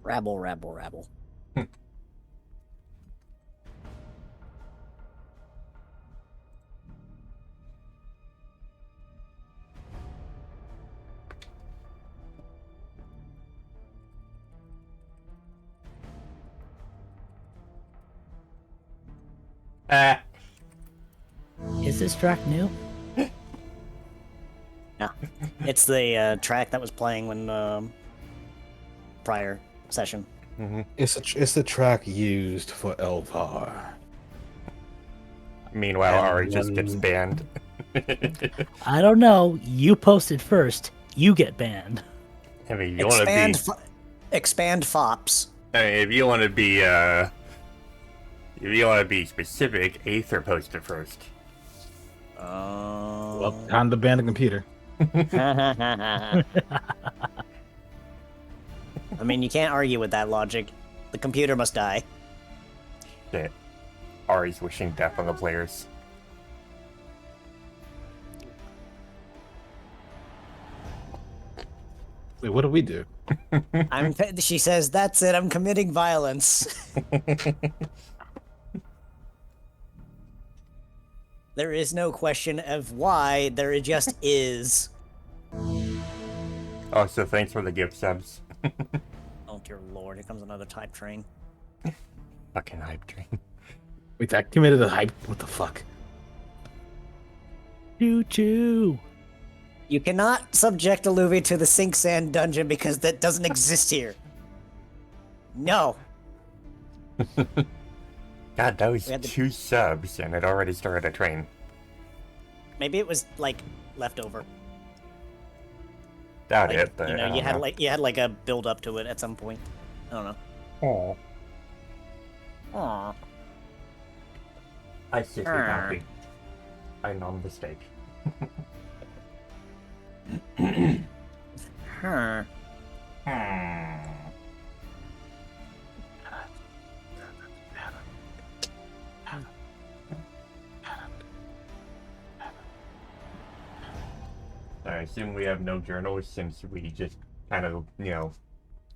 Rabble, rabble, rabble. Ah, Is this track new? Yeah, it's the track that was playing when prior session. It's the track used for Elvar. meanwhile, And Ari just gets then- banned. I don't know. You posted first. You get banned. I mean, you want to be. Expand FOPs. I mean, if you want to be specific, Aether posted first. Well, time to ban the computer. I mean, you can't argue with that logic. The computer must die. Shit. Ari's wishing death on the players. Wait, what do we do? She says, "That's it. I'm committing violence." There is no question of why. There just is. Oh, so thanks for the gift subs. Oh dear lord! Here comes another type train. Fucking hype train. Wait, I committed a hype. What the fuck? Choo choo. You cannot subject Aluvi to the Sink Sand dungeon because that doesn't exist here. No. God, that was We had to- 2 subs, and it already started a train. Maybe it was like leftover. Doubt Like, it, but you know, I don't you had like a build up to it at some point. I don't know. Aw. Aww. I sit Arr. happy. I non-mistake. Huh. I assume we have no journals since we just kind of, We're in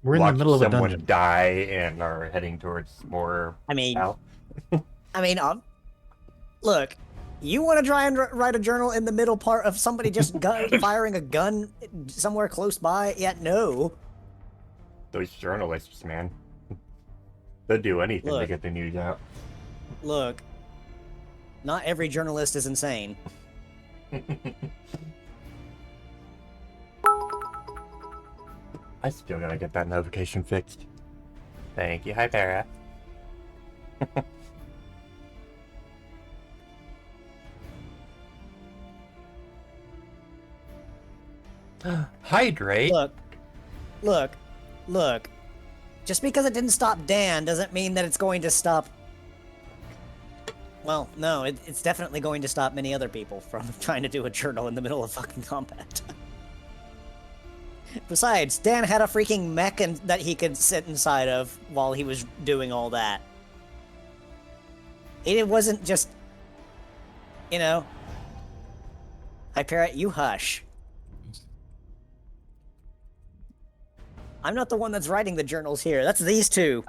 the watched middle of a someone dungeon. die and are heading towards more I mean, out. Look, you want to try and write a journal in the middle part of somebody just firing a gun somewhere close by? Yeah, no. Those journalists, man. They'll do anything to Look. get the news out. Look, not every journalist is insane. I still gotta get that notification fixed. Thank you. Hi, Para. Hydrate? Look. Just because it didn't stop Dan doesn't mean that it's going to stop. Well, no, it's definitely going to stop many other people from trying to do a journal in the middle of fucking combat. Besides, Dan had a freaking mech that he could sit inside of while he was doing all that. It wasn't just, you know. Hypera, you hush. I'm not the one that's writing the journals here. That's these two.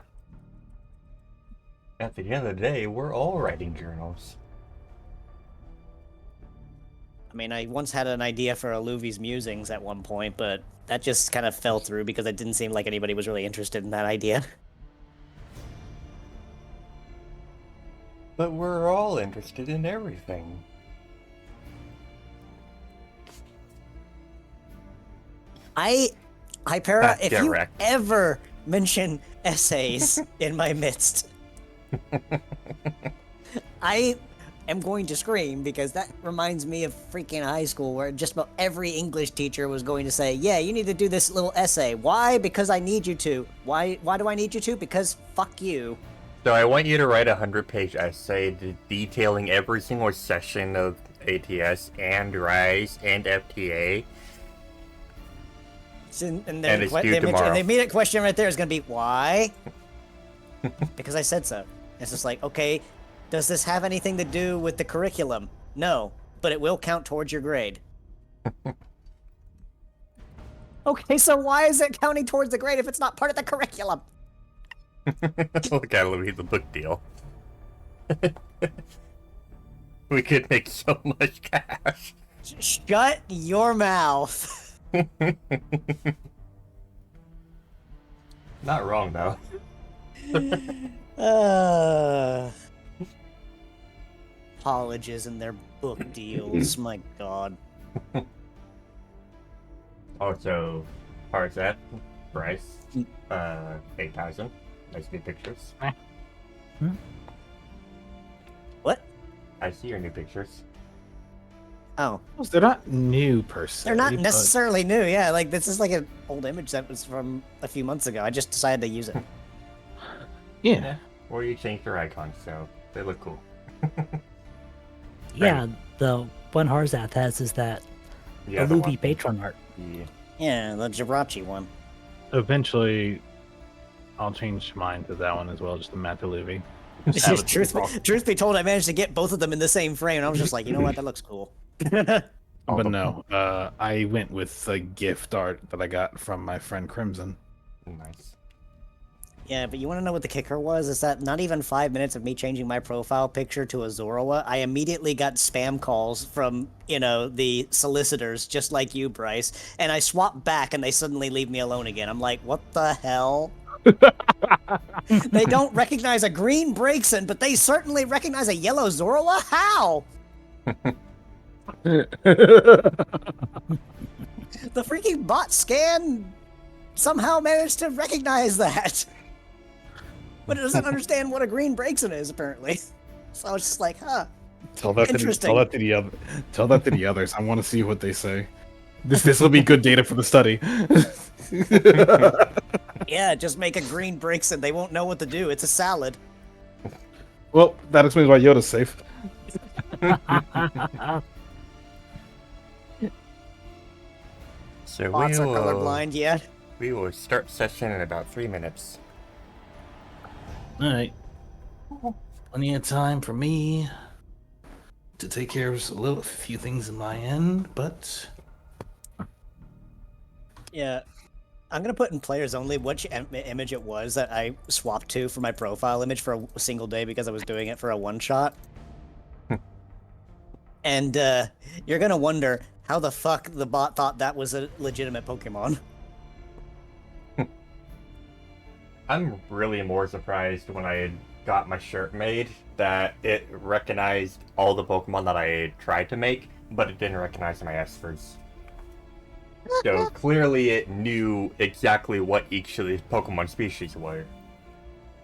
At the end of the day, we're all writing journals. I mean, I once had an idea for Aluvi's musings at one point, but that just kind of fell through because it didn't seem like anybody was really interested in that idea. But we're all interested in everything. Hypera, if you Direct. ever mention essays in my midst, I am going to scream because that reminds me of freaking high school where just about every English teacher was going to say, yeah, you need to do this little essay. Why? Because I need you to. Why do I need you to? Because fuck you. So I want you to write a 100-page essay detailing every single session of ATS and RISE and FTA. And And it's due tomorrow. the immediate question right there is going to be, why? Because I said so. It's just like, okay, does this have anything to do with the curriculum? No, but it will count towards your grade. Okay, so why is it counting towards the grade if it's not part of the curriculum? Look at Louis, the book deal. We could make so much cash. Shut your mouth. Not wrong, though. Colleges and their book deals. My God. Also, Parzat, Bryce, 8,000. Nice new pictures. What? I see your new pictures. Oh, They're not new per se. they're not but- necessarily new. Yeah, like this is like an old image that was from a few months ago. I just decided to use it. Yeah. Or you changed your icons, so they look cool. Yeah, the one Harzath has is that The other Aluvi one. patron art. Yeah. Yeah, the Jirachi one. Eventually, I'll change mine to that one as well, just the Mataluvi. That would be Truth be told, I managed to get both of them in the same frame, and I was just like, you know what, that looks cool. But no, I went with the gift art that I got from my friend Crimson. Nice. Yeah, but you want to know what the kicker was? Is that not even 5 minutes of me changing my profile picture to a Zoroa, I immediately got spam calls from, the solicitors, just like you, Bryce, and I swap back and they suddenly leave me alone again. I'm like, what the hell? They don't recognize a green Braixen, but they certainly recognize a yellow Zoroa? How? The freaking bot scan somehow managed to recognize that. But it doesn't understand what a green Braixen is, apparently. So I was just like, huh. Tell that Interesting. Tell that to the others. I want to see what they say. This will be good data for the study. Yeah, just make a green Braixen. They won't know what to do. It's a salad. Well, that explains why Yoda's safe. So Bots are colorblind, yeah. we will start session in about 3 minutes. All right. Plenty of time for me to take care of a few things in my end, but Yeah. I'm going to put in players only which image it was that I swapped to for my profile image for a single day because I was doing it for a one-shot. And you're going to wonder how the fuck the bot thought that was a legitimate Pokemon. I'm really more surprised when I got my shirt made that it recognized all the Pokemon that I tried to make, but it didn't recognize my Espers. So clearly it knew exactly what each of these Pokemon species were.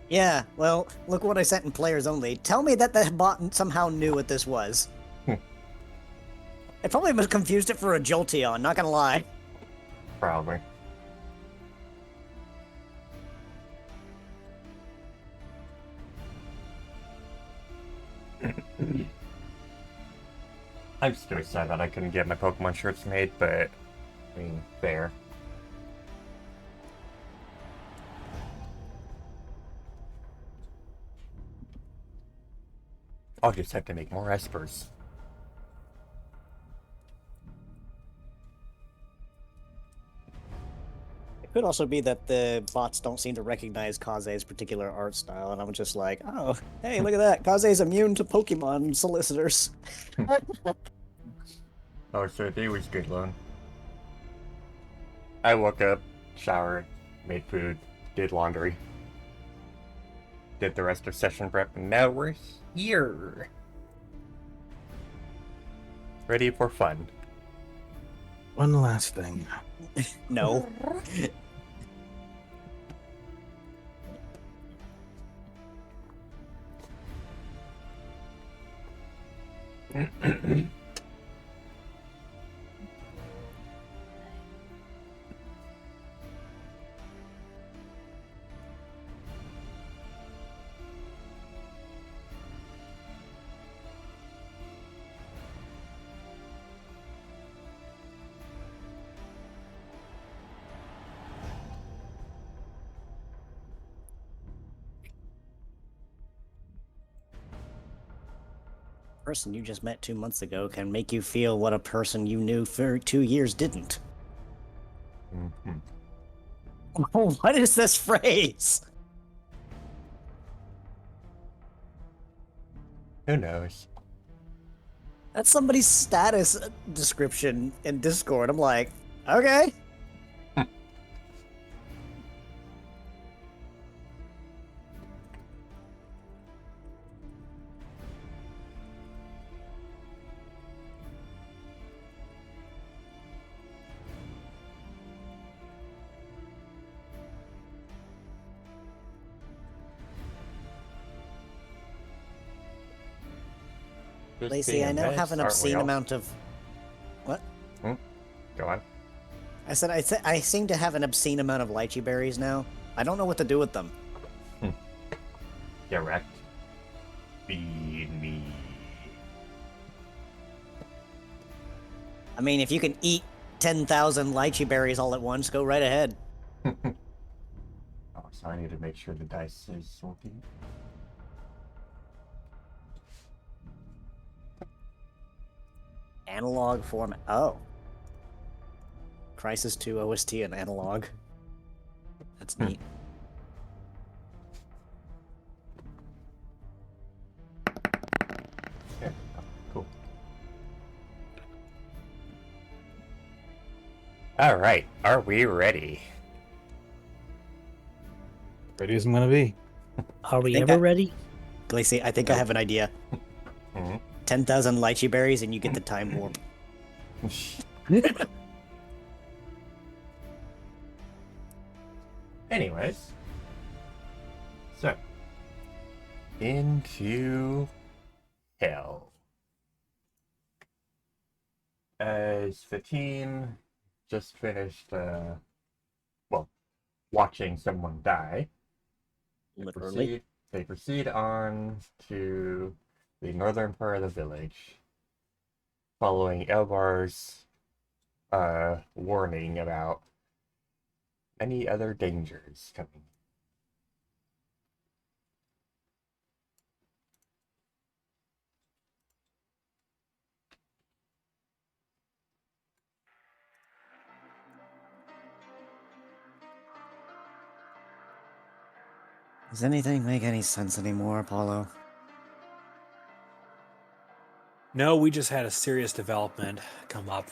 Yeah, well, look what I sent in players only. Tell me that the bot somehow knew what this was. It probably was confused it for a Jolteon, not gonna lie. Probably. I'm still sad that I couldn't get my Pokemon shirts made, but I mean, fair. I'll just have to make more Espers. It could also be that the bots don't seem to recognize Kaze's particular art style, and I'm just like, oh, hey, look at that. Kaze's immune to Pokemon solicitors. Oh, so they was good, Lone. I woke up, showered, made food, did laundry. Did the rest of session prep, and now we're here. Ready for fun. one last thing. No. Person you just met 2 months ago can make you feel what a person you knew for 2 years didn't. Mhm. What is this phrase? Who knows? That's somebody's status description in Discord. I'm like, okay. Just Lacey, being I now have an nice, aren't we obscene all? amount of. What? Go on. I said I seem to have an obscene amount of lychee berries now. I don't know what to do with them. Get wrecked. Feed me. I mean, if you can eat 10,000 lychee berries all at once, go right ahead. Oh, so I need to make sure the dice is working. Analog form. Oh. Crisis 2 OST and analog. That's neat. Yeah, cool. All right, are we ready? Ready as I'm gonna be. Are we think ever I- ready? Glacy, I think I have an idea. Mhm. 10,000 lychee berries and you get the time warp. Anyways, so into hell. As the team just finished, watching someone die, Literally. they proceed on to the northern part of the village, following Elvar's warning about any other dangers coming. Does anything make any sense anymore, Apollo? No, we just had a serious development come up.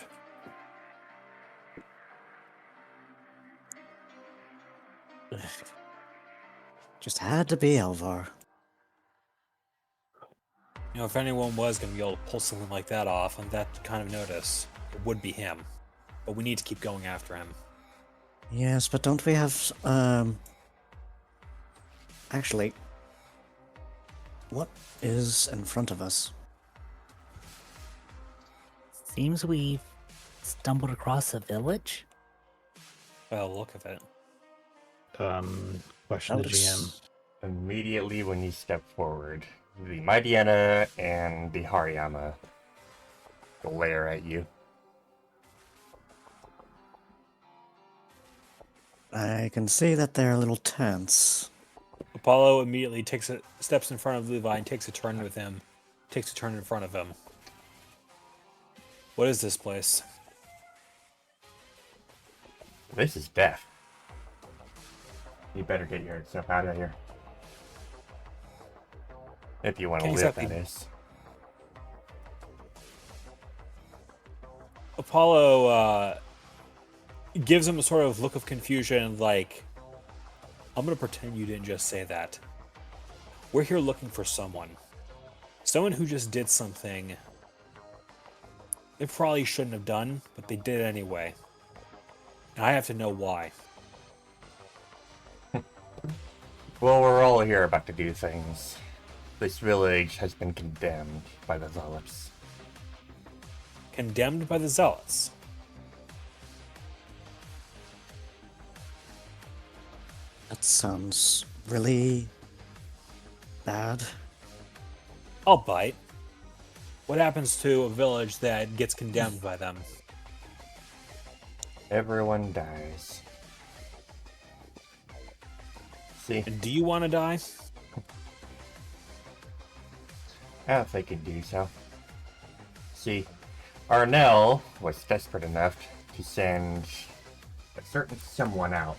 Just had to be Elvar. You know, if anyone was going to be able to pull something like that off on that kind of notice, it would be him. But we need to keep going after him. Yes, but don't we have, Actually, what is in front of us? Seems we've stumbled across a village. By the look of it. Question That to looks- GM. Immediately when you step forward, the Mightyena and the Hariyama glare at you. I can see that they're a little tense. Apollo immediately steps in front of Levi and takes a turn with him. Takes a turn in front of him. What is this place? This is death. You better get your stuff out of here. If you want to Can live, exactly- that is. Apollo gives him a sort of look of confusion, like, I'm going to pretend you didn't just say that. We're here looking for someone. Someone who just did something they probably shouldn't have done, but they did anyway. And I have to know why. Well, we're all here about to do things. This village has been condemned by the Zealots. Condemned by the Zealots. That sounds really bad. I'll bite. What happens to a village that gets condemned by them? Everyone dies. See, And do you want to die? I don't think he'd do so. See, Arnell was desperate enough to send a certain someone out.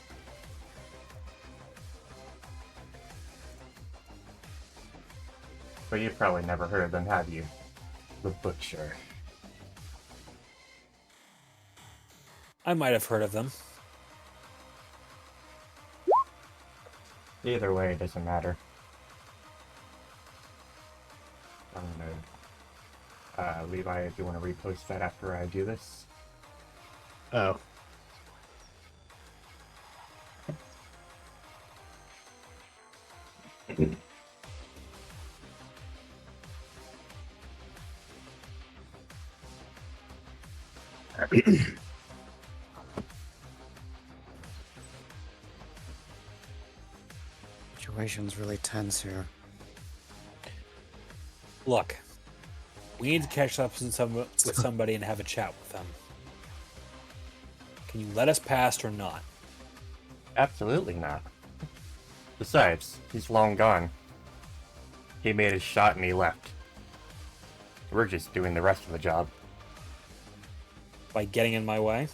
But you've probably never heard of them, have you? The Butcher. I might have heard of them. Either way, it doesn't matter. I'm gonna... Levi, if you want to repost that after I do this. Oh. Situation's really tense here. Look, we need to catch up with somebody and have a chat with them. Can you let us past or not? Absolutely not. Besides, he's long gone. He made his shot and he left. We're just doing the rest of the job. By getting in my way?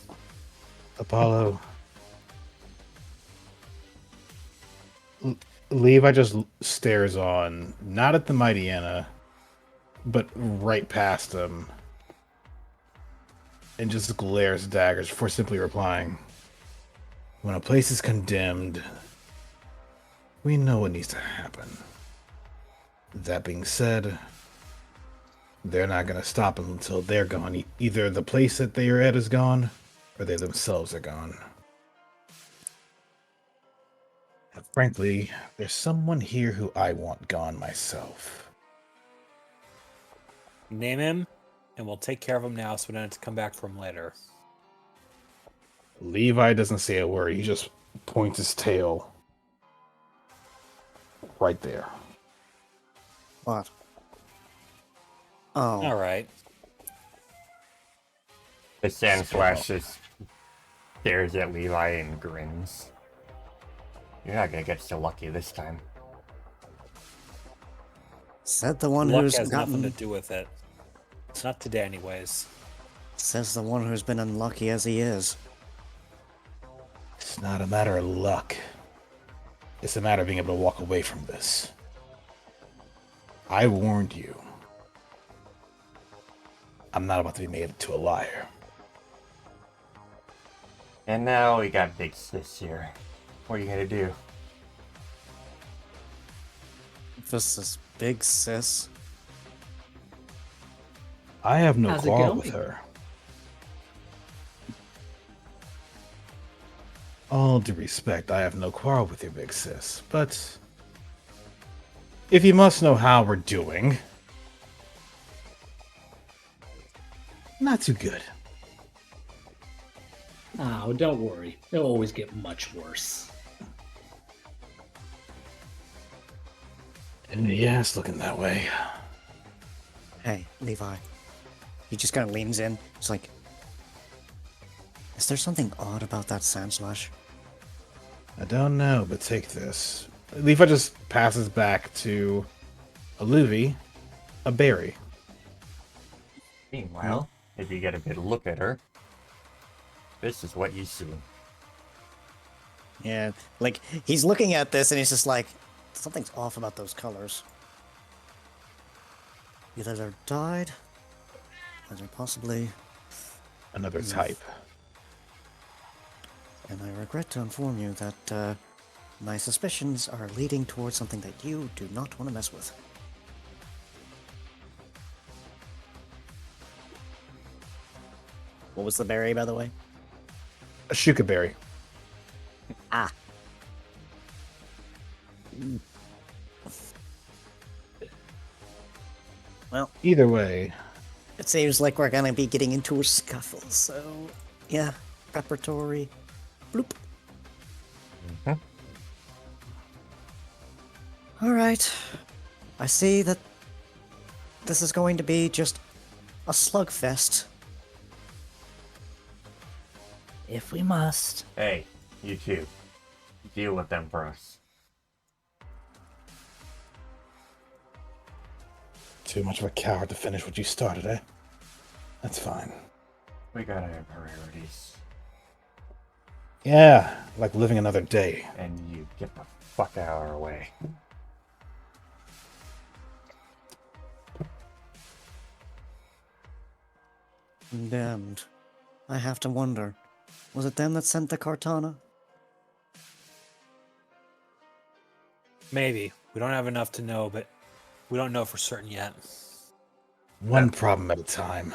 Apollo. Levi just stares on, not at the Mighty Anna, but right past him. And just glares daggers before simply replying. When a place is condemned, we know what needs to happen. That being said, they're not going to stop them until they're gone. Either the place that they are at is gone, or they themselves are gone. And frankly, there's someone here who I want gone myself. Name him, and we'll take care of him now so we don't have to come back for him later. Levi doesn't say a word. He just points his tail right there. What? Oh. Alright. The Sand Slash just stares at Levi and grins. You're not gonna get so lucky this time. Said the one Luck who's has nothing to gotten. do with it. It's not today anyways. Says the one who's been unlucky as he is. It's not a matter of luck. It's a matter of being able to walk away from this. I warned you. I'm not about to be made into a liar. And now we got Big Sis here. What are you gonna do? This is Big Sis. I have no How's it quarrel going? with her. All due respect, I have no quarrel with your big sis, but if you must know how we're doing, not too good. Oh, don't worry. It'll always get much worse. And yeah, it's looking that way. Hey, Levi. He just kind of leans in. It's like, is there something odd about that Sand Slash? I don't know, but take this. Levi just passes back to a Luvi, a berry. Meanwhile, if you get a good look at her, this is what you see. Yeah, like, he's looking at this and he's just like, something's off about those colors. Either they're dyed, or they're possibly... Another type. And I regret to inform you that my suspicions are leading towards something that you do not want to mess with. What was the berry, by the way? A shuka berry. Ah. Well, Either way, it seems like we're gonna be getting into a scuffle, so yeah, preparatory. Bloop. Mhm. All right. I see that this is going to be just a slugfest. If we must. Hey, you two. Deal with them for us. too much of a coward to finish what you started, eh? That's fine. We gotta have priorities. Yeah, like living another day. And you get the fuck out of our way. Damned. I have to wonder. Was it them that sent the Cartana? Maybe. We don't have enough to know, but we don't know for certain yet. One problem at a time.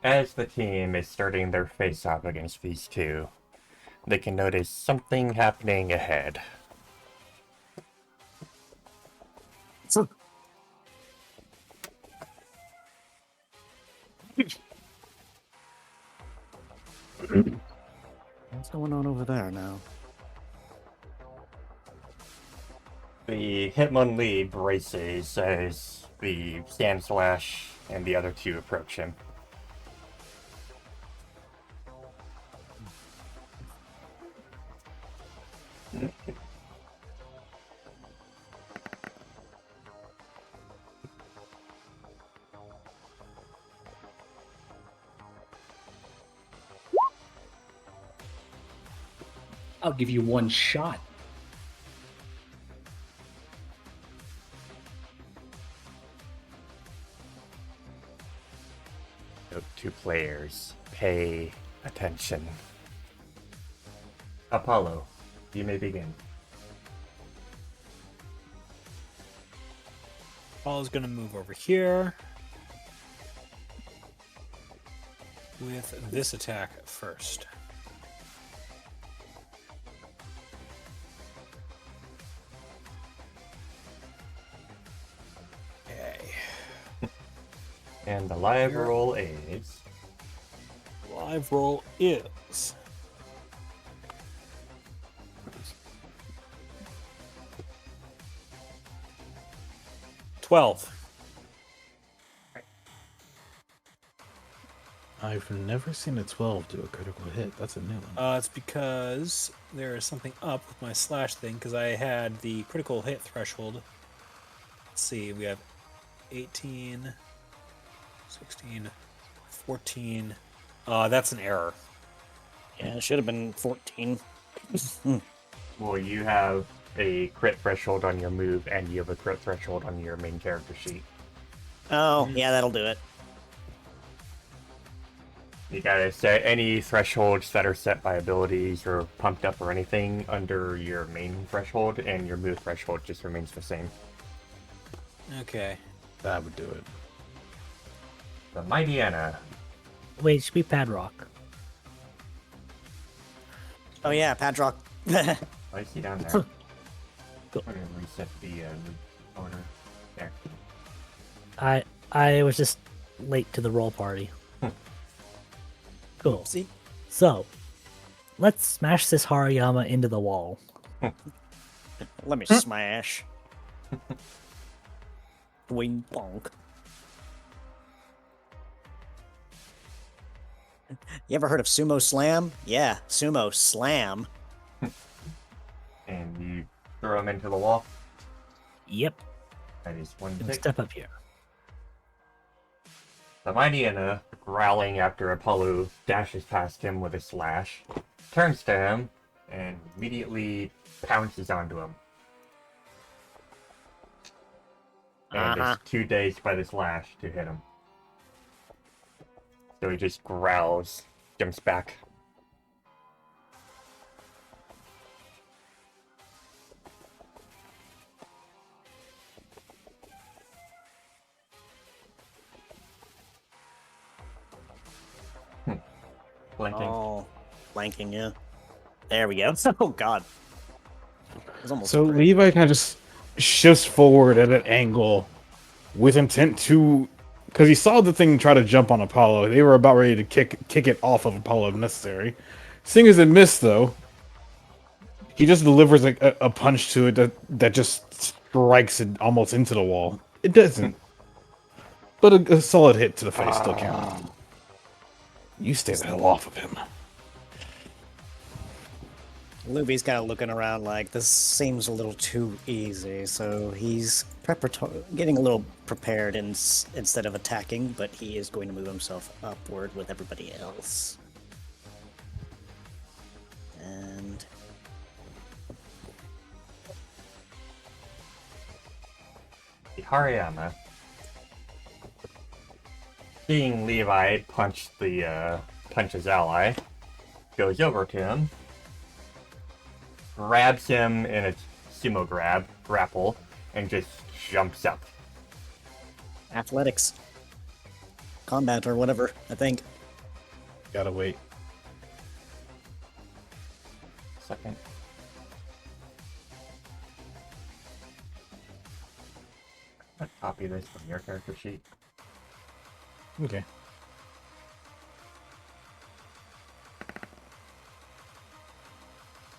As the team is starting their face-off against these two, they can notice something happening ahead. What's going on over there now? The Hitmonlee braces as the Sandslash and the other two approach him. I'll give you one shot. Note to players, pay attention. Apollo, you may begin. Paul's gonna move over here with this attack first. Okay. And the live roll is... Live roll is $12. I've never seen a 12 do a critical hit. That's a new one. It's because there is something up with my slash thing because I had the critical hit threshold. Let's see, we have 18, 16, 14. That's an error. Yeah, it should have been 14. Well, you have a crit threshold on your move, and you have a crit threshold on your main character sheet. Oh, yeah, that'll do it. You gotta set any thresholds that are set by abilities or pumped up or anything under your main threshold, and your move threshold just remains the same. Okay. That would do it. The Mighty Anna. Wait, it should be Padrock. Oh, yeah, Padrock. I see down there. I'm gonna reset the order. There. I was just late to the roll party. Cool. See? So, let's smash this Hariyama into the wall. Let me smash. Wing bonk. You ever heard of Sumo Slam? Yeah, Sumo Slam. And you throw him into the wall. Yep. That is one And tick. step up here. The Mighty Anna, growling after Apollo dashes past him with a slash, turns to him and immediately pounces onto him. And is too dazed by the slash to hit him. So he just growls, jumps back. Blinking. Oh, flanking, yeah. There we go. Oh, God. It was almost So pretty. Levi kind of just shifts forward at an angle with intent to, because he saw the thing try to jump on Apollo. They were about ready to kick it off of Apollo if necessary. Seeing as it missed, though, he just delivers a punch to it that just strikes it almost into the wall. It doesn't, but a solid hit to the face still counts. You stay the hell off of him. Luby's kind of looking around like this seems a little too easy, so he's getting a little prepared instead of attacking, but he is going to move himself upward with everybody else. Hariyama, seeing Levi punch his ally, goes over to him, grabs him in a sumo grapple, and just jumps up. Athletics. Combat or whatever, I think. Gotta wait. Second. I'll copy this from your character sheet. Okay.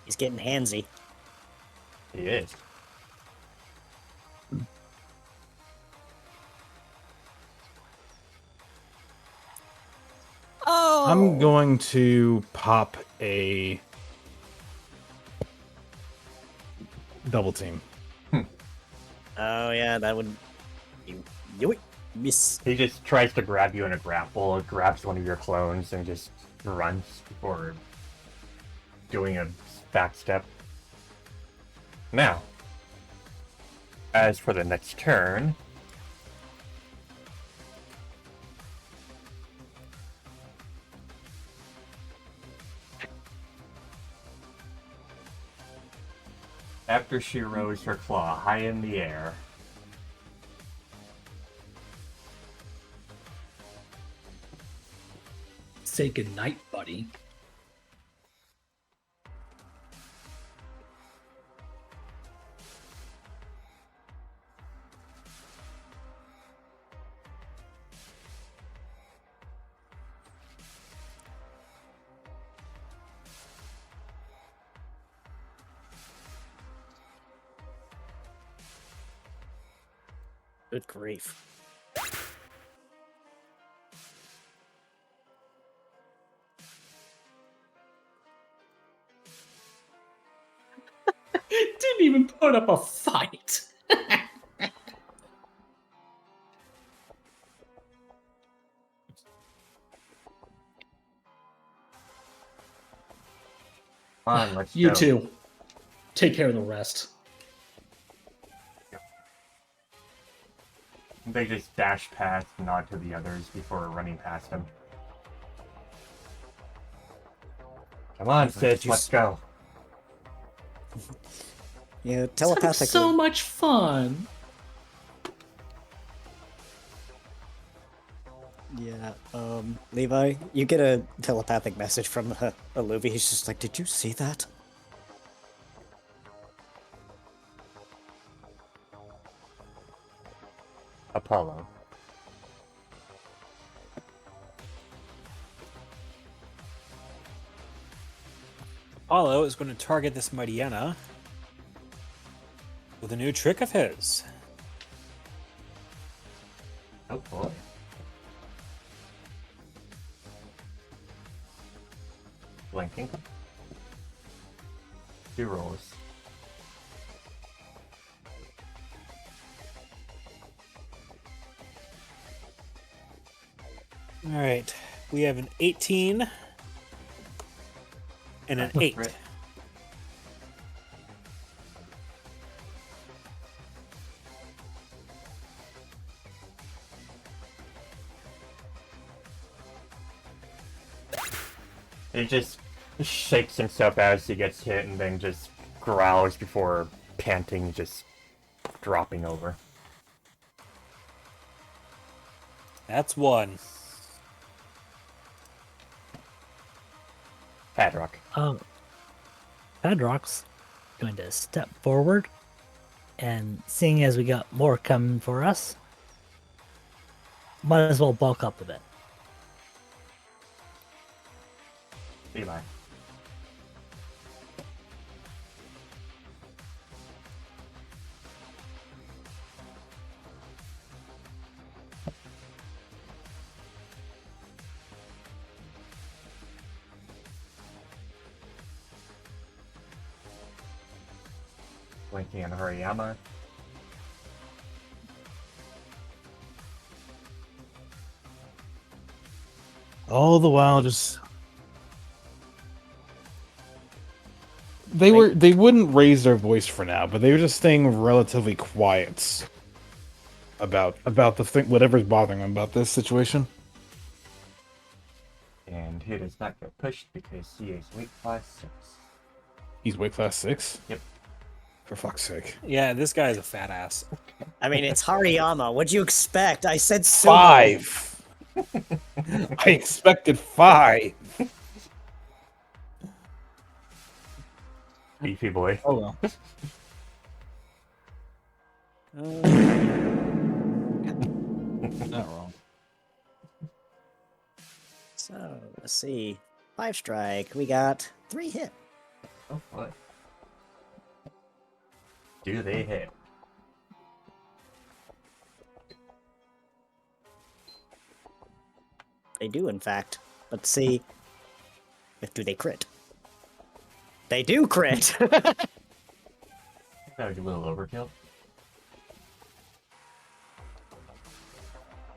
He's getting handsy. He is. Oh! I'm going to pop a double team. Oh, yeah, that would... You miss. He just tries to grab you in a grapple, grabs one of your clones, and just runs before doing a back step. Now, as for the next turn, after she rose her claw high in the air, Say goodnight, buddy. Good grief. Didn't even put up a fight. come on, let's You go. too. Take care of the rest. They just dash past, nod to the others before running past him. Come on, Sid, let's go. Yeah, telepathically. So much fun. Yeah, Levi, you get a telepathic message from Aluvi. He's just like, did you see that? Apollo. Apollo is going to target this Mightyena with a new trick of his. Oh boy. Blinking. 2 rolls. All right, we have an 18 and an 8. Right. He just shakes himself as he gets hit and then just growls before panting, just dropping over. That's 1. Hadrock. Padrock's going to step forward, and seeing as we got more coming for us, might as well bulk up a bit. Levi. Blinking on Hariyama. All the while, just they wouldn't raise their voice for now, but they were just staying relatively quiet about the thing, whatever's bothering him about this situation. And he does not get pushed because he is weight class 6. He's weight class 6. Yep. For fuck's sake. Yeah, this guy is a fat ass. I mean, it's Hariyama. What'd you expect? I said sumo. 5. I expected 5. Beefy boy. Oh well. Not wrong. So, let's see. 5 strike. We got 3 hit. Oh, what? Do they hit? They do, in fact. Let's see. Do they crit? They do crit! That was a little overkill.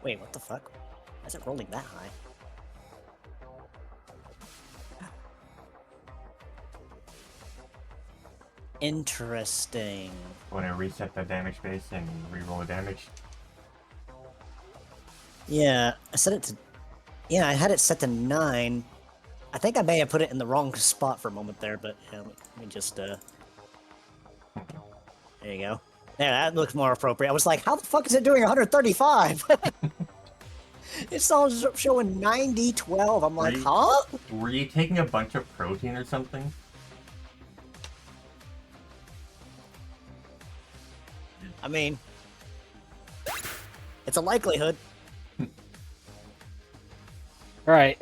Wait, what the fuck? Why is it rolling that high? Interesting. Want to reset the damage base and reroll the damage? Yeah, I set it to... Yeah, I had it set to 9. I think I may have put it in the wrong spot for a moment there, but yeah, let me just, There you go. Yeah, that looks more appropriate. I was like, how the fuck is it doing 135? It's all showing 90, 12. I'm like, Right. huh? Were you taking a bunch of protein or something? I mean, it's a likelihood. All right.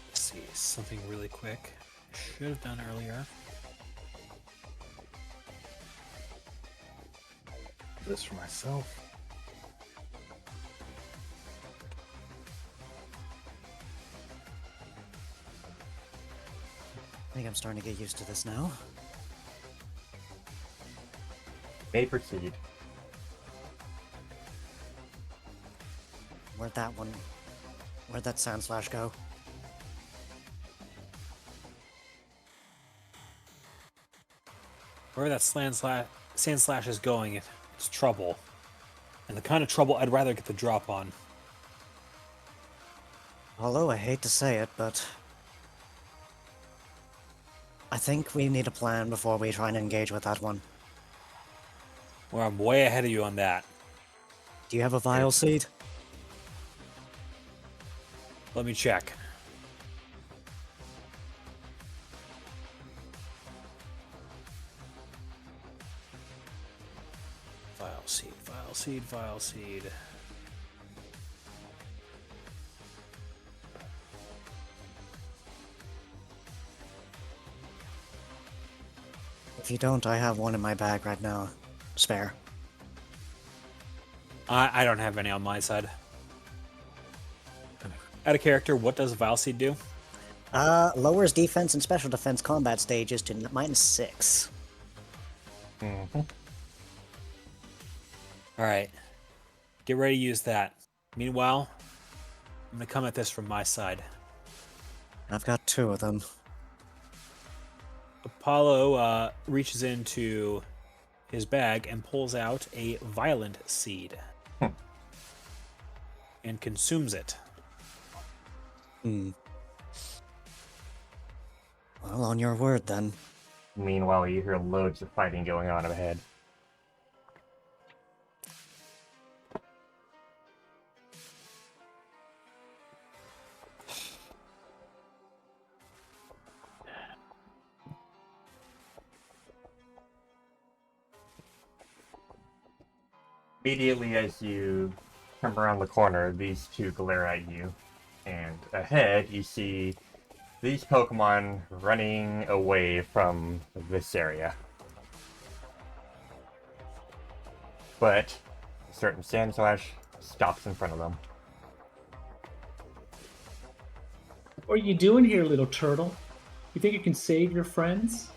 Let's see something really quick. Should have done earlier. This for myself. I think I'm starting to get used to this now. May proceed. Where'd that sound slash go? Wherever that sand slash is going, it's trouble. And the kind of trouble I'd rather get the drop on. Although I hate to say it, but I think we need a plan before we try and engage with that one. Where I'm way ahead of you on that. Do you have a Vile Seed? Let me check. Vile seed, vile seed, vile seed. If you don't, I have one in my bag right now. Spare. I don't have any on my side. Out of character, what does Vile Seed do? Lowers defense and special defense combat stages to -6. Mm-hmm. Alright. Get ready to use that. Meanwhile, I'm gonna come at this from my side. I've got 2 of them. Apollo reaches into his bag and pulls out a Violent Seed. And consumes it. Well, on your word, then. Meanwhile, you hear loads of fighting going on ahead. Immediately as you come around the corner, these two glare at you. And ahead, you see these Pokemon running away from this area. But a certain Sandslash stops in front of them. What are you doing here, little turtle? You think you can save your friends?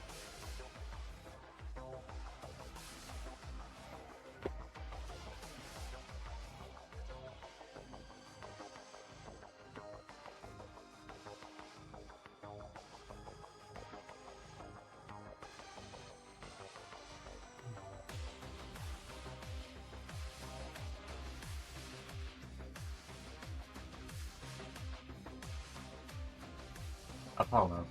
Apollo.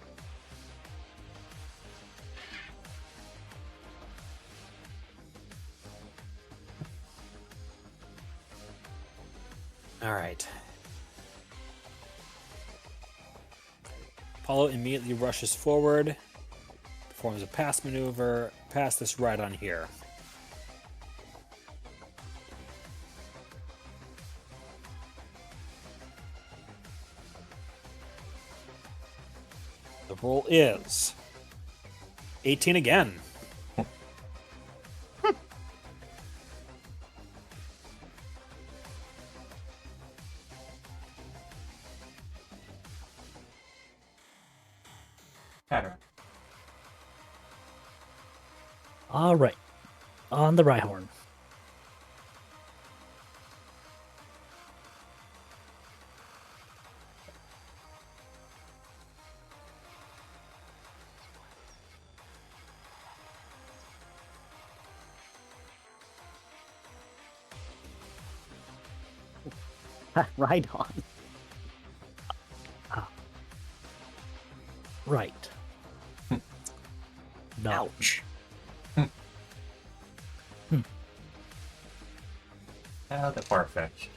All right. Apollo immediately rushes forward, performs a pass maneuver, pass this right on here. The roll is 18 again. Pattern. All right. On the Rhyhorn. Right on. Right. No. Ouch. How the far-fetched.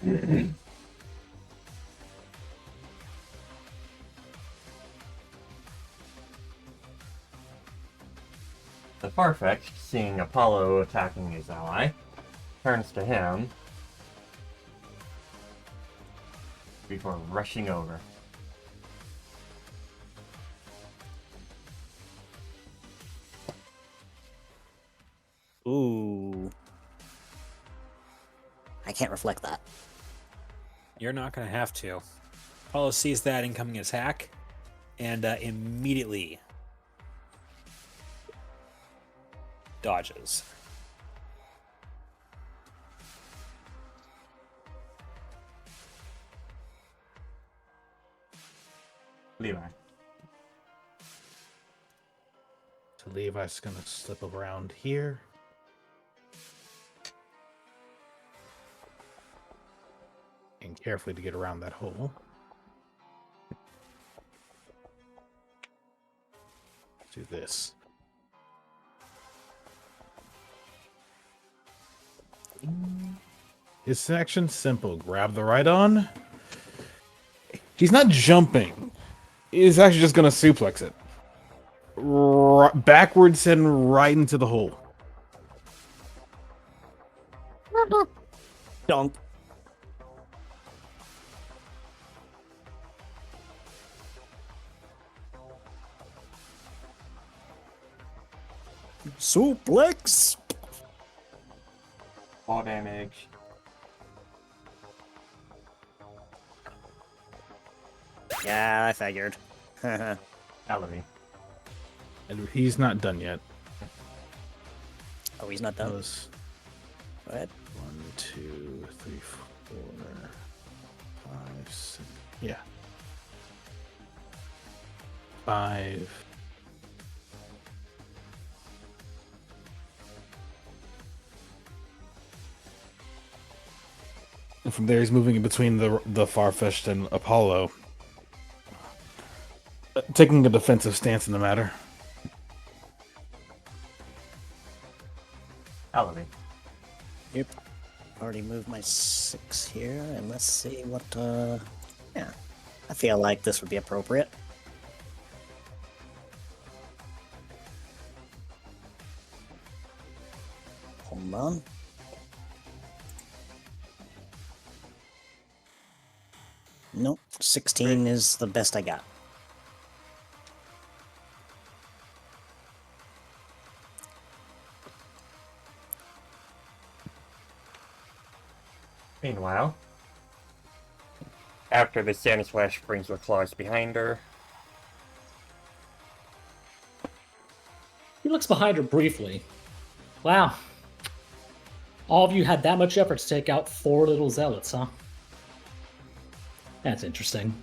The Farfetch'd, seeing Apollo attacking his ally, turns to him before rushing over. Ooh. I can't reflect that. You're not going to have to. Apollo sees that incoming attack and immediately dodges. Levi. So Levi's gonna slip around here. And carefully to get around that hole. Do this. His action's simple. Grab the right on. He's not jumping. He's actually just gonna suplex it. Backwards and right into the hole. Donk. Suplex. Fall damage. Yeah, I figured. Elevate. And he's not done yet. Oh, he's not done. Those Go ahead. 1, 2, 3, 4, 5, 6. Yeah. 5. And from there, he's moving in between the Farfetch'd and Apollo, taking a defensive stance in the matter. Elevate. Yep. Already moved my 6 here, and let's see what, yeah. I feel like this would be appropriate. Hold on. Nope, 16 is the best I got. Meanwhile, after the Sand Slash brings the claws behind her, He looks behind her briefly. Wow. All of you had that much effort to take out 4 little zealots, huh? That's interesting.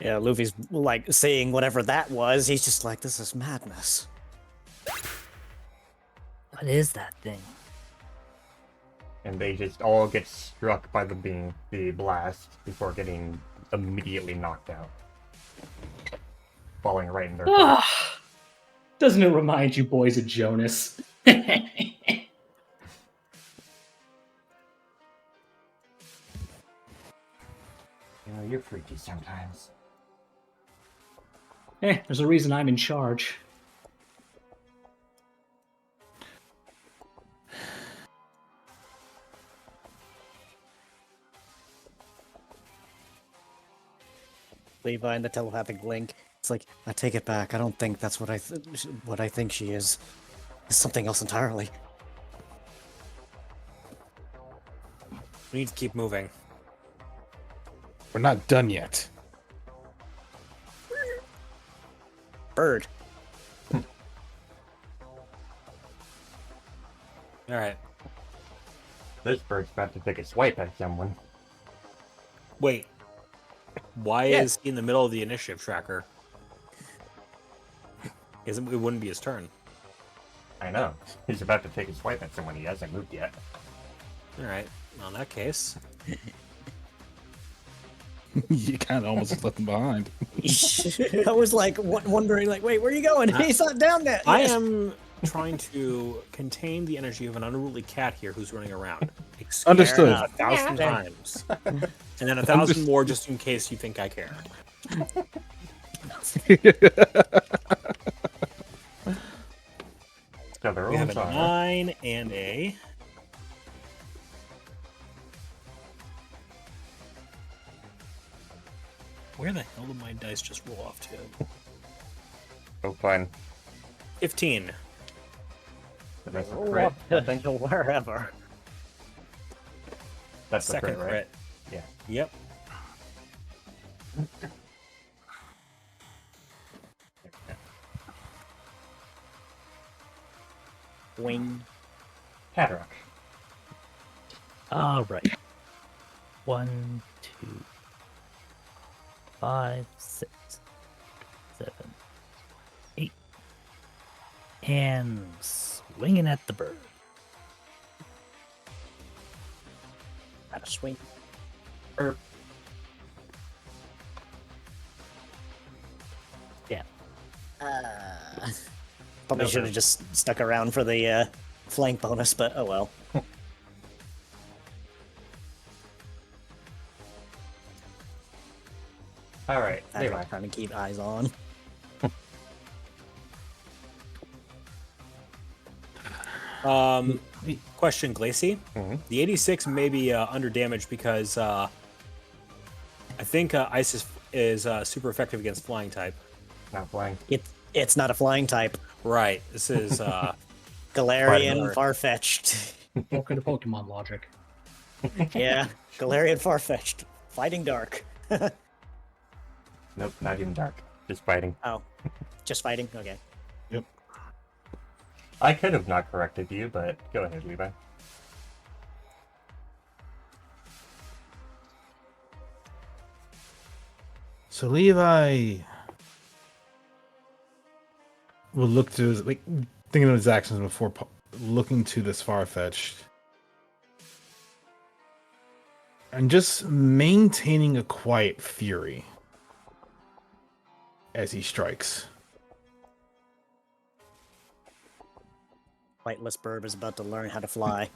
Yeah, Luffy's like seeing whatever that was. He's just like, this is madness. What is that thing? And they just all get struck by the blast before getting immediately knocked out, falling right in their face. Ah, doesn't it remind you boys of Jonas? You know, you're freaky sometimes. There's a reason I'm in charge. Levi and the telepathic link. It's like, I take it back. I don't think that's what I think she is. It's something else entirely. We need to keep moving. We're not done yet. Bird. All right. This bird's about to take a swipe at someone. Wait. Why Yeah. is he in the middle of the initiative tracker? It wouldn't be his turn. I know. He's about to take a swipe at someone. He hasn't moved yet. All right. Well, in that case, You kind of almost left him behind. I was like wondering, like, wait, where are you going? He's not down there. I Yes. am trying to contain the energy of an unruly cat here who's running around. Excuse Understood. me 1,000 times. And then 1,000 more just in case you think I care. So they're We all have a fire. 9 and a... Where the hell did my dice just roll off to? So fun. 15. That's a Oh, crit. up to wherever. That's a Second crit, right? crit. Yeah. Yep. Wing. Hadrock. All right. 1, 2, 5, 6, 7, 8. And swinging at the bird. Out of swing. Yeah. Probably No, should have just stuck around for the flank bonus, but oh well. Alright, That's what Levi. I'm trying to keep eyes on. Question, Glacy. Mhm. The 86 may be under damage because I think Ice is super effective against flying type. Not flying. It's not a flying type. Right. This is Galarian, Dark. Farfetch'd. Welcome to Pokemon logic. Yeah, Galarian, Farfetch'd. Fighting Dark. Nope, not even dark. Just fighting. Oh, just fighting? Okay. I could have not corrected you, but go ahead, Levi. So Levi will look to his, like, thinking of his actions before looking to this Farfetch'd. And just maintaining a quiet fury as he strikes. Flightless bird is about to learn how to fly.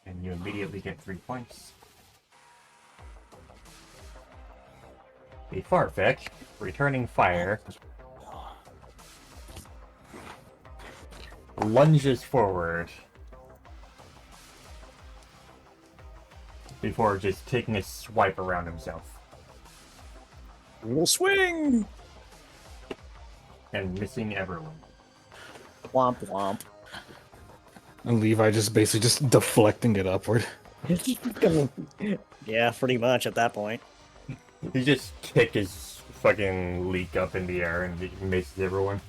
And you immediately get 3 points. The Farfetch, returning fire, lunges forward before just taking a swipe around himself We'll swing! and missing everyone. Womp womp. And Levi just basically just deflecting it upward. Yeah, pretty much at that point. He just kicked his fucking leak up in the air and he misses everyone.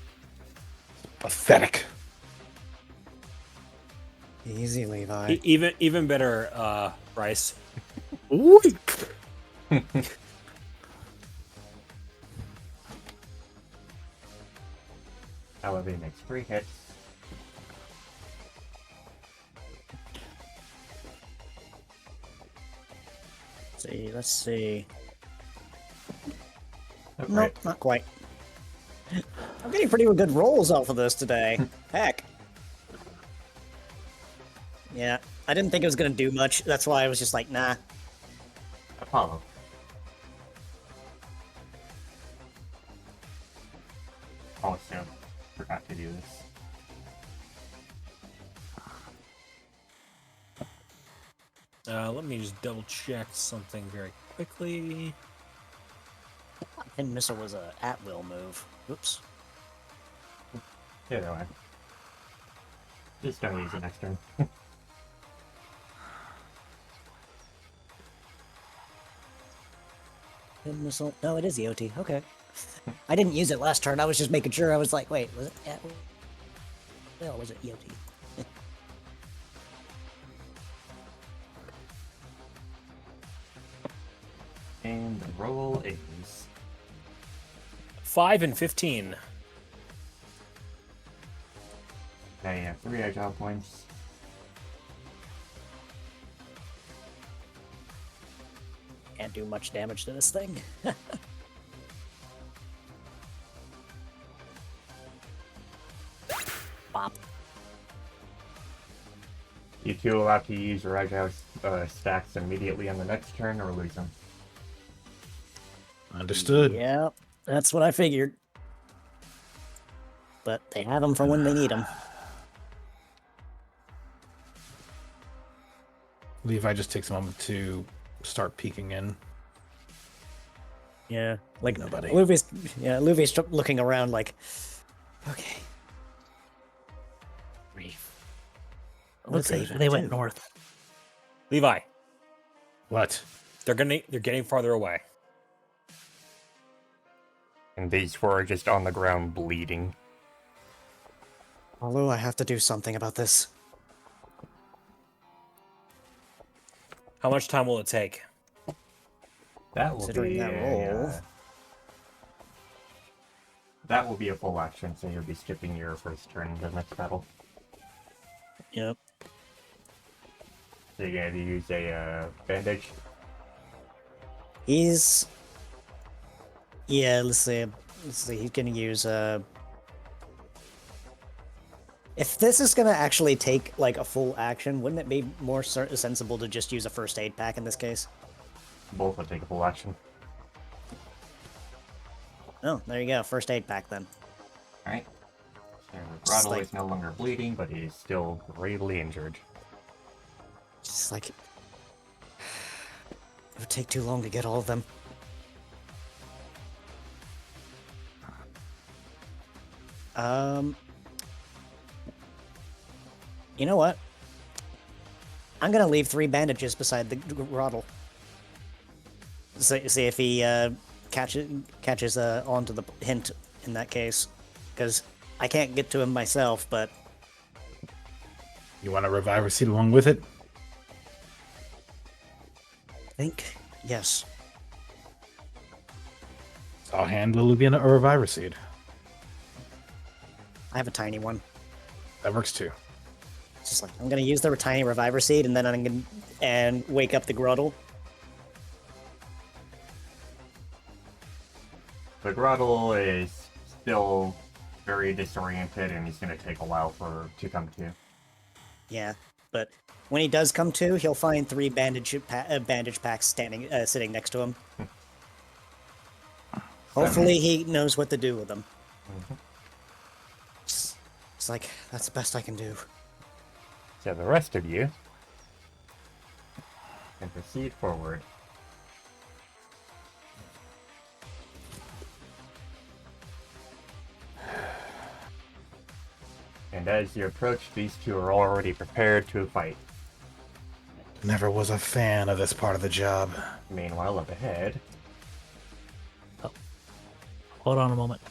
Pathetic. Easy, Levi. Even better, Bryce. However, he makes 3 hits. Let's see. Oh, Nope, right. not quite. I'm getting pretty good rolls off of this today. Heck. Yeah, I didn't think it was gonna do much. That's why I was just like, nah. Apollo. Also, forgot to do this. Let me just double check something very quickly. Pin missile was a at-will move. Oops. Either way. Just don't use it next turn. Pin missile. No, it is EOT. Okay. I didn't use it last turn. I was just making sure. I was like, wait, was it at-will? Or was it EOT? And the roll is 5 and 15. now you have 3 agile points. Can't do much damage to this thing. Bop. You two allowed to use your agile stacks immediately on the next turn or lose them. Understood. Yeah, that's what I figured. But they have them for when they need them. Levi just takes a moment to start peeking in. Yeah, like Nobody. Luvy's looking around like, okay. Looks like Levi, they went too. north. Levi, What? they're getting farther away. And these 4 are just on the ground bleeding. Although I have to do something about this. How much time will it take? That will Considering be that a, roll. that will be a full action, so you'll be skipping your first turn in the next battle. Yep. So you're gonna use a bandage. He's. Yeah, let's see. He's gonna use If this is gonna actually take like a full action, wouldn't it be more sensible to just use a first aid pack in this case? Both will take a full action. Oh, there you go. First aid pack then. Alright. So Just Grottle like- is no longer bleeding, but he is still gravely injured. Just like. It would take too long to get all of them. You know what? I'm gonna leave 3 bandages beside the Grottle. See if he catches on to the hint in that case, because I can't get to him myself. But You want a reviver seed along with it? I think yes. I'll hand Lulubian a reviver seed. I have a tiny one. That works too. It's just like I'm gonna use the tiny reviver seed, and then I'm gonna wake up the Grottle. The Grottle is still very disoriented, and he's gonna take a while to come to. Yeah, but when he does come to, he'll find 3 bandage packs sitting next to him. Hopefully, he knows what to do with them. It's like that's the best I can do. So the rest of you can proceed forward. And as you approach, these 2 are already prepared to fight. Never was a fan of this part of the job. Meanwhile, up ahead, Hold on a moment.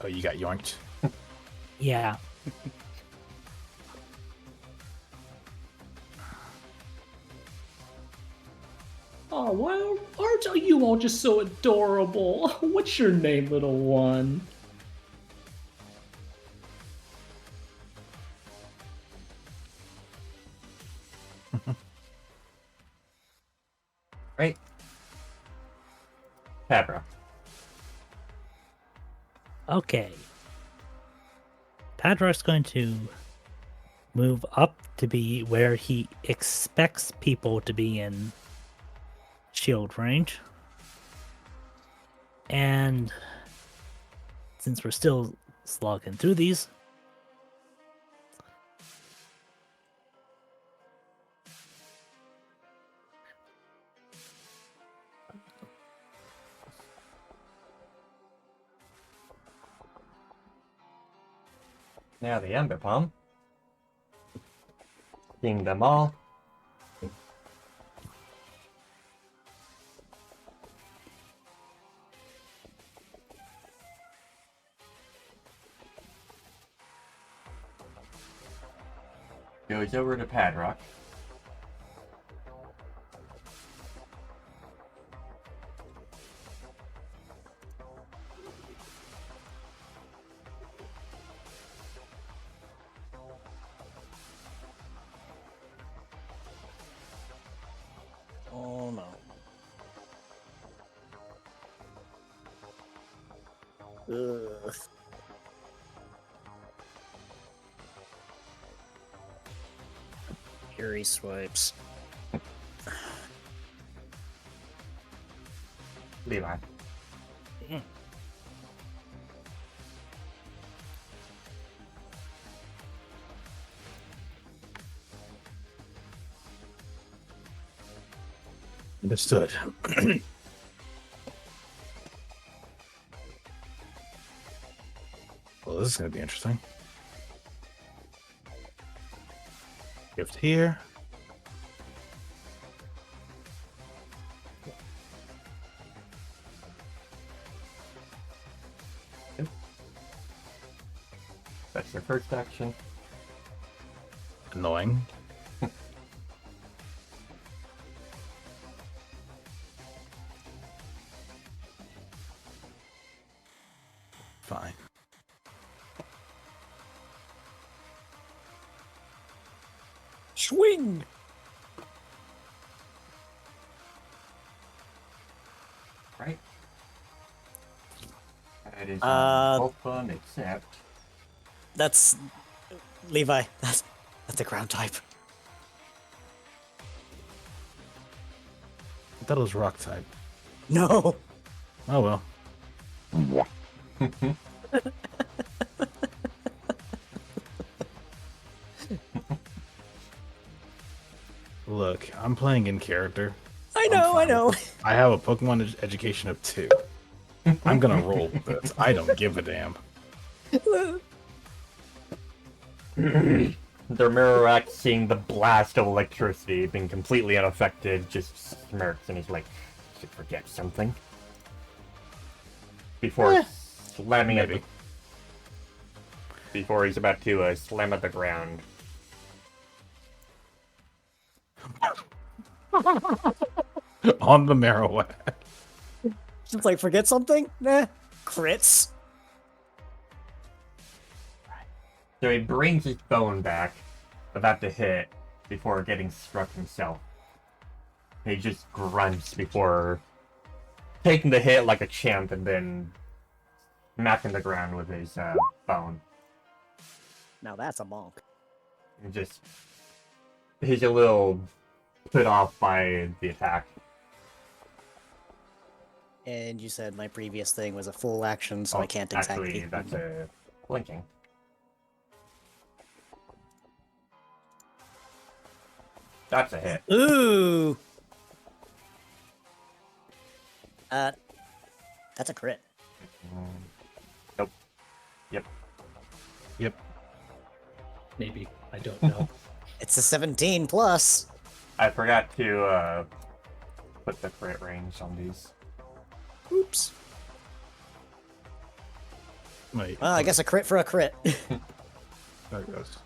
Oh, you got yoinked. Yeah. Oh, well, aren't you all just so adorable? What's your name, little one? Right? Pabra. Okay. Padrak's going to move up to be where he expects people to be in shield range. And since we're still slogging through these, Now the Ember Palm. Seeing them all. Goes over to Padrock. Oh no. Ugh. Fury swipes. Levi. Understood. Well, this is going to be interesting. Gift here. That's your first action. Annoying. Fine. Swing! Right? That is Uh, all fun except That's Levi. That's a ground type. I thought it was rock type. No. Oh well. Look, I'm playing in character. I know. I fine know. with it. I have a Pokemon education of 2. I'm gonna roll with this. I don't give a damn. their Marowak, seeing the blast of electricity, being completely unaffected, just smirks and he's like, "Should forget something." Before slamming at maybe. before he's about to slam at the ground. On the Marowak. Just like forget something? Nah. Crits. So he brings his bone back, about to hit, before getting struck himself. He just grunts before taking the hit like a champ and then smacking the ground with his bone. Now that's a monk. And just he's a little put off by the attack. And you said my previous thing was a full action, so I can't exactly. Actually, that's a blinking. That's a hit. Ooh. That's a crit. Nope. Yep. Yep. Maybe. I don't know. It's a 17 plus. I forgot to put the crit range on these. Oops. Wait, Well, I guess a crit for a crit. there it goes.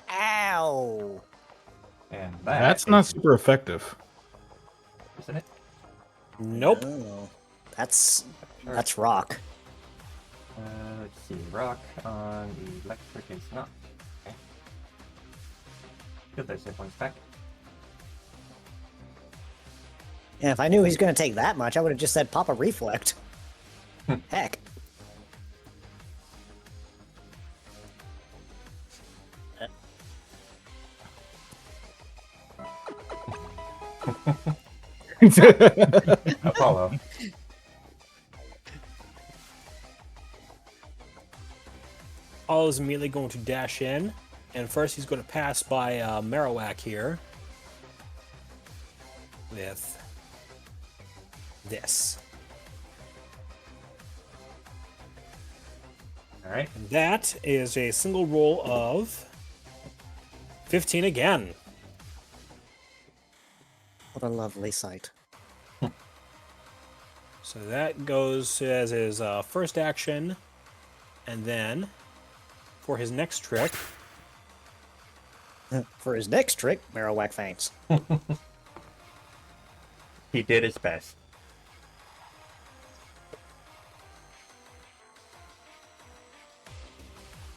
Ow! And That's not super effective. isn't it? Nope. Oh, that's Sure. rock. Let's see. Rock on the electric is not. Okay. Get those hit points back. Yeah, if I knew he's gonna take that much, I would have just said pop a reflect. Heck. Apollo. Apollo's immediately going to dash in, and first he's going to pass by Marowak here with this. All right. And that is a single roll of 15 again. What a lovely sight. So that goes as his first action, and then for his next trick, For his next trick, Marowak faints. He did his best.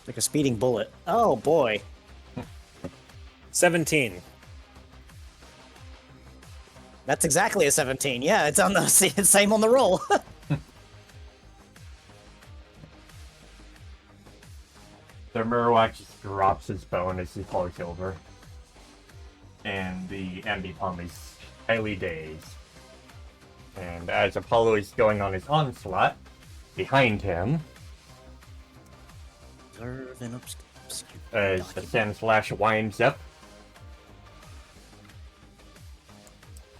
Like a speeding bullet. Oh boy. 17. That's exactly a 17. Yeah, it's on the same on the roll. The Marowak just drops his bone as he falls over. And the Ambipom is highly dazed. And as Apollo is going on his onslaught, behind him, Observe and as the Sand Slash winds up,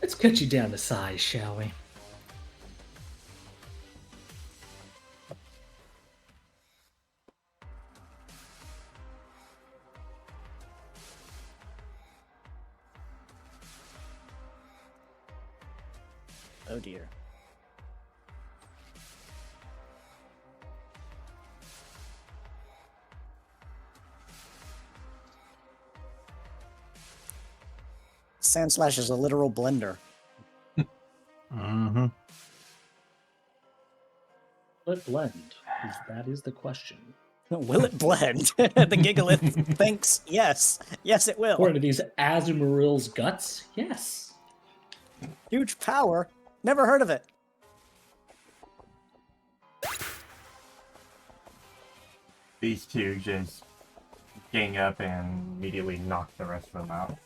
Let's cut you down to size, shall we? Oh dear. Sandslash is a literal blender. Mm-hmm. Will it blend? That is the question. Will it blend? The Gigalith thinks yes. Yes, it will. According to these Azumaril's guts, yes. Huge power. Never heard of it. these two just gang up and immediately knock the rest of them out.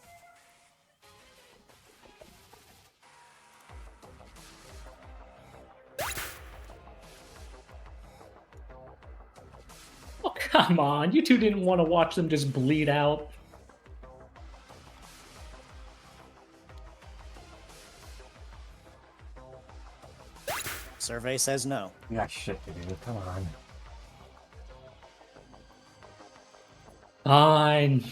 Oh, come on. You two didn't want to watch them just bleed out. Survey says no. You got shit to do, come on. Fine.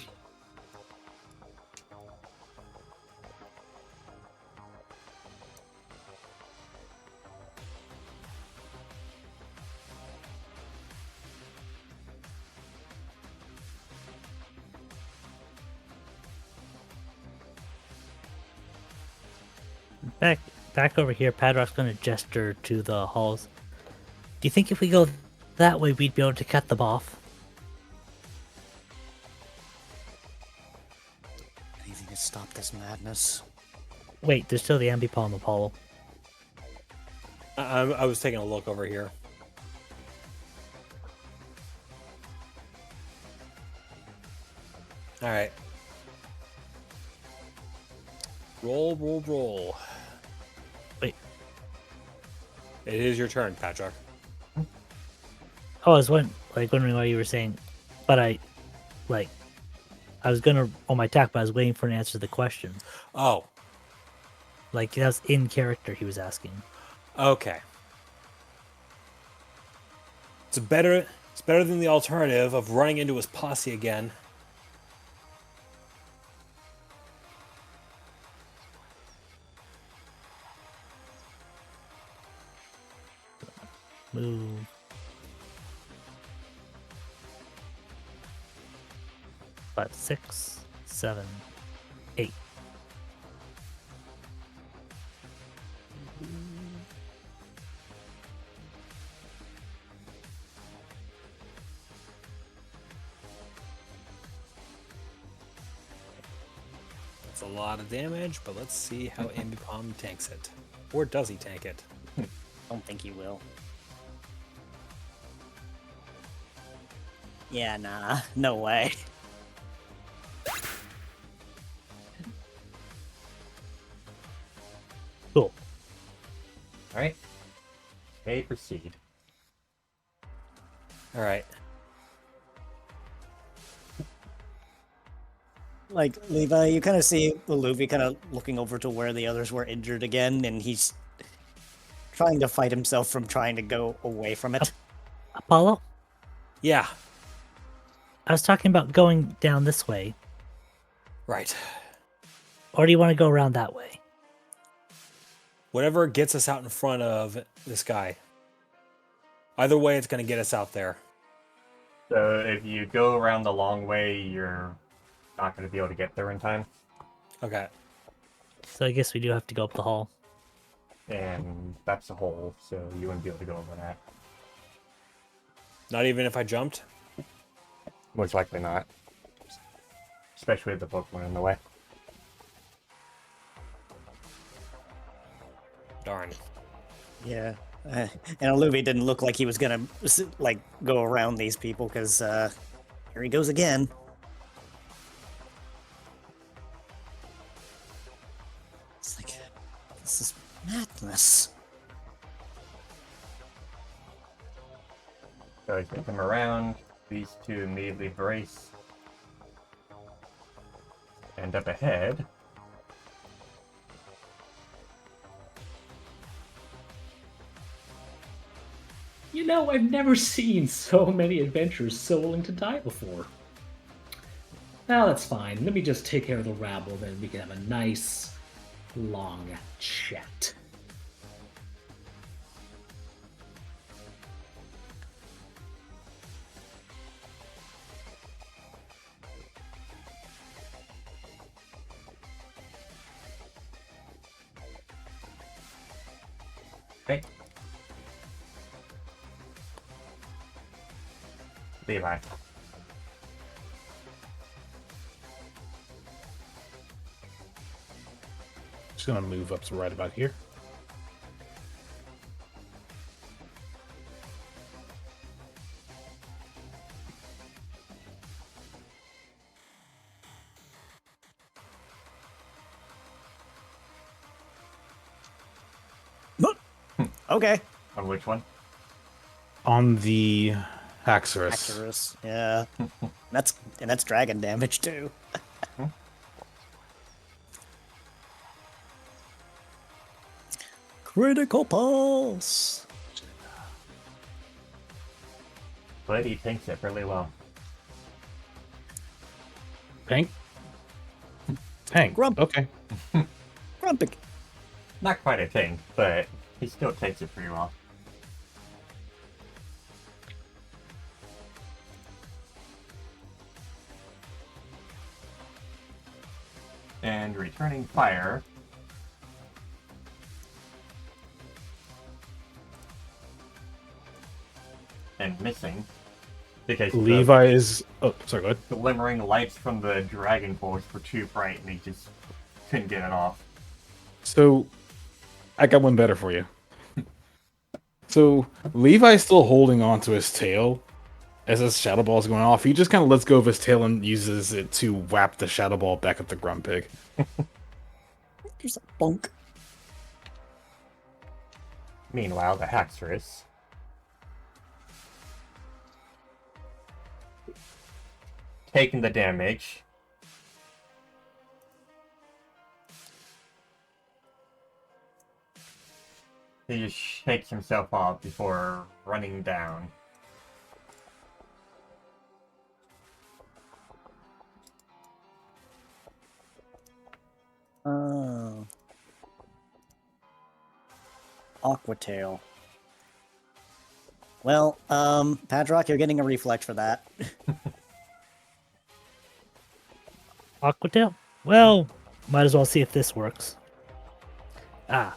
Back over here, Padrock's going to gesture to the halls. Do you think if we go that way, we'd be able to cut them off? Anything to stop this madness. Wait, there's still the Ambipom Apollo. I was taking a look over here. All right. Roll, roll, roll. Wait. It is your turn, Patrick. Oh, I was wondering why you were saying, but I was gonna on my attack, but I was waiting for an answer to the question. Oh, Like that was in character. He was asking. okay. It's better than the alternative of running into his posse again. move. Five, 6, 7, 8. That's a lot of damage, but let's see how Ambipom tanks it. Or does he tank it? Don't think he will. Yeah, nah, no way. Cool. Alright. Okay, proceed. All right. Like, Levi, you kind of see Luffy kind of looking over to where the others were injured again, and he's trying to fight himself from trying to go away from it. Apollo, Yeah. I was talking about going down this way, Right. or do you want to go around that way? Whatever gets us out in front of this guy. Either way, it's going to get us out there. So if you go around the long way, you're not going to be able to get there in time. Okay. So I guess we do have to go up the hall. And that's a hole, so you wouldn't be able to go over that. Not even if I jumped? Most likely not. Especially with the Pokemon in the way. Darn. Yeah. And Luffy didn't look like he was gonna, like, go around these people, because, here he goes again. It's like, this is madness. So as they come around, these two immediately brace. And up ahead, You know, I've never seen so many adventurers so willing to die before. Well, that's fine. Let me just take care of the rabble, then we can have a nice, long chat. okay. Levi. Just gonna move up to right about here. Okay. On which one? On the Haxorus. Haxorus, yeah. that's dragon damage, too. Critical pulse! But he tanks it really well. Tank? Tank. Grump. Okay. Grumpig. Not quite a tank, but he still takes it pretty well. And returning fire. And missing. Because Levi is. Oh, sorry, go ahead. the glimmering lights from the Dragon Force were too bright and he just couldn't get it off. So, I got one better for you. So, Levi's still holding on to his tail as his Shadow Ball is going off. He just kind of lets go of his tail and uses it to whap the Shadow Ball back at the Grumpig. There's a bunk. Meanwhile, the Haxorus. Taking the damage. He just shakes himself off before running down. Oh. Aqua Tail. Well, Padrock, you're getting a reflect for that. Aquatail? Well, might as well see if this works. Ah,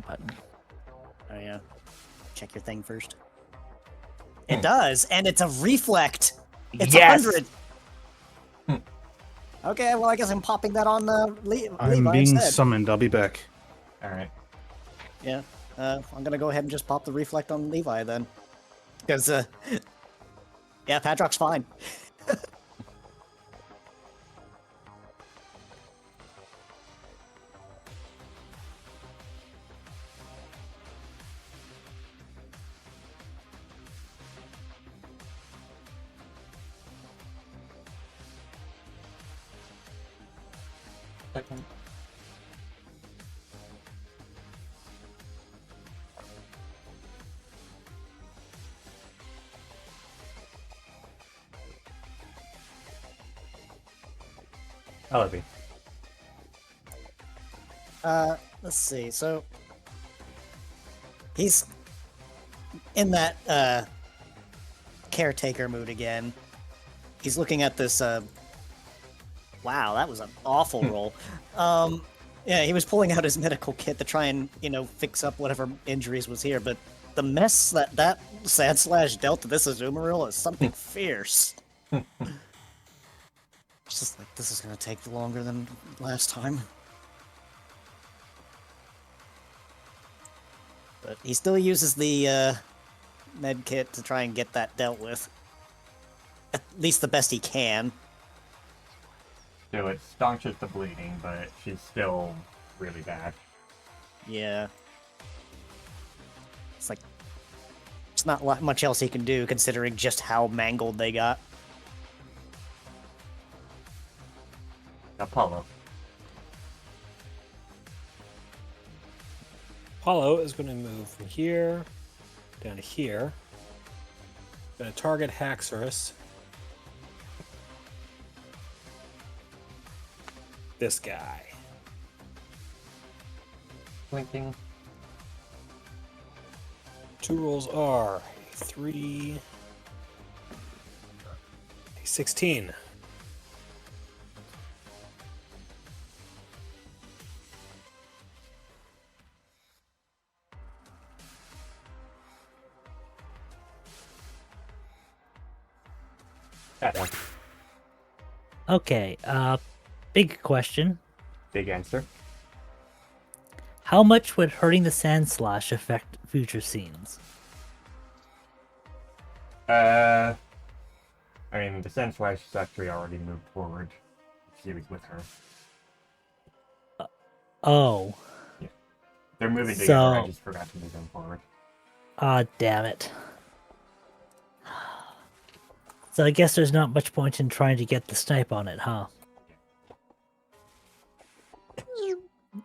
button. Oh yeah. Check your thing first. It does, and it's a reflect. It's Yes! 100. Okay, well I guess I'm popping that on Levi I'm being instead. summoned. I'll be back. All right. Yeah. I'm gonna go ahead and just pop the reflect on Levi then, because yeah, Padrock's fine. Second. Elevi. Let's see. So he's in that caretaker mood again. He's looking at this. Wow, that was an awful roll. Yeah, he was pulling out his medical kit to try and fix up whatever injuries was here, but the mess that Sandslash dealt to this Azumarill is something fierce. It's just like, this is gonna take longer than last time. But he still uses the med kit to try and get that dealt with. At least the best he can. So it staunches the bleeding, but she's still really bad. Yeah. It's like, it's not much else he can do considering just how mangled they got. Apollo. Apollo is going to move from here down to here. Going to target Haxorus. This guy. Blinking. Two rolls are a 3, a 16. That one. Okay, big question. Big answer. How much would hurting the Sandslash affect future scenes? I mean, the Sandslash has actually already moved forward. She was with her. Oh. They're moving So- together. I just forgot to move them forward. Ah, damn it. So I guess there's not much point in trying to get the snipe on it, huh?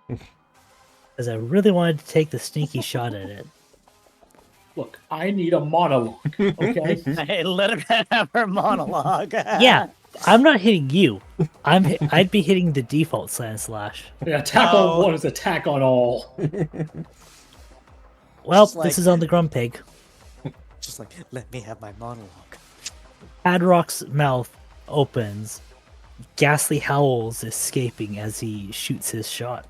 Because I really wanted to take the sneaky shot at it. Look, I need a monologue, okay? Hey, let her have her monologue. Yeah, I'm not hitting you. I'd be hitting the default Sandslash. Yeah, attack on one is attack on all. Well, Just like- this is on the Grumpig. Just like, let me have my monologue. Hadrock's mouth opens. Ghastly howls escaping as he shoots his shot.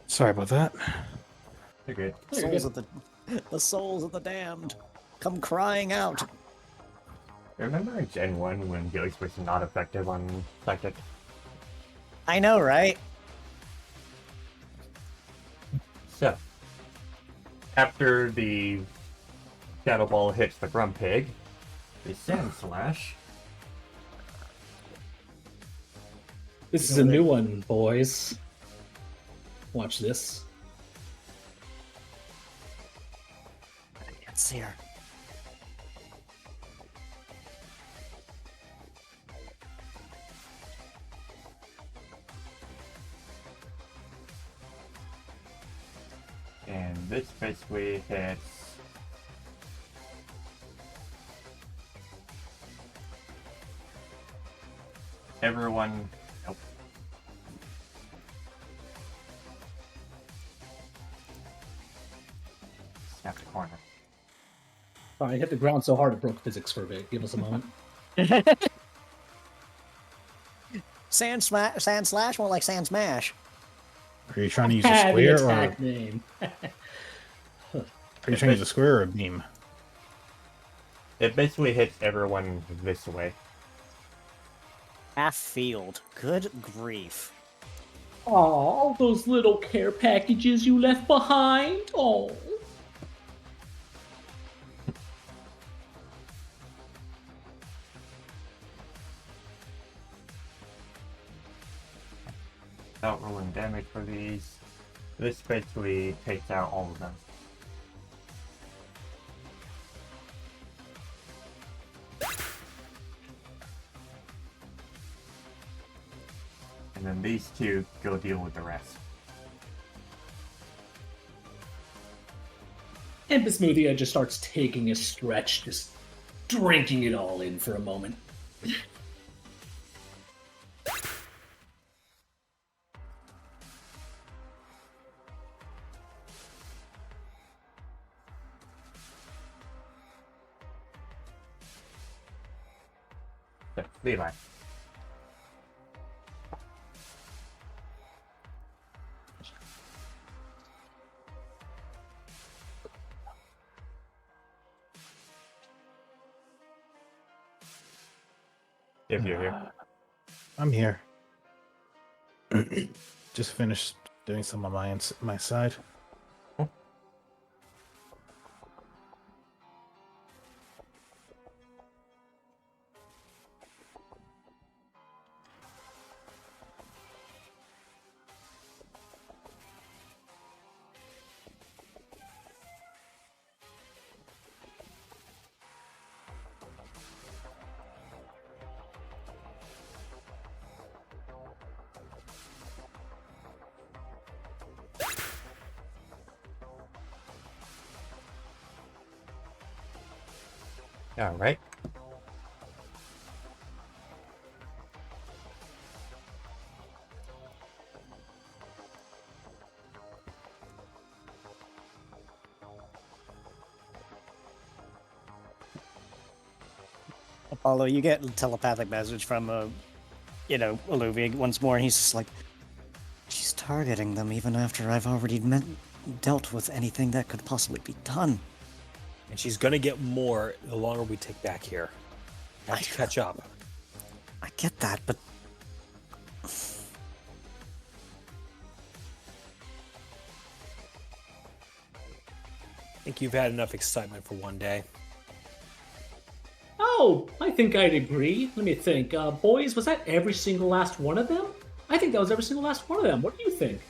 Sorry about that. You're good. Souls of the souls of the damned come crying out. Remember in Gen 1 when Helix was not effective on Psychic? I know, right? So, after the Shadow Ball hits the Grumpig, the Sandslash. This is a new one, boys. Watch this. I can't see her. And this basically hits everyone. Nope. Sorry, I hit the ground so hard it broke physics for a bit. Give us a moment. Sand slash, more like sand smash. Are you trying to use a The square or attack name. are you trying to use a square or a beam? It basically hits everyone this way. Half field. Good grief. Aw, all those little care packages you left behind. Oh. Without rolling damage for these, this basically takes out all of them. And then these two go deal with the rest. And Bismuthia just starts taking a stretch, just drinking it all in for a moment. So, Levi. If you're here. I'm here. Just finished doing some on my side. Alright. Apollo, you get a telepathic message from, Oluvia once more, and he's just like, she's targeting them even after I've already dealt with anything that could possibly be done. And she's gonna get more the longer we take back here. Have to catch up. I get that, but I think you've had enough excitement for one day. Oh, I think I'd agree. Let me think. Boys, was that every single last one of them? I think that was every single last one of them. What do you think?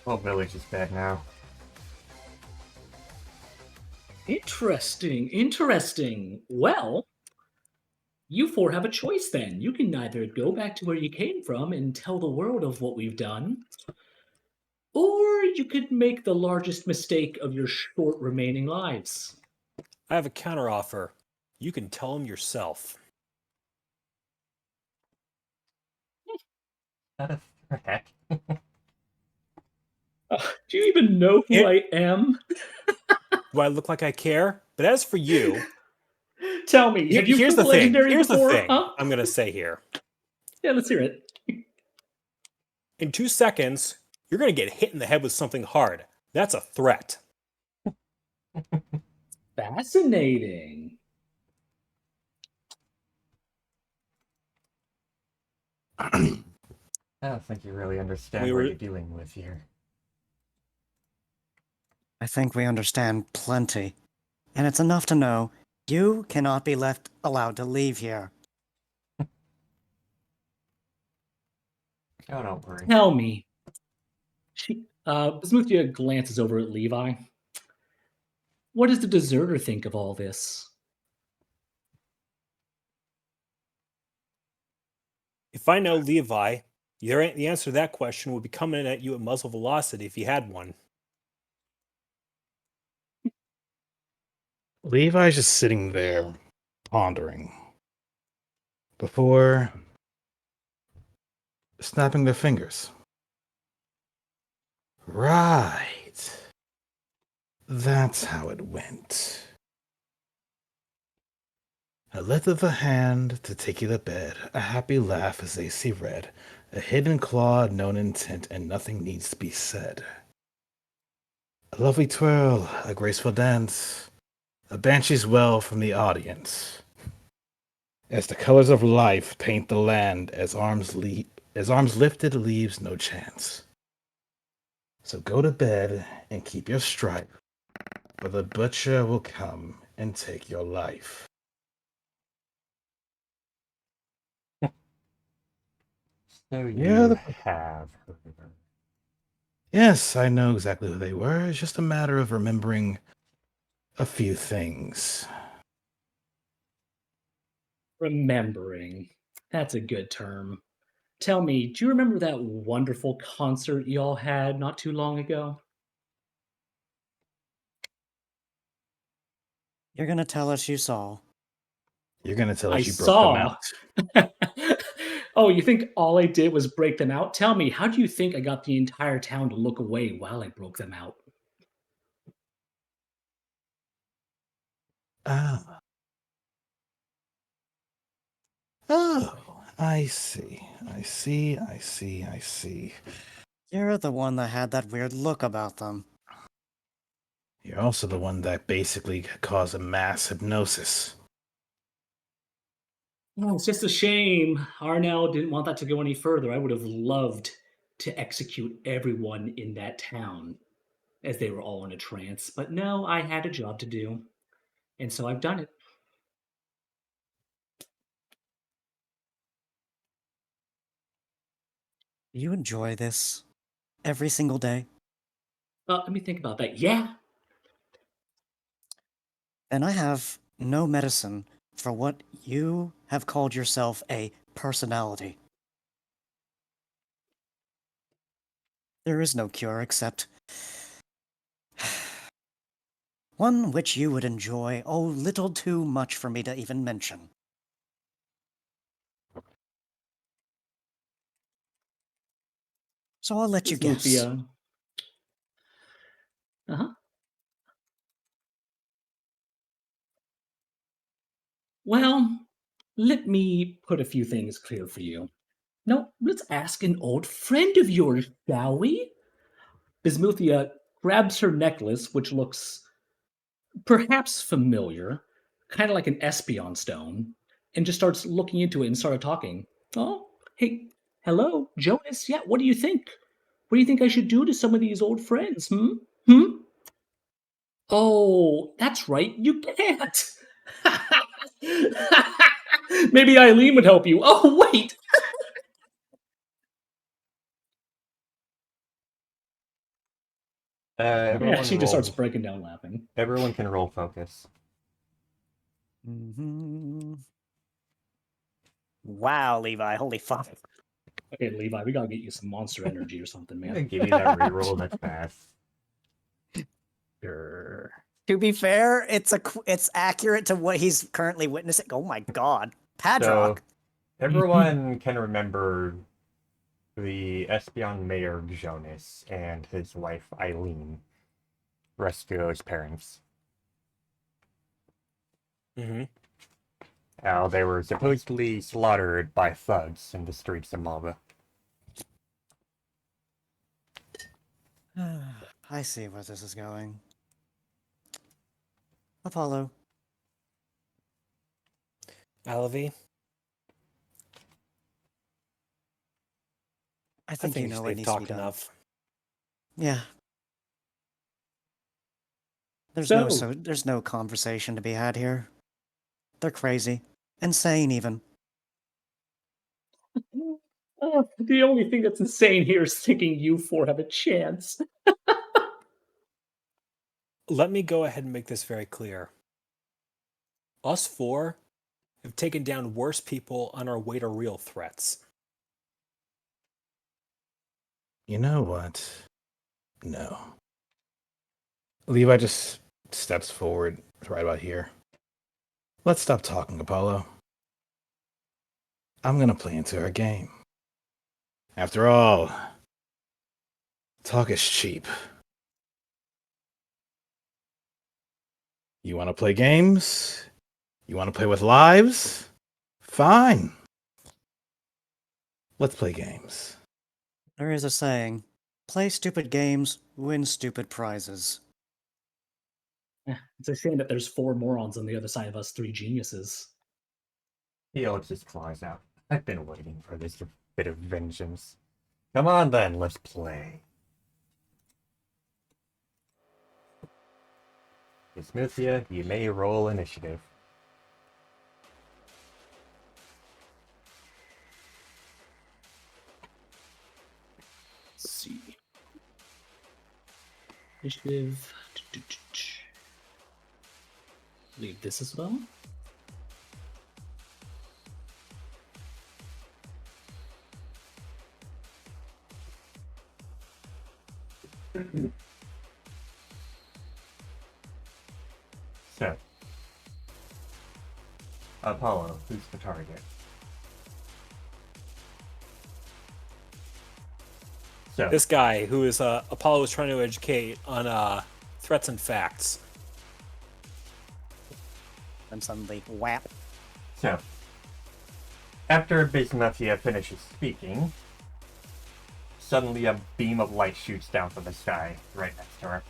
Well, village is bad now. Interesting. Well, you four have a choice then. You can either go back to where you came from and tell the world of what we've done, or you could make the largest mistake of your short remaining lives. I have a counteroffer. You can tell him yourself. Not a threat. Do you even know who I am? Do I look like I care? But as for you, Tell me, have you here's the played thing. Legendary Here's before? the thing Huh? I'm gonna say here. Yeah, let's hear it. In 2 seconds, you're gonna get hit in the head with something hard. That's a threat. Fascinating. I don't think you really understand We what were- you're dealing with here. I think we understand plenty. And it's enough to know you cannot be allowed to leave here. Oh, don't worry. Tell me. Smoothia glances over at Levi. What does the deserter think of all this? If I know Levi, the answer to that question would be coming at you at muzzle velocity if he had one. Levi's just sitting there, pondering, before snapping their fingers. Right. That's how it went. A lift of the hand to take you to bed, a happy laugh as they see red, a hidden claw, known intent, and nothing needs to be said. A lovely twirl, a graceful dance, a banshee's well from the audience. As the colors of life paint the land, as arms lifted leaves no chance. So go to bed and keep your stripe, for the butcher will come and take your life. So Yeah, you have heard of her. Yes, I know exactly who they were. It's just a matter of remembering a few things. Remembering. That's a good term. Tell me, do you remember that wonderful concert y'all had not too long ago? You're gonna tell us you saw. You're gonna tell I us you broke them saw. out. Oh, you think all I did was break them out? Tell me, how do you think I got the entire town to look away while I broke them out? Ah. Oh, I see. I see. You're the one that had that weird look about them. You're also the one that basically caused a mass hypnosis. Oh, it's just a shame. Arnell didn't want that to go any further. I would have loved to execute everyone in that town as they were all in a trance. But no, I had a job to do. And so I've done it. Do you enjoy this every single day? Let me think about that. Yeah. And I have no medicine for what you have called yourself a personality. There is no cure except one which you would enjoy, oh, little too much for me to even mention. So I'll let you guess. Smoothia. Uh-huh. Well, let me put a few things clear for you. Now, let's ask an old friend of yours, shall we? Bismuthia grabs her necklace, which looks perhaps familiar, kind of like an Espion stone, and just starts looking into it and started talking. Oh, hey, hello, Jonas. Yeah, what do you think? What do you think I should do to some of these old friends? Hmm? Oh, that's right, you can't. Maybe Eileen would help you. Oh, wait. Yeah, Everyone she just starts roll. breaking down laughing. Everyone can roll focus. Wow, Levi, holy fuck. Okay, Levi, we gotta get you some monster energy or something, I'm gonna man. give you that reroll. That's fast. Sure. To be fair, it's accurate to what he's currently witnessing. Oh my god. So Padrock. everyone can remember the Espion mayor Jonas and his wife Eileen rescue his parents. Mm-hmm. How they were supposedly slaughtered by thugs in the streets of Malva. I see where this is going. Apollo. Alavi, I I think you think know what they've needs to be talked done. enough. Yeah. There's no conversation to be had here. They're crazy. Insane even. The only thing that's insane here is thinking you four have a chance. Let me go ahead and make this very clear. Us four have taken down worse people on our way to real threats. You know what? No. Levi just steps forward right about here. Let's stop talking, Apollo. I'm gonna play into our game. After all, talk is cheap. You want to play games? You want to play with lives? Fine. Let's play games. There is a saying: play stupid games, win stupid prizes. It's a shame that there's 4 morons on the other side of us 3 geniuses. He holds his claws out. I've been waiting for this bit of vengeance. Come on then, let's play. Ismuthia, you may roll initiative. Let's see. Initiative. Leave this as well. So, Apollo, who's the target? So, This guy who is Apollo was trying to educate on threats and facts. Then suddenly, whap. So, after Bismuthia finishes speaking, suddenly a beam of light shoots down from the sky right next to her.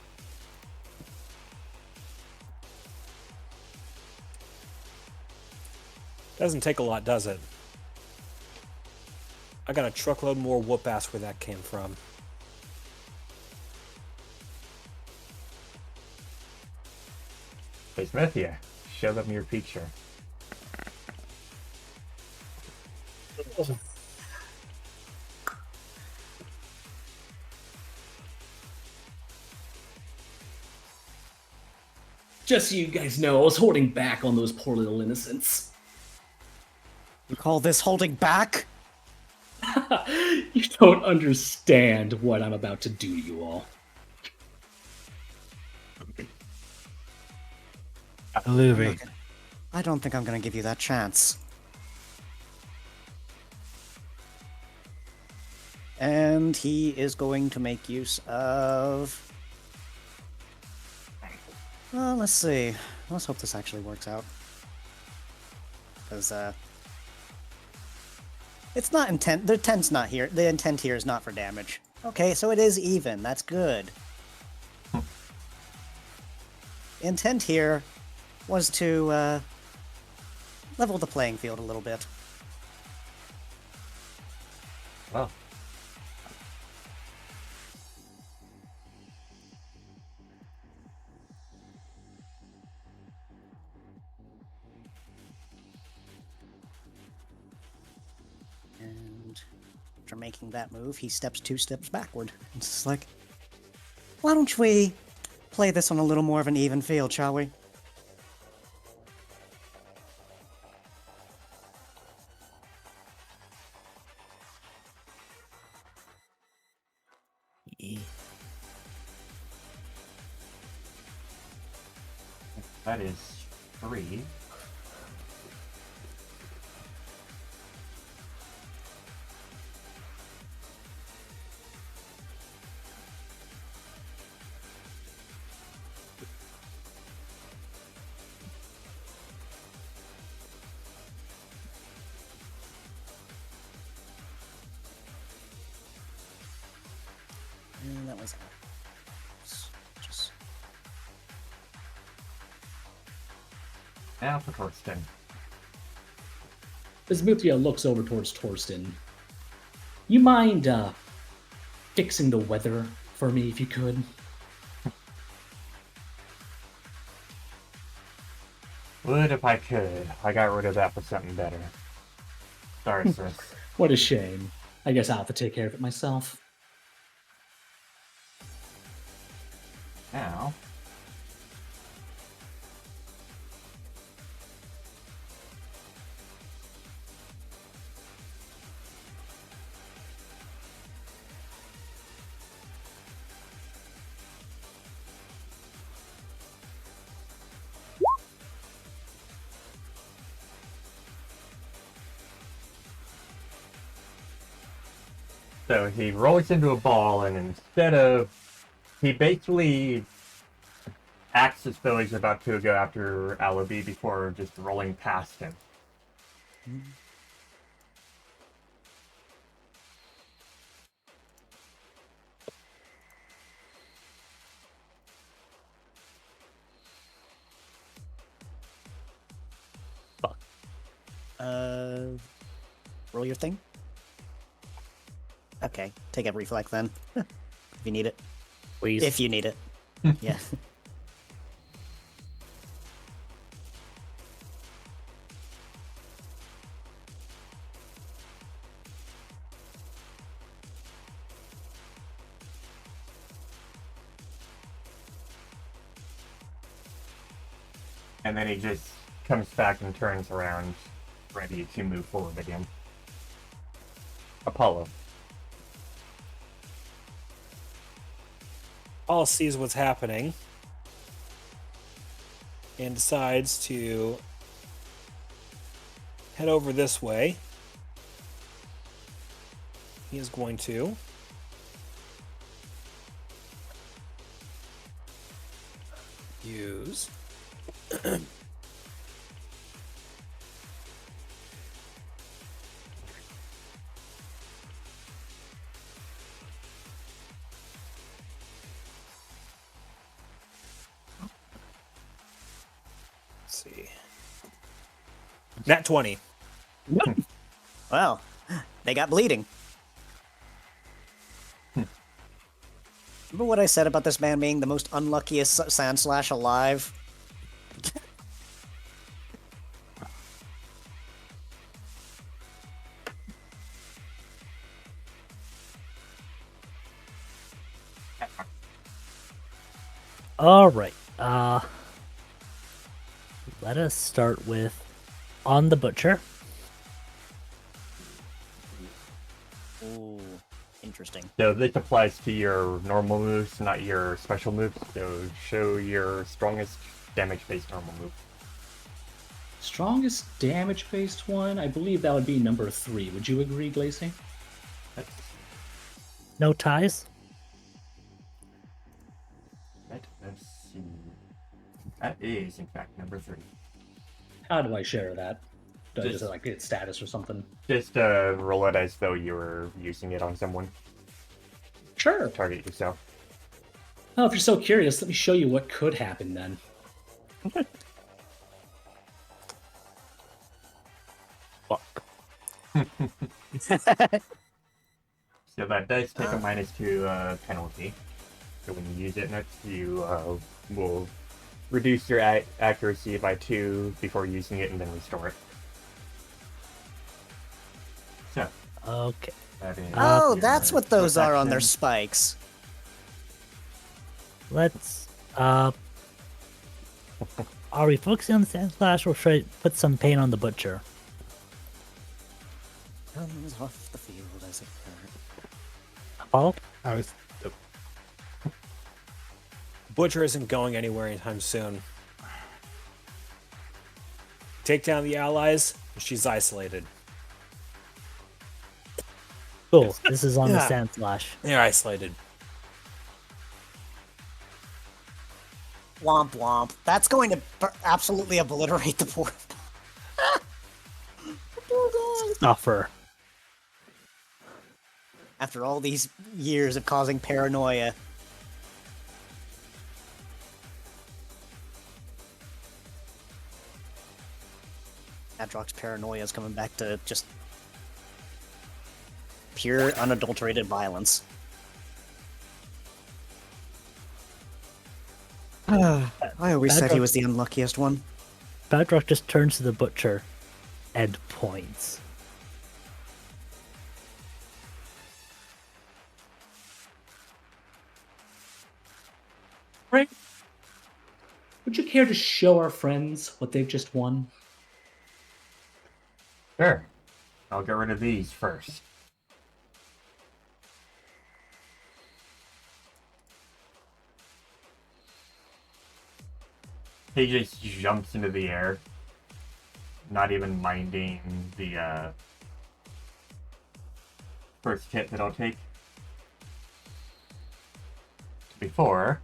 Doesn't take a lot, does it? I got a truckload more whoop ass where that came from. Bismuthia, show them your feature. Just so you guys know, I was holding back on those poor little innocents. You call this holding back? You don't understand what I'm about to do to you all. Olivia. I don't think I'm gonna give you that chance. And he is going to make use of... Well, let's see. Let's hope this actually works out. Because, it's not intent. The intent's not here. The intent here is not for damage. Okay, so it is even. That's good. Intent here was to, level the playing field a little bit. Well, And after making that move, he steps 2 steps backward. It's just like, why don't we play this on a little more of an even field, shall we? that is 3. And that was just Now for Torsten. As Muthia looks over towards Torsten, you mind fixing the weather for me if you could? Would if I could. I got rid of that for something better. Sorry, sis. What a shame. I guess I'll have to take care of it myself. Now, so he rolls into a ball, and instead of he basically acts as though he's about to go after Alabi before just rolling past him. Roll your thing. Okay, take a reflect then. If you need it. Please. If you need it. Yeah. And then he just comes back and turns around, ready to move forward again. Apollo. Paul sees what's happening and decides to head over this way. He is going to use let's see. Nat 20. Well, they got bleeding. Remember what I said about this man being the most unluckiest Sandslash alive? All right. Let us start with on the butcher. Ooh, interesting. So this applies to your normal moves, not your special moves. So show your strongest damage-based normal move. Strongest damage-based one? I believe that would be number 3. Would you agree, Glacy? No ties. Let's see. That is, in fact, number 3. How do I share that? Do I Just- just like get status or something? Just roll it as though you were using it on someone. Sure. Target yourself. Oh, if you're so curious, let me show you what could happen then. Fuck. So that does take a -2 penalty. So when you use it next, you will reduce your accuracy by 2 before using it and then restore it. So, Okay. that is Oh, your that's what those swift are on their action. spikes. Let's. Are we focusing on the Sandslash or should I put some pain on the butcher? Comes off the field as it hurt. Paul? I was. Butcher isn't going anywhere anytime soon. Take down the allies, she's isolated. Cool. This is on Yeah. the Sandslash. They're isolated. Womp womp. That's going to absolutely obliterate the poor. Suffer. After all these years of causing paranoia. Adrock's paranoia is coming back to just pure, unadulterated violence. I always said he was the unluckiest one. Badrock just turns to the butcher and points. Right. Would you care to show our friends what they've just won? Sure. I'll get rid of these first. He just jumps into the air, not even minding the first hit that I'll take. Before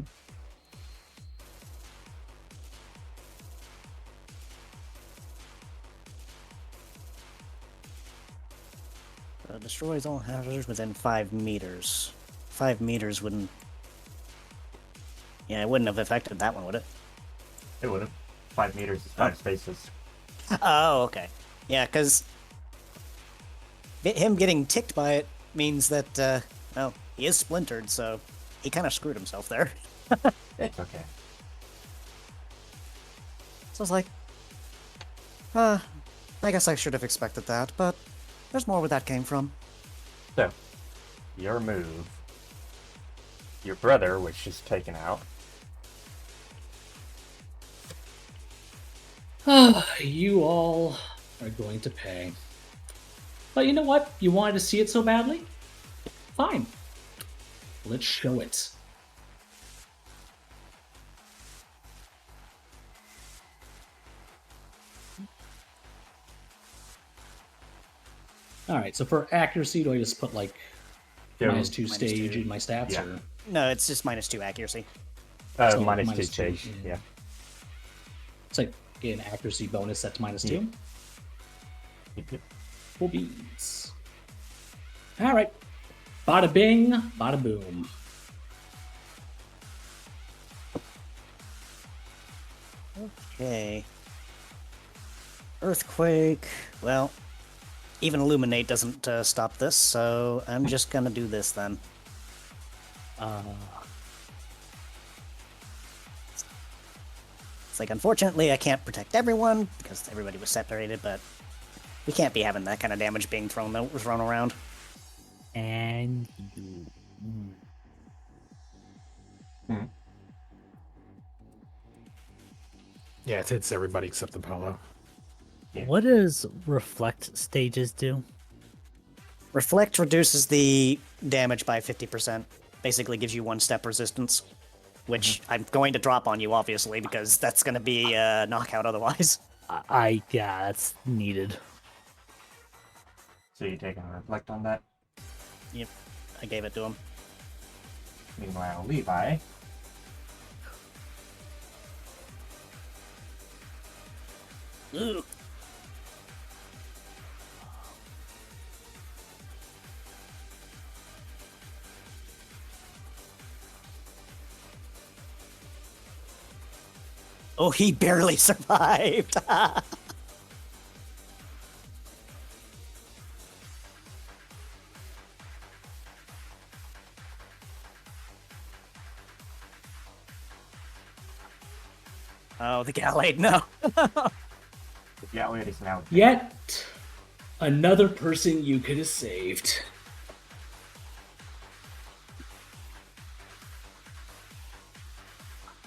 Destroys all hazards within 5 meters. 5 meters wouldn't. Yeah, it wouldn't have affected that one, would it? It would have. 5 meters is 5 spaces. Oh, okay. Yeah, because him getting ticked by it means that, well, he is splintered, so he kind of screwed himself there. It's okay. So I was like, I guess I should have expected that, but there's more where that came from. So, your move. Your brother was just taken out. You all are going to pay. But you know what? You wanted to see it so badly? Fine. Let's show it. Alright, so for accuracy, do I just put like Yeah, -2 stage 2. in my stats? Yeah. Or No, it's just -2 accuracy. So, minus 2 -2, stage. yeah. Yeah. it's like an accuracy bonus set to -2? Yep. Full beans. Alright. Bada bing, bada boom. Okay. Earthquake. Well, even Illuminate doesn't stop this, so I'm just gonna do this then. It's like, unfortunately, I can't protect everyone because everybody was separated, but we can't be having that kind of damage being thrown around. And you. Yeah, it hits everybody except the Apollo. Yeah. What does reflect stages do? Reflect reduces the damage by 50%. Basically gives you 1-step resistance, which I'm going to drop on you, obviously, because that's going to be a knockout otherwise. Yeah, that's needed. So you take a reflect on that. Yep, I gave it to him. Meanwhile, Levi. Ugh. Oh, he barely survived. Oh, the Gallade, no. Yeah, it is now. Yet another person you could have saved.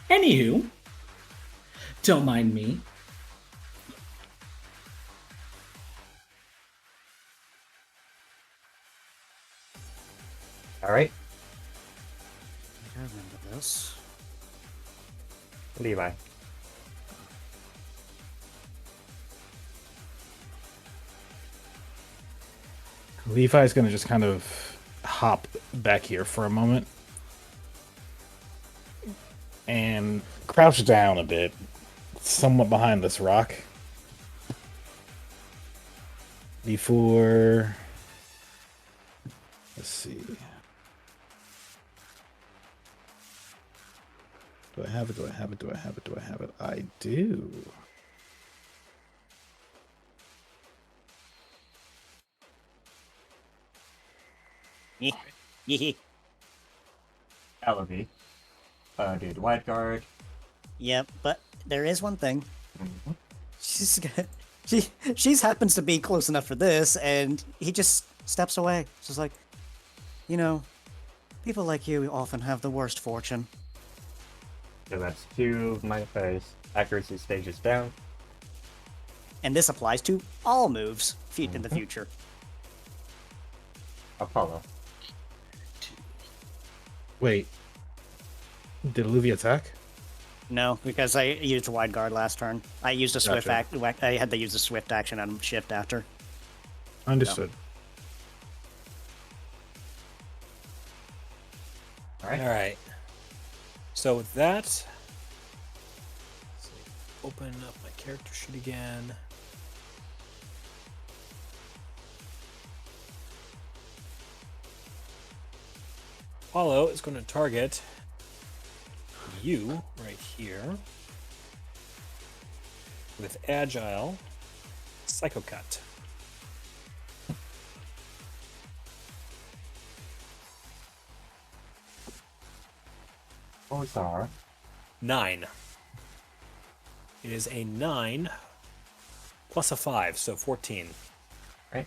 Anywho, don't mind me. Alright, I remember this. Levi. Levi's gonna just kind of hop back here for a moment and crouch down a bit, somewhat behind this rock, before. Let's see. Do I have it? Do I have it? Do I have it? Do I have it? I do. Yee. Elevate. Dude, wide guard. Yep, but there is one thing. She's happens to be close enough for this, and he just steps away. She's like, you know, people like you often have the worst fortune. So that's 2 of my face. Accuracy stages down. And this applies to all moves in the future. Apollo. Wait. Did Olivia attack? No, because I used a wide guard last turn. I used a swift Gotcha. I had to use a swift action on shift after. Understood. Alright. All right. So with that, let's see, open up my character sheet again. Apollo is going to target you right here with Agile Psycho Cut. Those are 9. It is a 9 plus a 5, so 14. right.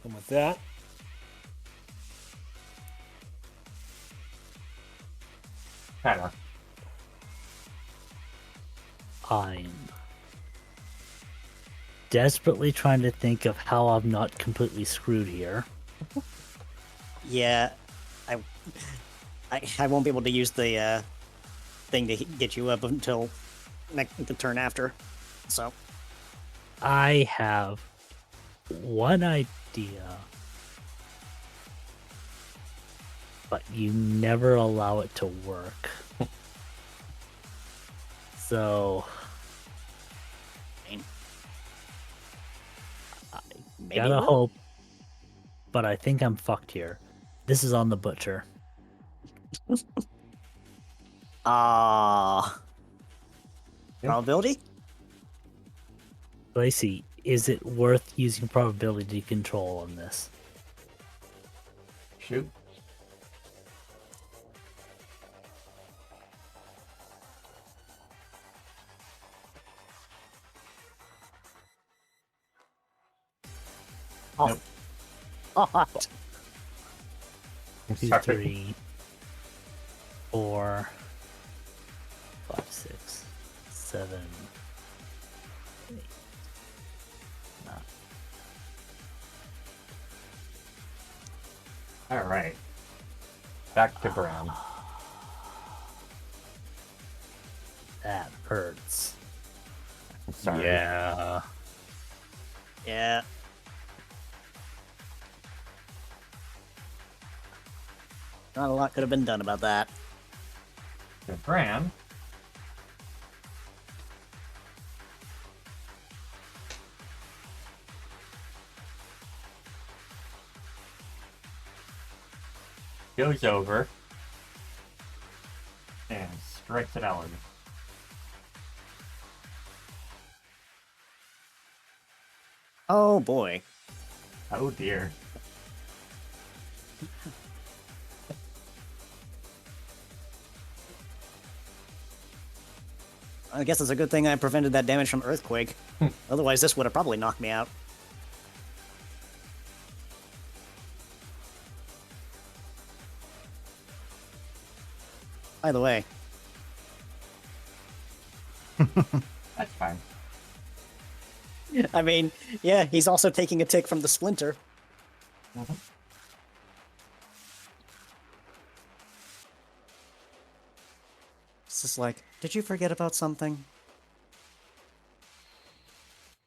And with that, Kinda. I'm desperately trying to think of how I'm not completely screwed here. Yeah, I won't be able to use the thing to get you up until the turn after. So I have one idea, but you never allow it to work. So maybe gotta we'll- hope, but I think I'm fucked here. This is on the butcher. Ah. Yep. Probability? Lacey, is it worth using probability control on this? Shoot. Oh. Hot. I'm 2, sorry. 3, 4, 5, 6, 7, 8, 9. All right. Back to Brown. That hurts. I'm sorry. Yeah. Yeah. Not a lot could have been done about that. So Bram. Goes over and strikes at Ellen. Oh boy. Oh dear. I guess it's a good thing I prevented that damage from Earthquake. Otherwise, this would have probably knocked me out. By the way, That's fine. I mean, yeah, he's also taking a tick from the Splinter. Mhm. It's just like, did you forget about something?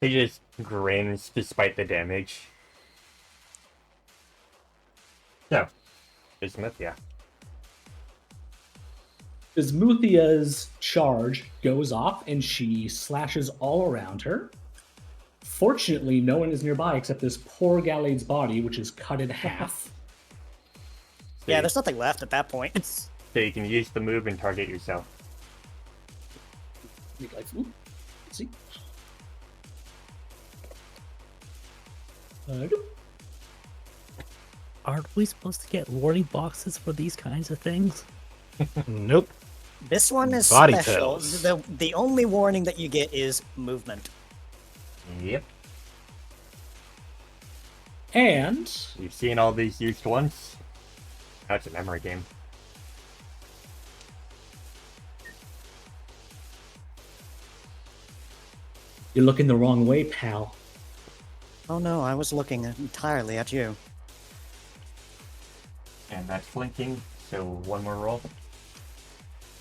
He just grins despite the damage. So, Ismithia. Ismuthia's charge goes off and she slashes all around her. Fortunately, no one is nearby except this poor Galade's body, which is cut in half. Yeah, there's nothing left at that point. So you can use the move and target yourself. Ooh, see? Aren't we supposed to get warning boxes for these kinds of things? Nope. This one is Body special. tells. The only warning that you get is movement. Yep. And You've seen all these used once. That's a memory game. you're looking the wrong way, pal. Oh no, I was looking entirely at you. And that's flanking, so one more roll.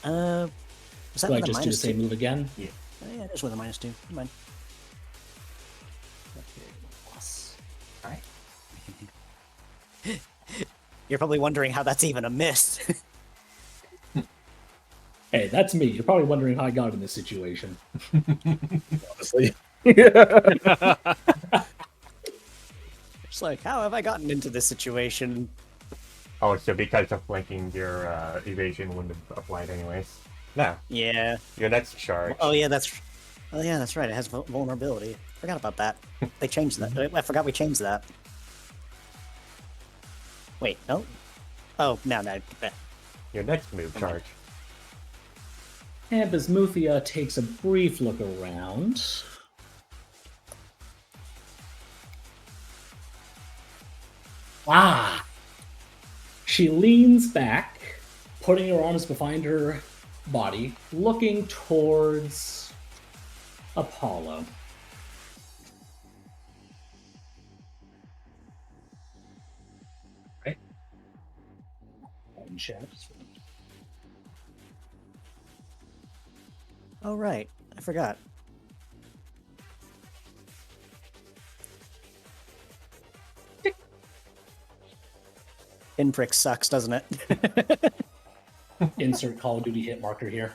Was that Do I with a just do the minus same two? move again? Oh, yeah, it is with a -2. Never mind. Plus. Alright. You're probably wondering how that's even a miss. Hey, that's me. You're probably wondering how I got in this situation. Honestly. It's like, how have I gotten into this situation? Oh, so because of flanking, your evasion wouldn't have applied anyways. No, Yeah. your next charge. Oh yeah, that's. Oh yeah, that's right. It has vulnerability. Forgot about that. They changed that. I forgot we changed that. Wait, no. Oh no. Your next move charge. And Bismuthia takes a brief look around. Ah! She leans back, putting her arms behind her body, looking towards Apollo. Right? And chat. Oh right, I forgot. Pinprick sucks, doesn't it? Insert Call of Duty hit marker here.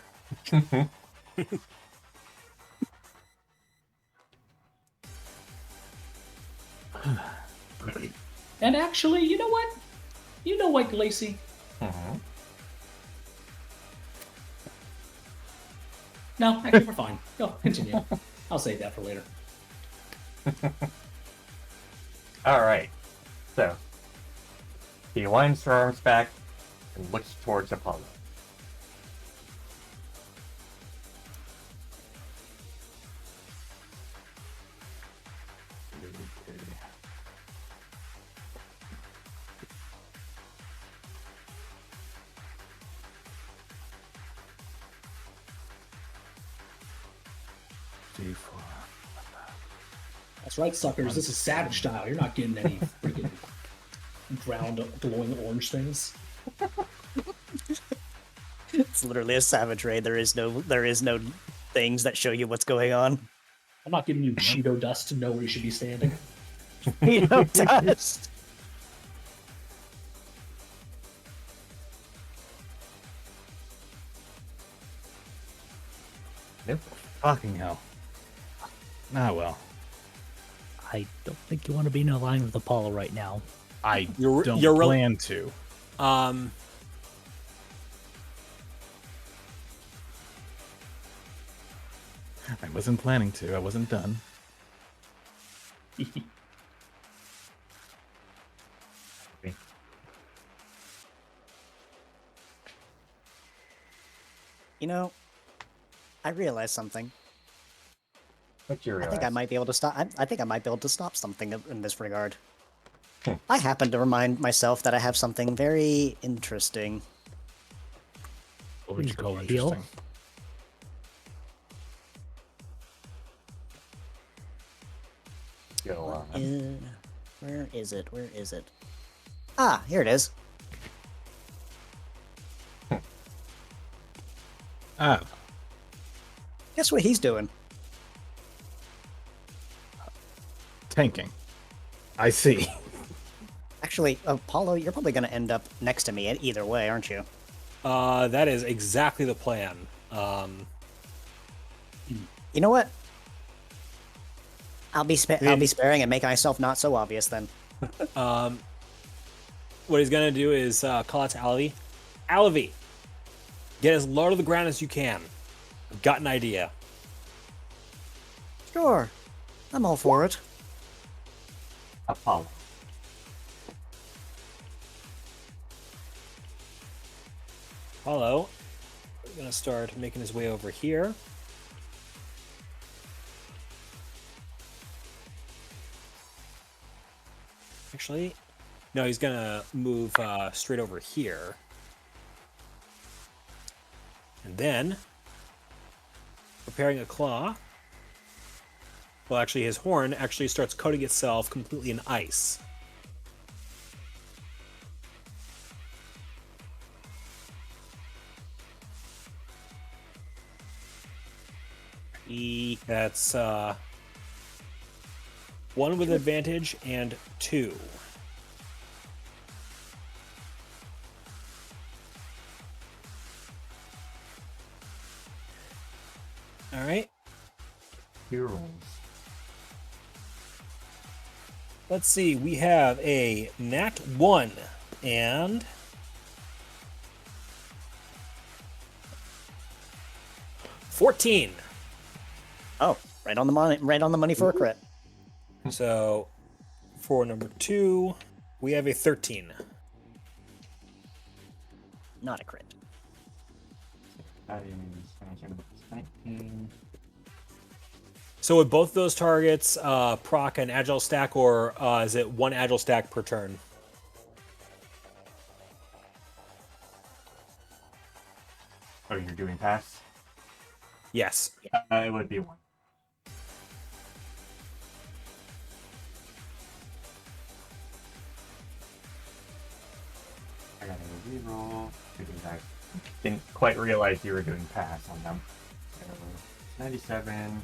And actually, you know what? You know what, Lacey? No, actually, we're fine. Go, continue. I'll save that for later. Alright. So, he winds her arms back and looks towards Apollo. That's right, suckers. This is Savage style. You're not getting any freaking drowned glowing orange things. It's literally a savage raid. There is no things that show you what's going on. I'm not giving you Cheeto dust to know where you should be standing. You know dust. Nope. Fucking hell. Ah, well. I don't think you want to be in a line with Apollo right now. I You're- don't you're real- plan to. I wasn't planning to. I wasn't done. You know, I realized something. What's your I think I might be able to stop. I think I might be able to stop something in this regard. Hmm. I happen to remind myself that I have something very interesting. What would you call Heal? interesting? Go on. Where is it? Where is it? Ah, here it is. Ah, Guess what he's doing? tanking. I see. Actually, Apollo, you're probably going to end up next to me either way, aren't you? That is exactly the plan. You know what? I'll be sparing and make myself not so obvious then. What he's gonna do is call out to Alavi. Alavi, get as low to the ground as you can. I've got an idea. Sure, I'm all for it. Apollo. Apollo, we're gonna start making his way over here. Actually, no, he's gonna move straight over here. And then, preparing a claw. Well, actually, his horn actually starts coating itself completely in ice. That's one with advantage and two. All right. Two rolls. Let's see. We have a nat 1 and 14. Oh, right on the money. Right on the money for a crit. So for number 2, we have a 13. Not a crit. That is 19. So would both those targets proc an agile stack, or is it one agile stack per turn? Oh, you're doing pass? Yes. It would be 1. I gotta reroll because I didn't quite realize you were doing pass on them. So, 97,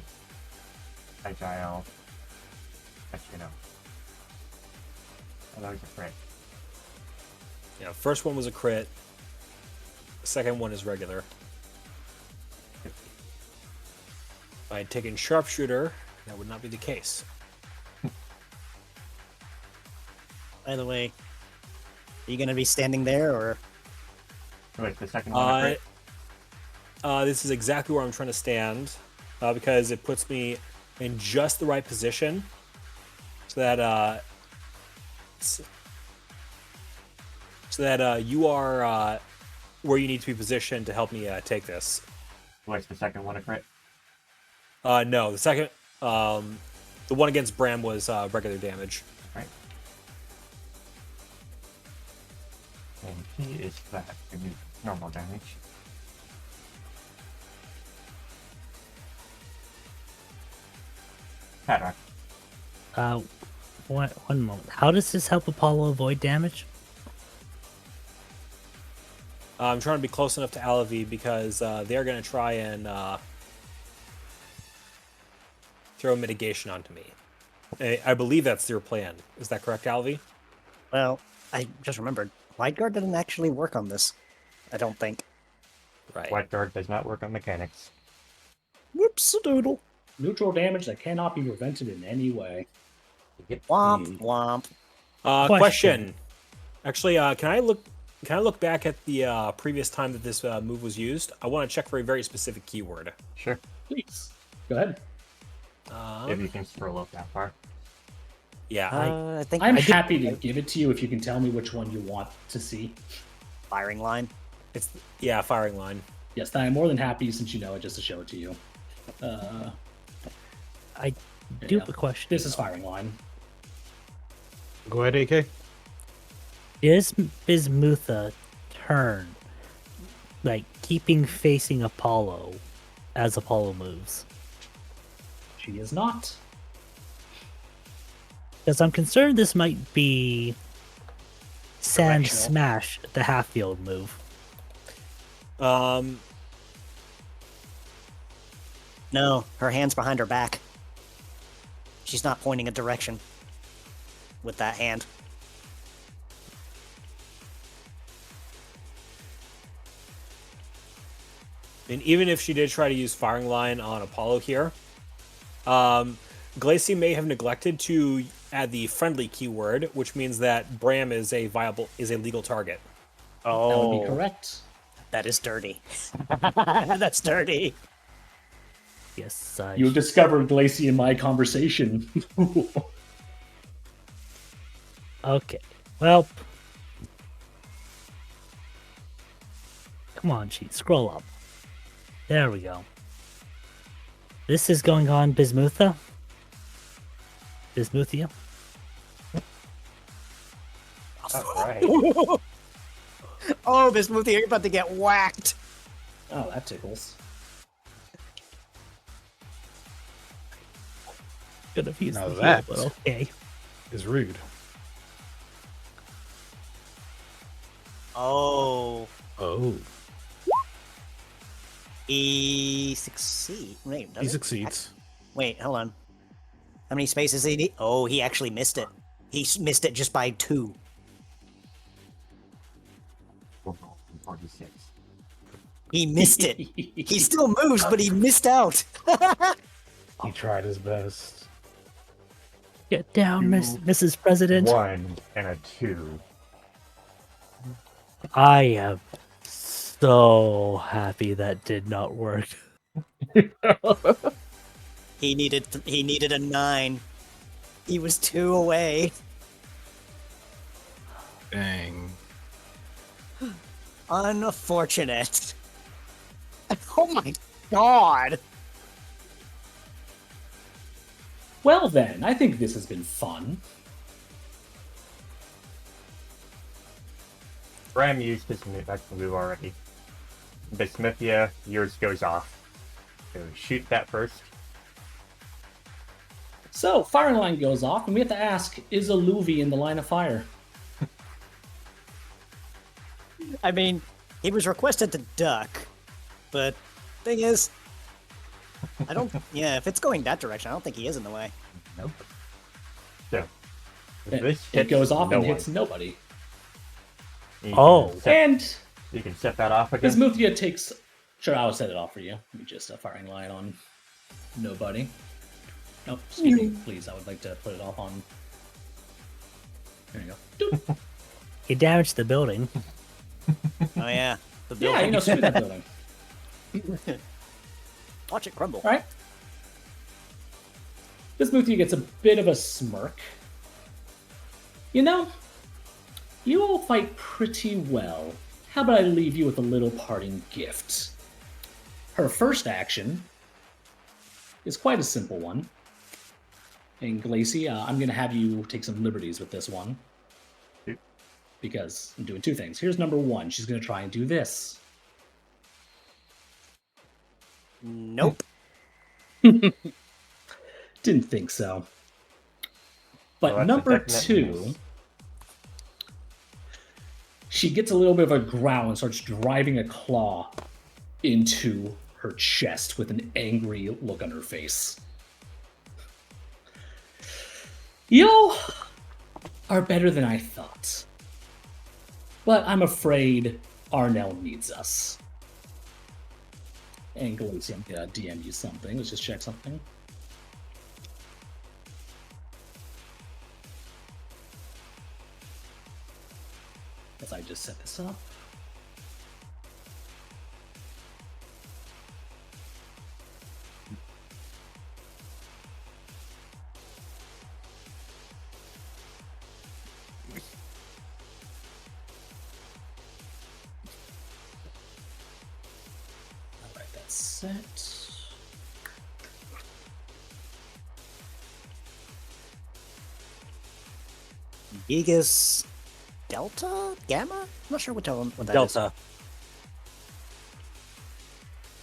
agile. Actually, no. Oh, that was a crit. Yeah, first one was a crit. Second one is regular. If I had taken sharpshooter, that would not be the case. By the way, are you gonna be standing there or? Wait, the second one a crit? This is exactly where I'm trying to stand, because it puts me in just the right position, so that you are where you need to be positioned to help me take this. Wait, the second one a crit? No, the second, the one against Bram was regular damage. Right. And he is flat. Give me normal damage. Paddock. One moment. How does this help Apollo avoid damage? I'm trying to be close enough to Alavi because they're going to try and throw mitigation onto me. I believe that's their plan. Is that correct, Alavi? Well, I just remembered. Whiteguard didn't actually work on this. I don't think. Right. White guard does not work on mechanics. Whoops, a doodle. Neutral damage that cannot be prevented in any way. Womp womp. Question. Actually, can I look back at the previous time that this move was used? I want to check for a very specific keyword. Sure. Please, go ahead. If you can scroll up that far. Yeah. I think I'm I did- happy to give it to you if you can tell me which one you want to see. firing line. It's firing line. Yes, I'm more than happy since you know it just to show it to you. I do Yeah. have a question. This is firing line. Go ahead, AK. Is Bismutha turn, like keeping facing Apollo as Apollo moves? She is not. Because I'm concerned this might be Sand Directional. Smash, the half-field move. No, her hand's behind her back. She's not pointing a direction with that hand. And even if she did try to use firing line on Apollo here, Glacie may have neglected to add the friendly keyword, which means that Bram is a legal target. That would be correct. That is dirty. That's dirty. Yes, You discovered Glacie in my conversation. Okay. Well, come on, cheat. Scroll up. There we go. This is going on Bismutha. Bismuthia. Alright. Oh, this movie, you're about to get whacked. Oh, that tickles. Could have used Now the that- heal, but okay. Is rude. Oh, Oh. he succeed. Wait, does He it? succeeds. Wait, hold on. How many spaces did he need? Oh, he actually missed it. Missed it just by 2. 46. He missed it. He still moves, but he missed out. He tried his best. Get down, Mrs. President. 1 and a 2. I am so happy that did not work. He needed a 9. He was 2 away. Dang. Unfortunate. Oh my god. Well then, I think this has been fun. Bram used his move already. Bismuthia, yours goes off. So shoot that first. So, firing line goes off, and we have to ask, is a Luvi in the line of fire? I mean, he was requested to duck, but thing is, I don't. Yeah, if it's going that direction, I don't think he is in the way. Nope. So It, this it hits goes off no and one. hits nobody. You Oh. can set- And you can set that off again. Bismuthia takes... Sure, I'll set it off for you. Let me just firing line on nobody. Nope, excuse me, please. I would like to put it off on... There you go. Doop. He damaged the building. Oh yeah, the Yeah, building. screw that building. Watch it crumble. All right. Bismuthia gets a bit of a smirk. You know, you all fight pretty well. How about I leave you with a little parting gift? Her first action is quite a simple one. And Glacy, I'm going to have you take some liberties with this one. Because I'm doing 2 things. Here's number 1. She's going to try and do this. Nope. Didn't think so. But Well, that's a number definite 2, miss. she gets a little bit of a growl and starts driving a claw into her chest with an angry look on her face. You are better than I thought. But I'm afraid Arnell needs us. And Glacy, I'm gonna DM you something. Let's just check something. As I just set this up. Alright, that's set. Gigas Delta? Gamma? I'm not sure what that is. Delta.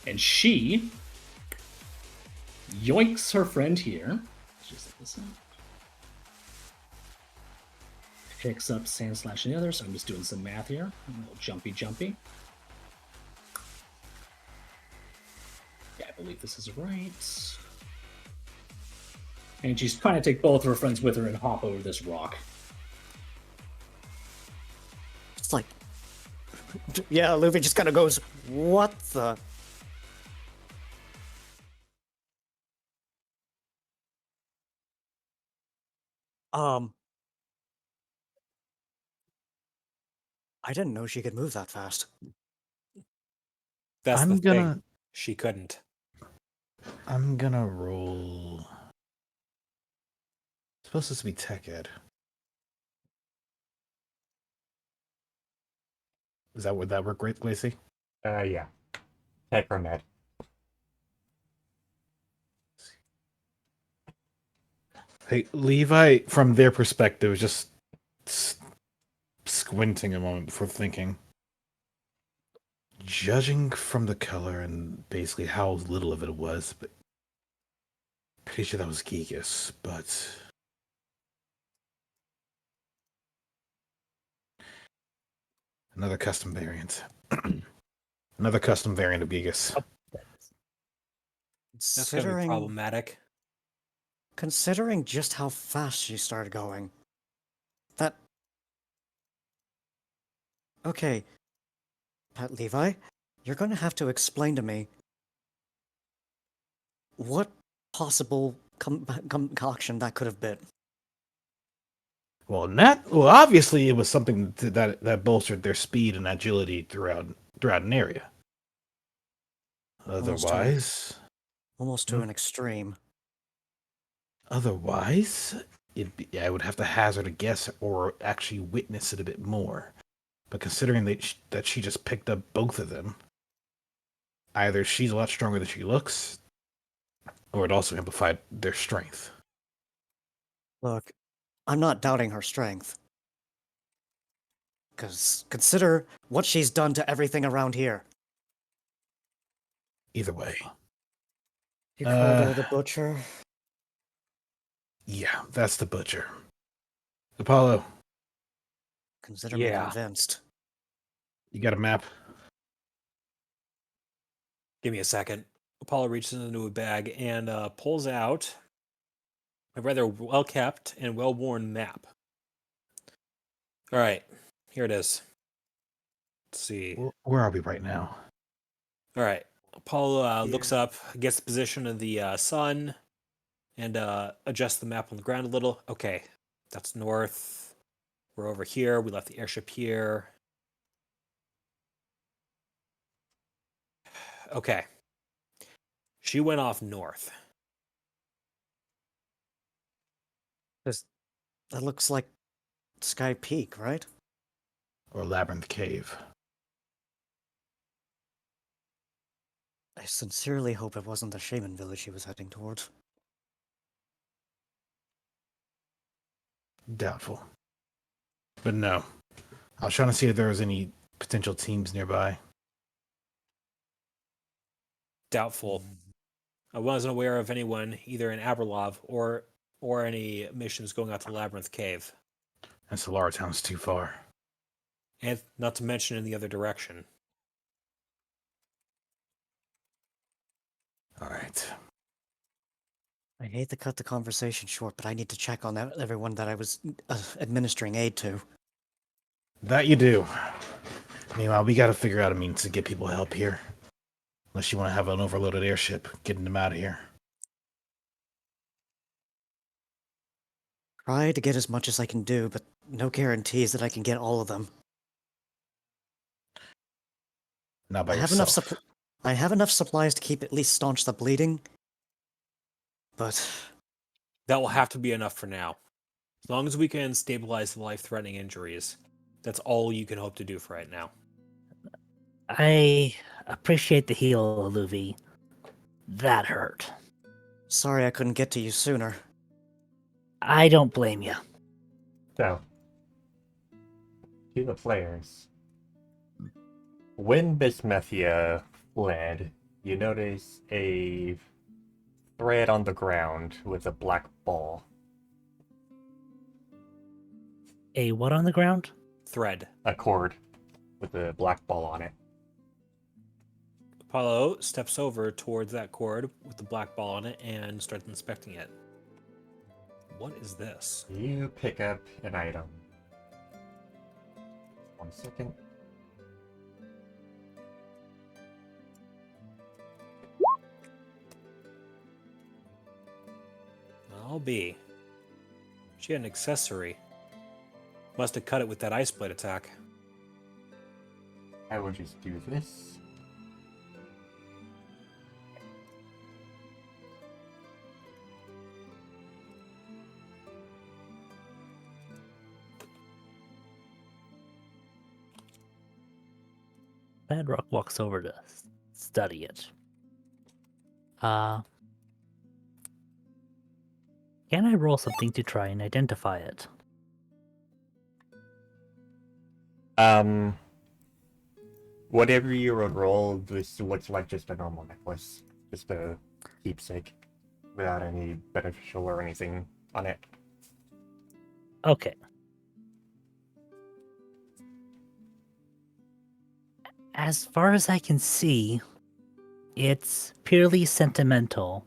And she yoinks her friend here. Let's just set this up. Picks up Sand Slash and the other, so I'm just doing some math here. A little jumpy. Yeah, I believe this is right. And she's trying to take both of her friends with her and hop over this rock. It's like, yeah, Luffy just kind of goes, "What the?" I didn't know she could move that fast. That's I'm the gonna thing. She couldn't. I'm gonna roll. Supposed to be Tech Ed. Would that work great, Glacy? Yeah. Techromed. Hey, Levi, from their perspective, just squinting a moment before thinking. Judging from the color and basically how little of it was, but pretty sure that was Gigas, but another custom variant. Another custom variant of Gigas. That's gonna be problematic. Considering just how fast she started going, that... Okay, Pat Levi, you're going to have to explain to me what possible concoction that could have been. Well, obviously it was something that bolstered their speed and agility throughout an area. Otherwise, Almost to an extreme. otherwise, I would have to hazard a guess or actually witness it a bit more. But considering that she just picked up both of them, either she's a lot stronger than she looks, or it also amplified their strength. Look, I'm not doubting her strength. Because consider what she's done to everything around here. Either way, You called her the butcher? yeah, that's the butcher. Apollo, Consider me Yeah. convinced. you got a map? Give me a second. Apollo reaches into a bag and pulls out a rather well kept and well worn map. All right, here it is. Let's see. Where are we right now? All right. Apollo looks up, gets the position of the sun, and adjusts the map on the ground a little. Okay, that's north. We're over here. We left the airship here. Okay. She went off north. That looks like Sky Peak, right? Or Labyrinth Cave? I sincerely hope it wasn't the shaman village she was heading towards. Doubtful. But no. I was trying to see if there was any potential teams nearby. Doubtful. I wasn't aware of anyone either in Aberlov or any missions going out to Labyrinth Cave. And Solara Town's too far. And not to mention in the other direction. Alright. I hate to cut the conversation short, but I need to check on everyone that I was administering aid to. That you do. Meanwhile, we gotta figure out a means to get people help here. Unless you want to have an overloaded airship getting them out of here. Try to get as much as I can do, but no guarantees that I can get all of them. Not by I have yourself. I have enough supplies to keep at least staunch the bleeding. But That will have to be enough for now. As long as we can stabilize the life-threatening injuries, that's all you can hope to do for right now. I appreciate the heal, Luvi. That hurt. sorry I couldn't get to you sooner. I don't blame you. So, to the players. When Bismuthia fled, you notice a thread on the ground with a black ball. A what on the ground? Thread. A cord with a black ball on it. Apollo steps over towards that cord with the black ball on it and starts inspecting it. What is this? You pick up an item. 1 second. I'll be. She had an accessory. Must have cut it with that ice blade attack. I will just do this. Badrock walks over to study it. Can I roll something to try and identify it? Whatever you would roll, this looks like just a normal necklace. Just a keepsake. Without any beneficial or anything on it. Okay. As far as I can see, it's purely sentimental.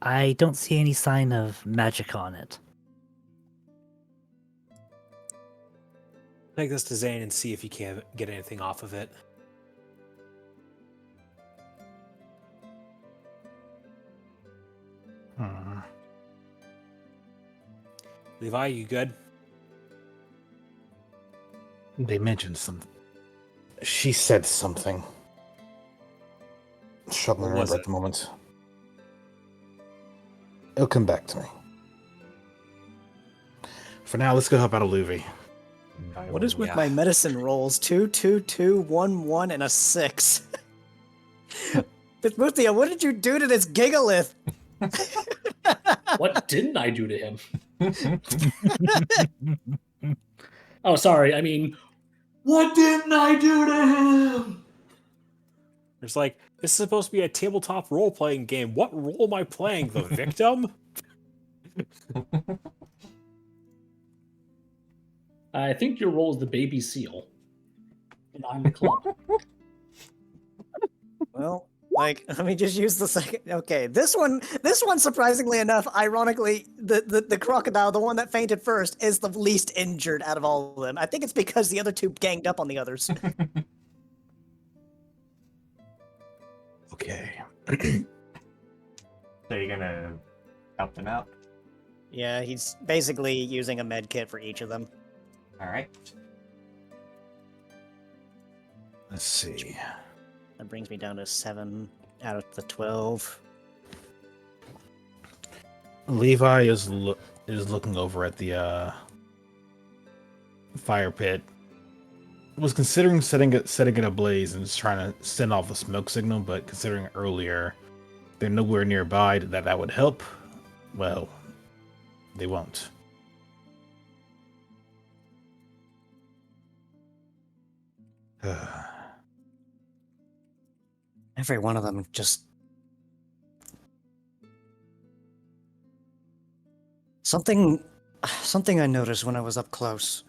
I don't see any sign of magic on it. Take this to Zane and see if you can get anything off of it. Levi, you good? They mentioned something. She said something. Struggling to What was remember it? at the moment. It'll come back to me. For now, let's go help out Aluvi. What is with Yeah. my medicine rolls? 2, 2, 2, 1, 1, and a 6. Muthia, what did you do to this Gigalith? What didn't I do to him? Oh, sorry. I mean, what didn't I do to him? It's like, this is supposed to be a tabletop role-playing game. What role am I playing? The victim? I think your role is the baby seal. And I'm the club. Well, like, let me just use the second. Okay, this one, surprisingly enough, ironically, the crocodile, the one that fainted first, is the least injured out of all of them. I think it's because the other two ganged up on the others. Okay. So you're gonna help them out? Yeah, he's basically using a med kit for each of them. Alright. Let's see. That brings me down to 7 out of the 12. Levi is looking over at the fire pit. Was considering setting it ablaze and just trying to send off a smoke signal, but considering earlier they're nowhere nearby that would help, well, they won't. Every one of them just... Something I noticed when I was up close.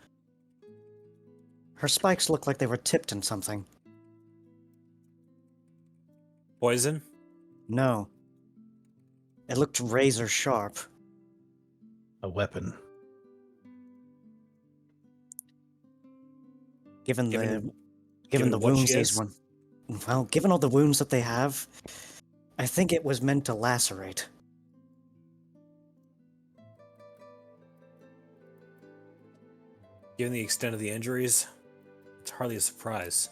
Her spikes looked like they were tipped in something. Poison? No. It looked razor sharp. A weapon. Given Given the what she wounds these is? one. Well, given all the wounds that they have, I think it was meant to lacerate. Given the extent of the injuries, it's hardly a surprise.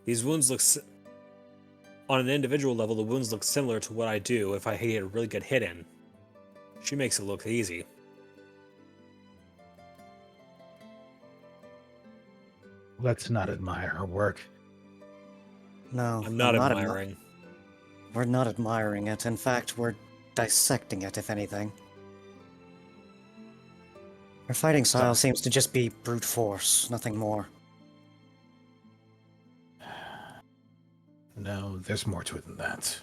These wounds look... On an individual level, the wounds look similar to what I do if I hit a really good hit in. She makes it look easy. Let's not admire her work. No, I'm not admi- admiring. we're not admiring it. In fact, we're dissecting it, if anything. Her fighting style seems to just be brute force, nothing more. No, there's more to it than that.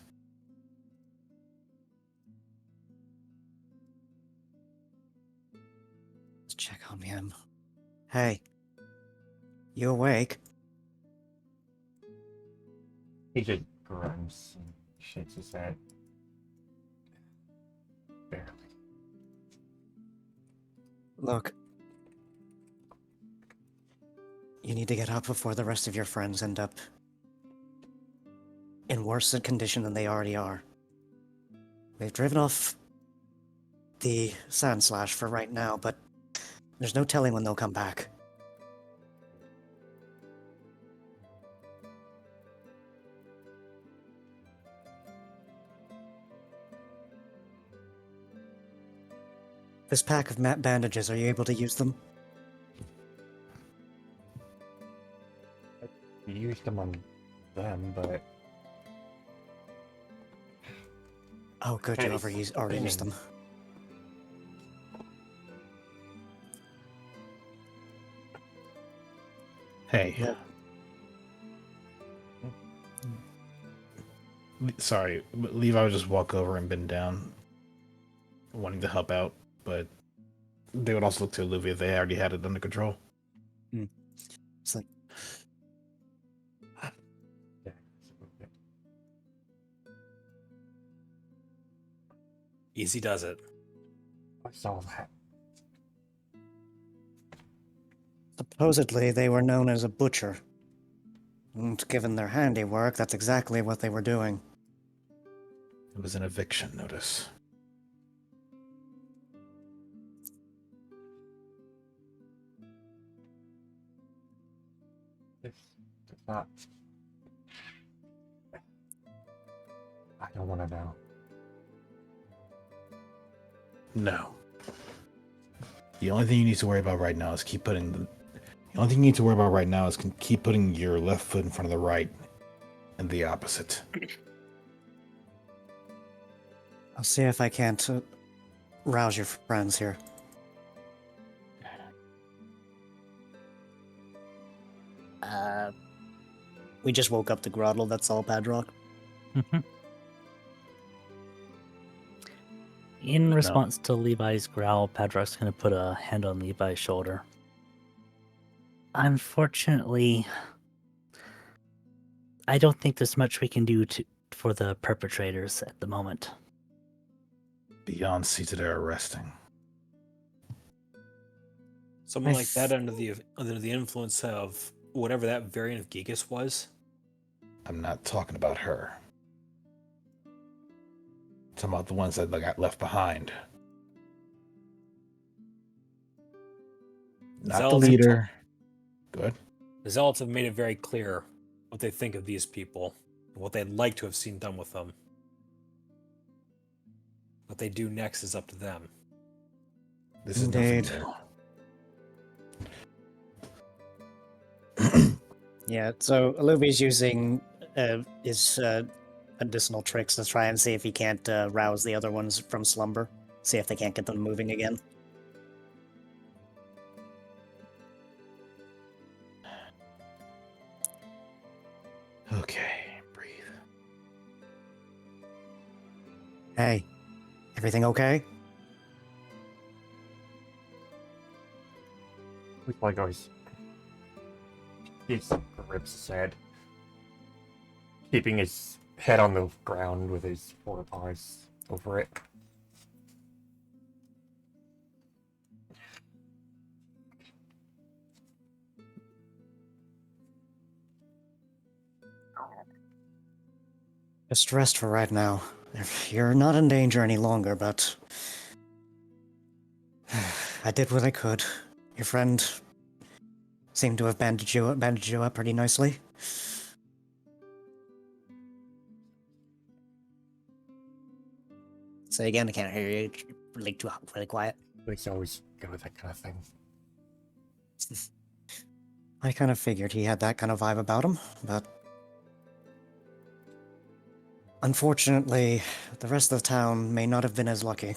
Let's check on him. Hey. You awake? He just grunts and shakes his head. Barely. Look. You need to get up before the rest of your friends end up in worse a condition than they already are. We've driven off the Sand Slash for right now, but there's no telling when they'll come back. This pack of matte bandages, are you able to use them? You used them on them, but Oh, good, you Hey, already used them. Hey. Yeah. Sorry, Levi would just walk over and bend down, wanting to help out, but they would also look to Olivia if they already had it under control. It's like, yeah. Easy does it. I saw that. supposedly they were known as a butcher. And given their handiwork, that's exactly what they were doing. It was an eviction notice. This does not I want to know. No. The only thing you need to worry about right now is keep putting your left foot in front of the right and the opposite. I'll see if I can't rouse your friends here. We just woke up the Grottle, that's all, Padrock. In response to Levi's growl, Padrock's going to put a hand on Levi's shoulder. Unfortunately, I don't think there's much we can do for the perpetrators at the moment. Beyond see to their arresting. Someone like that under the influence of whatever that variant of Gigas was. I'm not talking about her. I'm talking about the ones that got left behind. Not the Zealots leader. Good. The Zealots have made it very clear what they think of these people, and what they'd like to have seen done with them. What they do next is up to them. This is Indeed. nothing new. Yeah, so Aluvi's using his medicinal tricks to try and see if he can't rouse the other ones from slumber. See if they can't get them moving again. Okay, breathe. Hey, everything okay? Looks like always. He grips his head, keeping his head on the ground with his forepaws over it. Just rest for right now. You're not in danger any longer, but I did what I could. Your friend seemed to have bandaged you up pretty nicely. Say again, I can't hear you. It's really quiet. Let's always go with that kind of thing. I kind of figured he had that kind of vibe about him, but unfortunately, the rest of the town may not have been as lucky.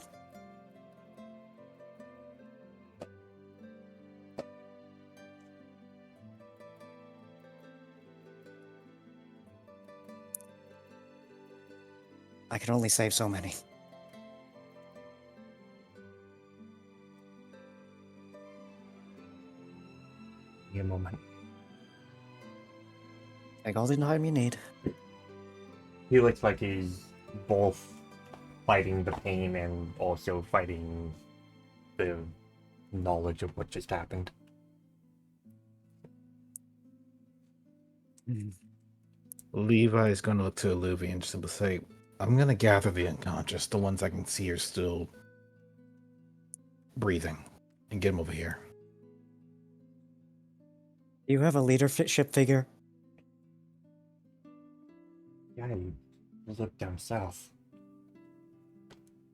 I can only save so many. Give me a moment. Take all the time you need. He looks like he's both fighting the pain and also fighting the knowledge of what just happened. Levi's going to look to Aluvi and simply say, I'm going to gather the unconscious, the ones I can see are still breathing, and get them over here. Do you have a leadership figure? Yeah, you look down south.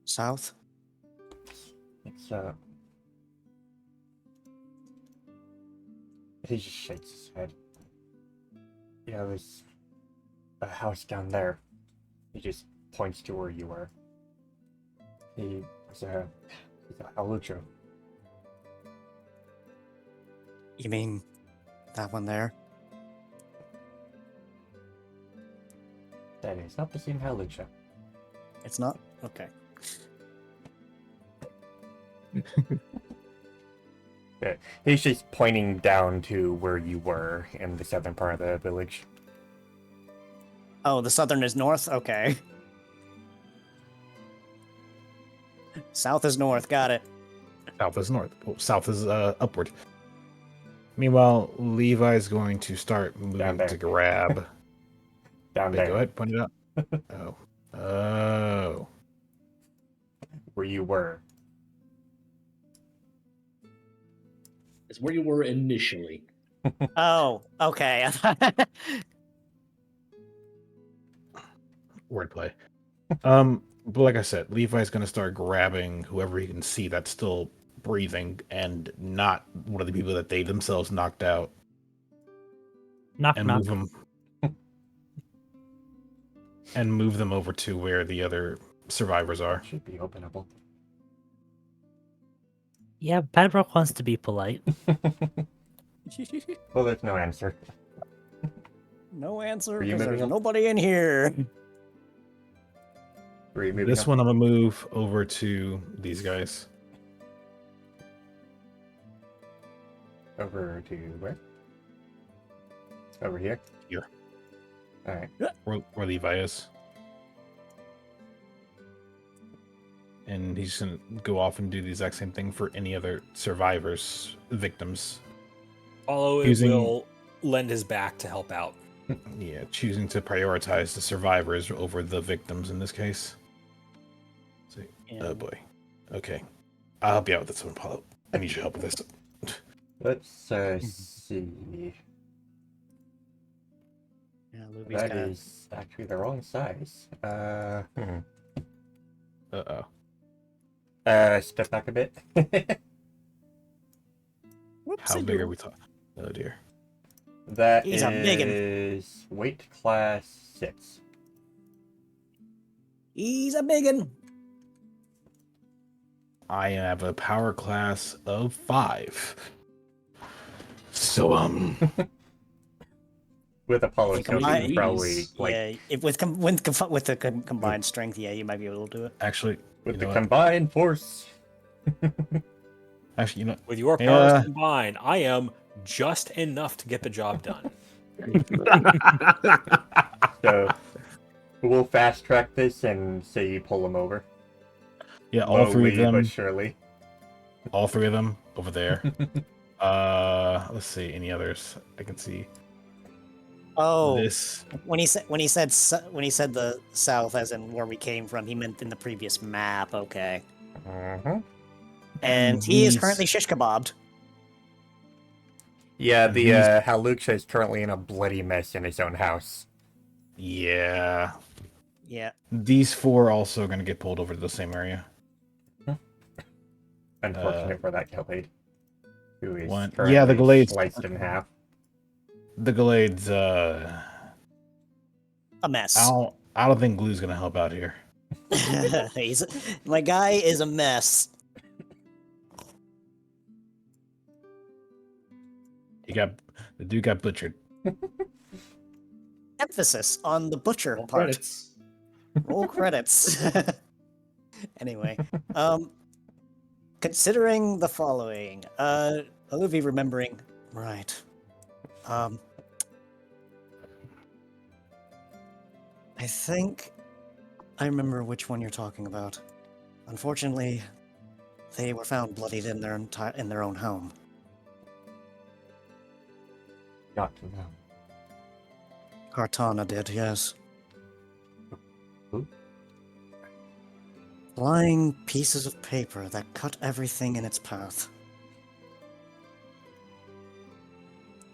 South? It's he just shakes his head. Yeah, there's a house down there. He just points to where you were. He's a Halucho. You mean that one there? That is not the same Halucho. It's not? Okay. Yeah, he's just pointing down to where you were in the southern part of the village. Oh, the southern is north? Okay. South is north, got it. South is north. Oh, south is upward. Meanwhile, Levi's going to start moving there. to grab. Down Wait, there, go ahead, point it out. Oh. Oh. where you were. It's where you were initially. Oh, okay. Wordplay. But like I said, Levi's gonna start grabbing whoever he can see that's still breathing and not one of the people that they themselves knocked out, Knock and knock. move them over to where the other survivors are. Should be openable. Yeah, Padbrook wants to be polite. Well, there's no answer. No answer Are you because moving there's them? nobody in here. Are you moving This up? one I'm gonna move over to these guys. Over to where? Over here? Here. Alright. Where Levi is. And he's gonna go off and do the exact same thing for any other survivors, victims. Apollo Using- will lend his back to help out. Yeah, choosing to prioritize the survivors over the victims in this case. So, oh boy. Okay. I'll help you out with this one, Apollo. I need your help with this. Let's see. Yeah, Luby's That kinda... is actually the wrong size. Uh-oh. Step back a bit. How big are we talking? Oh dear. That He's a biggin'. is weight class 6. He's a biggin. I have a power class of 5. So, With Apollo You Sophie, combine- he's probably like Yeah, if with the combined strength, yeah, you might be able to do it. actually, with you the know what? combined force. Actually, you know, With your powers Yeah. combined, I am just enough to get the job done. So we'll fast track this and say you pull him over. yeah, all three Slowly of them, but surely. over there. Let's see, any others I can see. Oh, This, when he said the south, as in where we came from, he meant in the previous map. Okay, Mhm. and he is these- currently shish kebabbed. Yeah, And the these- Haluksha is currently in a bloody mess in his own house. yeah, Yeah, these 4 are also going to get pulled over to the same area. Unfortunate for that Gallade. Who is One- currently yeah, the Galade's- sliced in half. The Galade's, a mess. I don't think Glue's going to help out here. My guy is a mess. The dude got butchered. Emphasis on the butcher Roll part. credits. Roll credits. Anyway, considering the following, Olivia remembering, right? I think I remember which one you're talking about. Unfortunately, they were found bloodied in their own home. Got to know. Cartana did, yes. Who? Flying pieces of paper that cut everything in its path.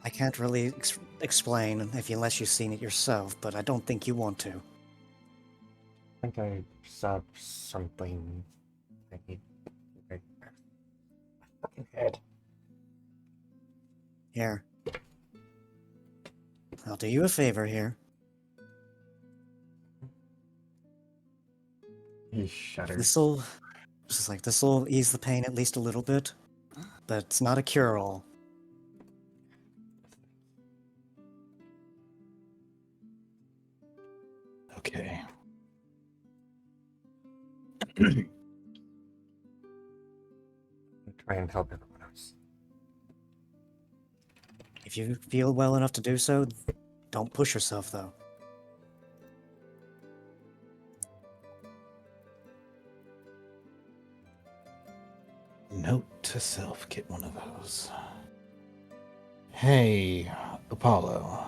I can't really explain unless you've seen it yourself, but I don't think you want to. I think I saw something. I need. Okay. Fucking head. Here. I'll do you a favor here. He shuddered. This'll ease the pain at least a little bit, but it's not a cure-all. Okay. Try and help everyone else. If you feel well enough to do so, don't push yourself, though. Note to self, get one of those. Hey, Apollo.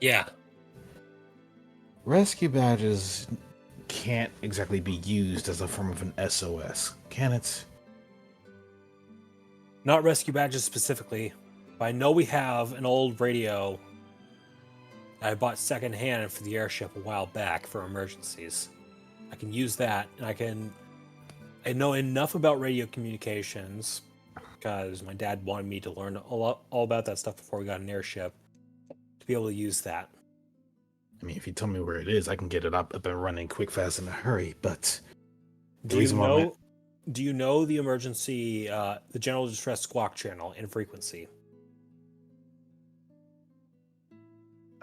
Yeah. Rescue badges can't exactly be used as a form of an SOS, can it? Not rescue badges specifically, but I know we have an old radio I bought secondhand for the airship a while back for emergencies. I can use that, and I know enough about radio communications because my dad wanted me to learn all about that stuff before we got an airship to be able to use that. I mean, if you tell me where it is, I can get it up and running quick, fast, in a hurry. But Do you know the emergency, the general distress squawk channel and frequency?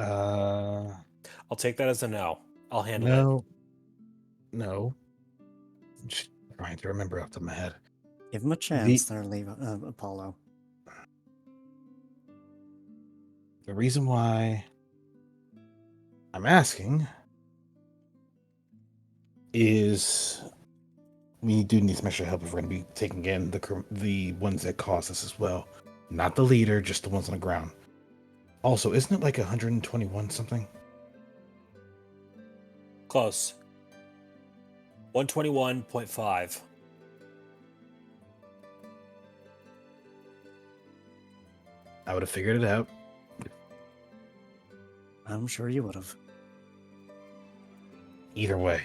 I'll take that as a no. I'll handle it. No. Just trying to remember off the top of my head. Give him a chance there, Apollo. The reason why I'm asking is we do need some extra help if we're going to be taking in the ones that cost us as well. Not the leader, just the ones on the ground. Also, isn't it like 121 something? Close. 121.5. I would have figured it out. I'm sure you would have. Either way.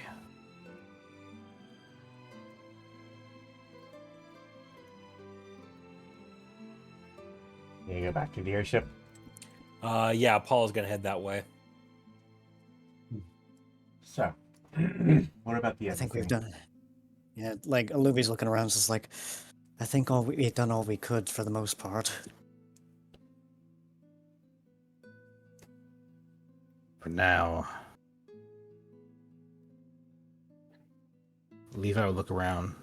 You go back to the airship. Yeah, Apollo's gonna head that way. So, what about the I other think we've thing? done it. Yeah, like Aluvi's looking around, just like, I think we've done all we could for the most part. For now. Levi would look around.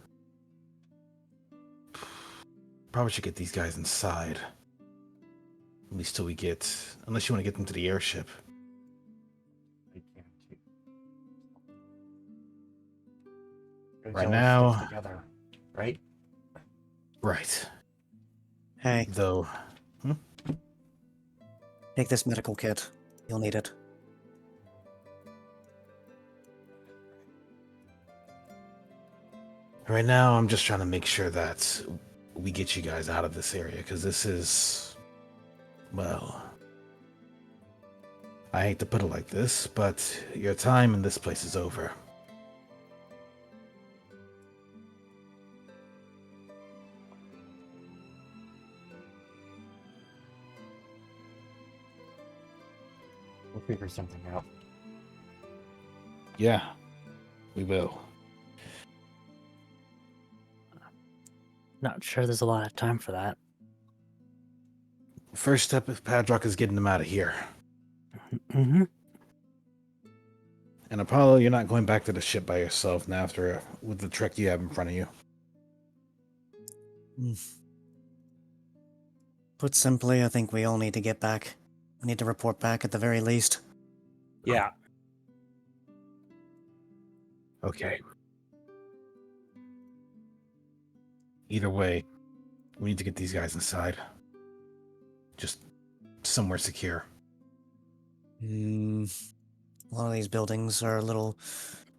Probably should get these guys inside. At least till we get... Unless you want to get them to the airship. We can too. Goes Right all now- stick together, right? Right. Hey, Though... take this medical kit. You'll need it. Right now, I'm just trying to make sure that we get you guys out of this area, because this is... Well... I hate to put it like this, but your time in this place is over. We'll figure something out. Yeah, we will. Not sure there's a lot of time for that. First step of Padrock is getting them out of here. Mm-hmm. And Apollo, you're not going back to the ship by yourself now after with the trek you have in front of you. Put simply, I think we all need to get back. We need to report back at the very least. Yeah. Okay. Either way, we need to get these guys inside. Just somewhere secure. A lot of these buildings are a little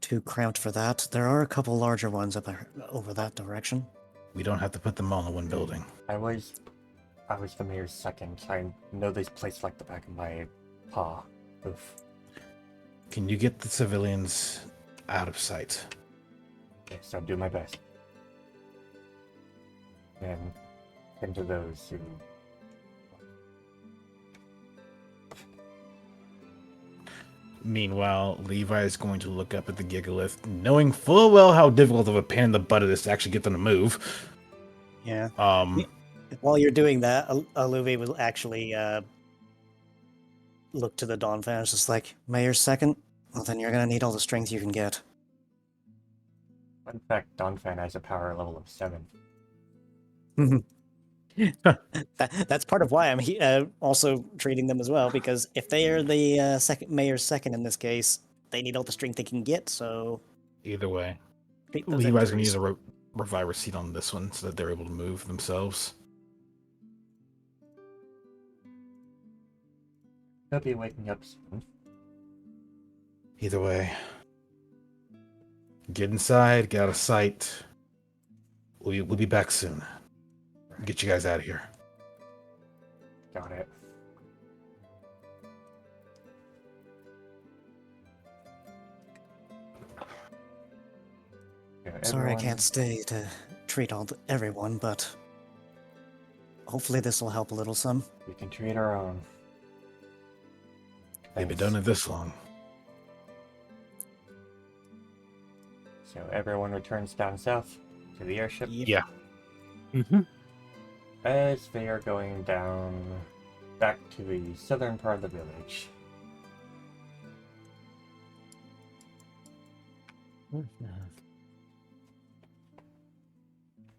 too cramped for that. There are a couple larger ones up over that direction. We don't have to put them all in one building. I was the mayor's second. I know this place like the back of my paw. Oof. Can you get the civilians out of sight? Yes, I'll do my best. And into those who... Meanwhile, Levi is going to look up at the Gigalith, knowing full well how difficult of a pain in the butt it is to actually get them to move. Yeah. Um, While you're doing that, Aluvi will actually look to the Dawnfan. It's just like, Mayor's second? Well, then you're going to need all the strength you can get. In fact, Donphan has a power level of 7. That's part of why I'm also treating them as well, because if they are the Mayor's second in this case, they need all the strength they can get, so... either way. treat those Levi's going to injuries. use a reviver seat on this one so that they're able to move themselves. They'll be waking up soon. Either way. Get inside, get out of sight. We'll be back soon. Get you guys out of here. Got it. Sorry I everyone- can't stay to treat everyone, but hopefully this will help a little some. We can treat our own. They've been Thanks. done it this long. So everyone returns down south to the airship Yeah. Mm-hmm. as they are going down back to the southern part of the village.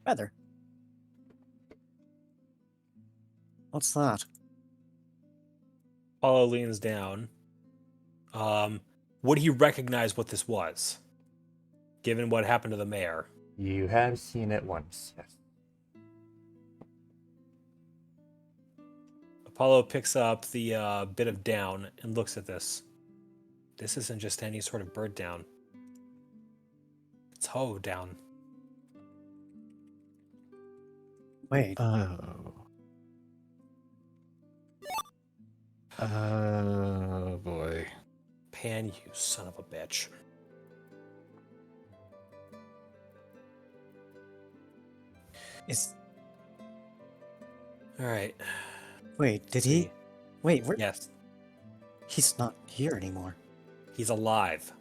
Feather. What's that? Apollo leans down. Would he recognize what this was, given what happened to the mayor? You have seen it once, yes. Apollo picks up the bit of down and looks at this. This isn't just any sort of bird down. It's hoe down. Wait, Oh. Oh boy. Pan, you son of a bitch. is All right. wait, did he? Wait, where? Yes, He's not here anymore. he's alive.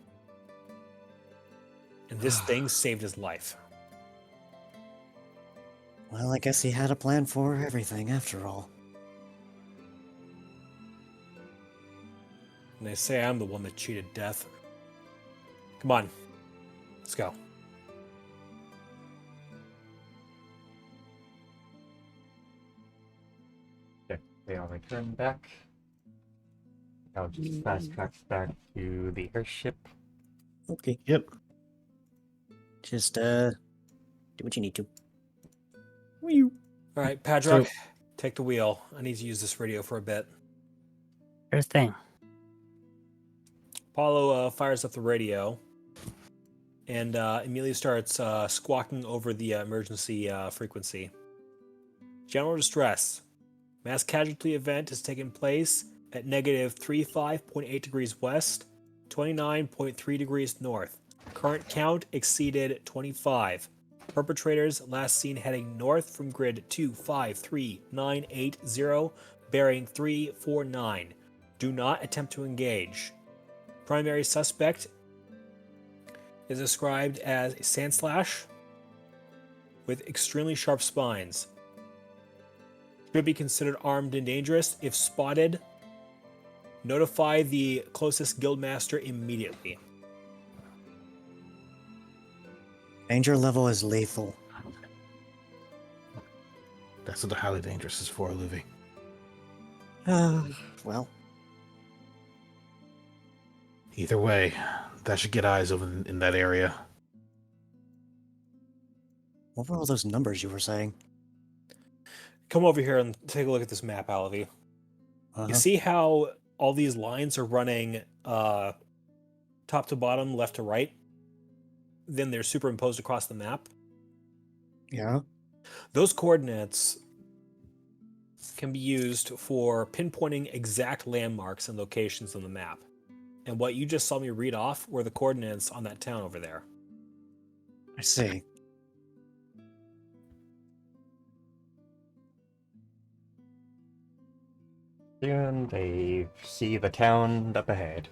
And this thing saved his life. Well, I guess he had a plan for everything after all. And they say I'm the one that cheated death. Come on. Let's go. Okay, they all return back. I'll just fast track back to the airship. Okay, Yep. just do what you need to. Whew. All right, Padrock, take the wheel. I need to use this radio for a bit. Sure thing. Apollo fires up the radio and immediately starts squawking over the emergency frequency. General distress. Mass casualty event has taken place at negative 35.8 degrees west, 29.3 degrees north. Current count exceeded 25. Perpetrators last seen heading north from grid 253980, bearing 349. Do not attempt to engage. Primary suspect is described as a Sandslash with extremely sharp spines. Should be considered armed and dangerous. If spotted, notify the closest guildmaster immediately. Danger level is lethal. That's what the highly dangerous is for, Luvi. Well, Either way, that should get eyes over in that area. what were all those numbers you were saying? Come over here and take a look at this map, Alavi. Uh-huh. You see how all these lines are running top to bottom, left to right? Then they're superimposed across the map. Yeah. Those coordinates can be used for pinpointing exact landmarks and locations on the map. And what you just saw me read off were the coordinates on that town over there. I see. Soon they see the town up ahead.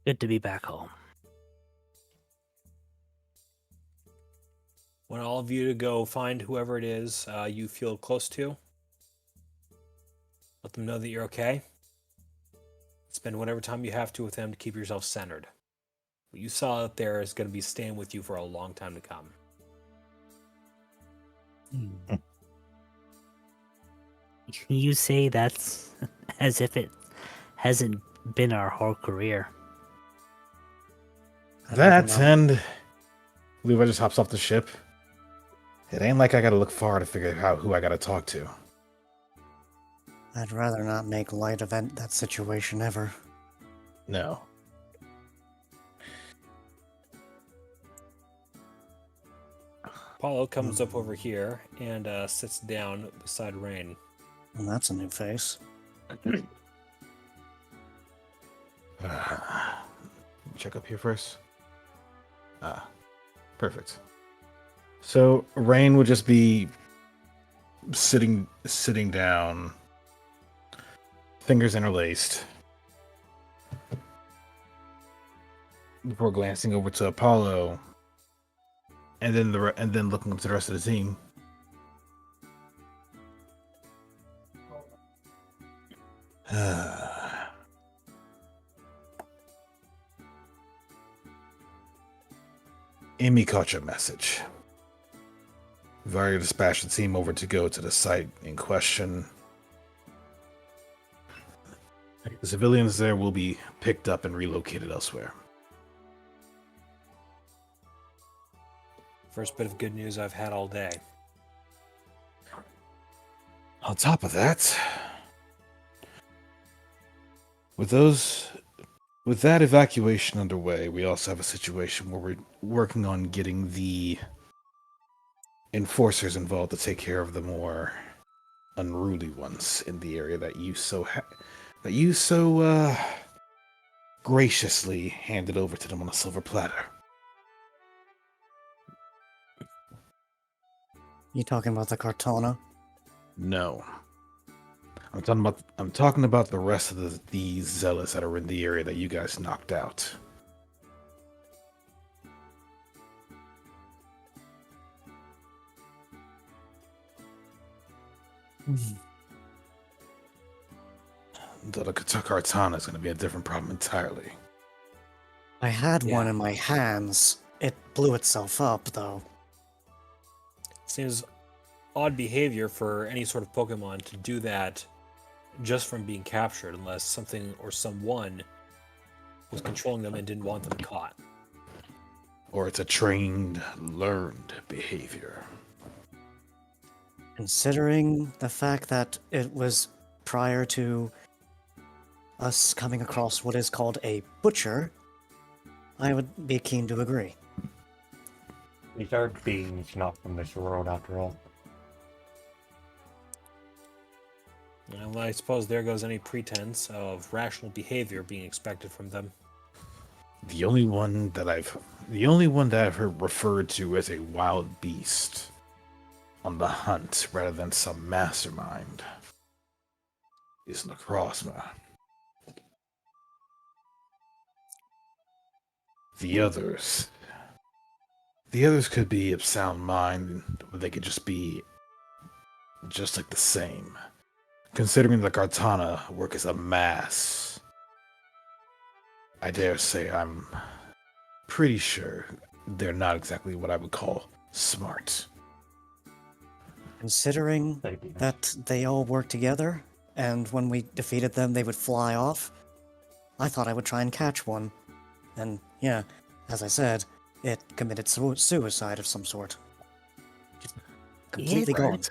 Good to be back home. Want all of you to go find whoever it is you feel close to. Let them know that you're okay. Spend whatever time you have to with them to keep yourself centered. What you saw out there is going to be staying with you for a long time to come. You say that's as if it hasn't been our whole career. I don't That know. and Levi just hops off the ship. It ain't like I gotta look far to figure out who I gotta talk to. I'd rather not make light of that situation ever. No. Apollo comes up over here and sits down beside Rain. Well, that's a new face. Check up here first. Perfect. So Rain would just be sitting down, fingers interlaced, before glancing over to Apollo, and then looking up to the rest of the team. Amy caught your message. We've already dispatched the team over to go to the site in question. The civilians there will be picked up and relocated elsewhere. First bit of good news I've had all day. On top of that, with that evacuation underway, we also have a situation where we're working on getting the enforcers involved to take care of the more unruly ones in the area that you so graciously handed over to them on a silver platter. You talking about the Cartana? No. I'm talking about the rest of these zealots that are in the area that you guys knocked out. The Cartana is going to be a different problem entirely. I had one Yeah. in my hands. It blew itself up, though. Seems odd behavior for any sort of Pokemon to do that just from being captured, unless something or someone was controlling them and didn't want them caught. Or it's a trained, learned behavior. Considering the fact that it was prior to us coming across what is called a butcher, I would be keen to agree. These are beings not from this world, after all. Well, I suppose there goes any pretense of rational behavior being expected from them. The only one that I've heard referred to as a wild beast on the hunt rather than some mastermind is Necrozma. The others could be of sound mind, or they could just be just like the same. Considering the Cartana work as a mass, I dare say I'm pretty sure they're not exactly what I would call smart. Considering Maybe. that they all work together, and when we defeated them, they would fly off, I thought I would try and catch one. And yeah, as I said, it committed suicide of some sort. Just completely Yeah, gone.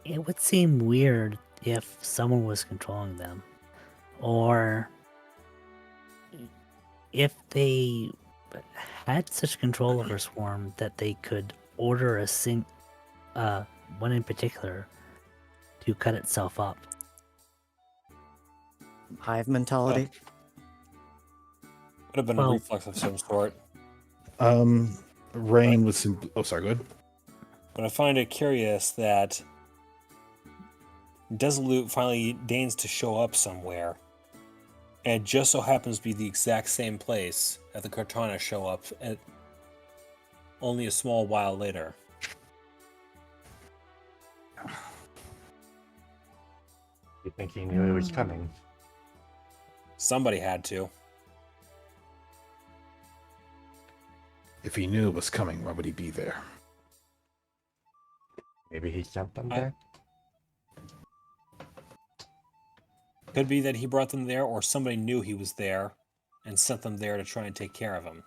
It would seem weird if someone was controlling them, or if they had such control over Swarm that they could order one in particular to cut itself up. Hive mentality. Would have been a Well- reflex of some sort. Rain was oh, sorry, go ahead. But I find it curious that Desolute finally deigns to show up somewhere. And it just so happens to be the exact same place that the Cartana show up at only a small while later. You think he knew it was coming? Somebody had to. If he knew it was coming, why would he be there? Maybe he sent them I- there? Could be that he brought them there, or somebody knew he was there and sent them there to try and take care of him.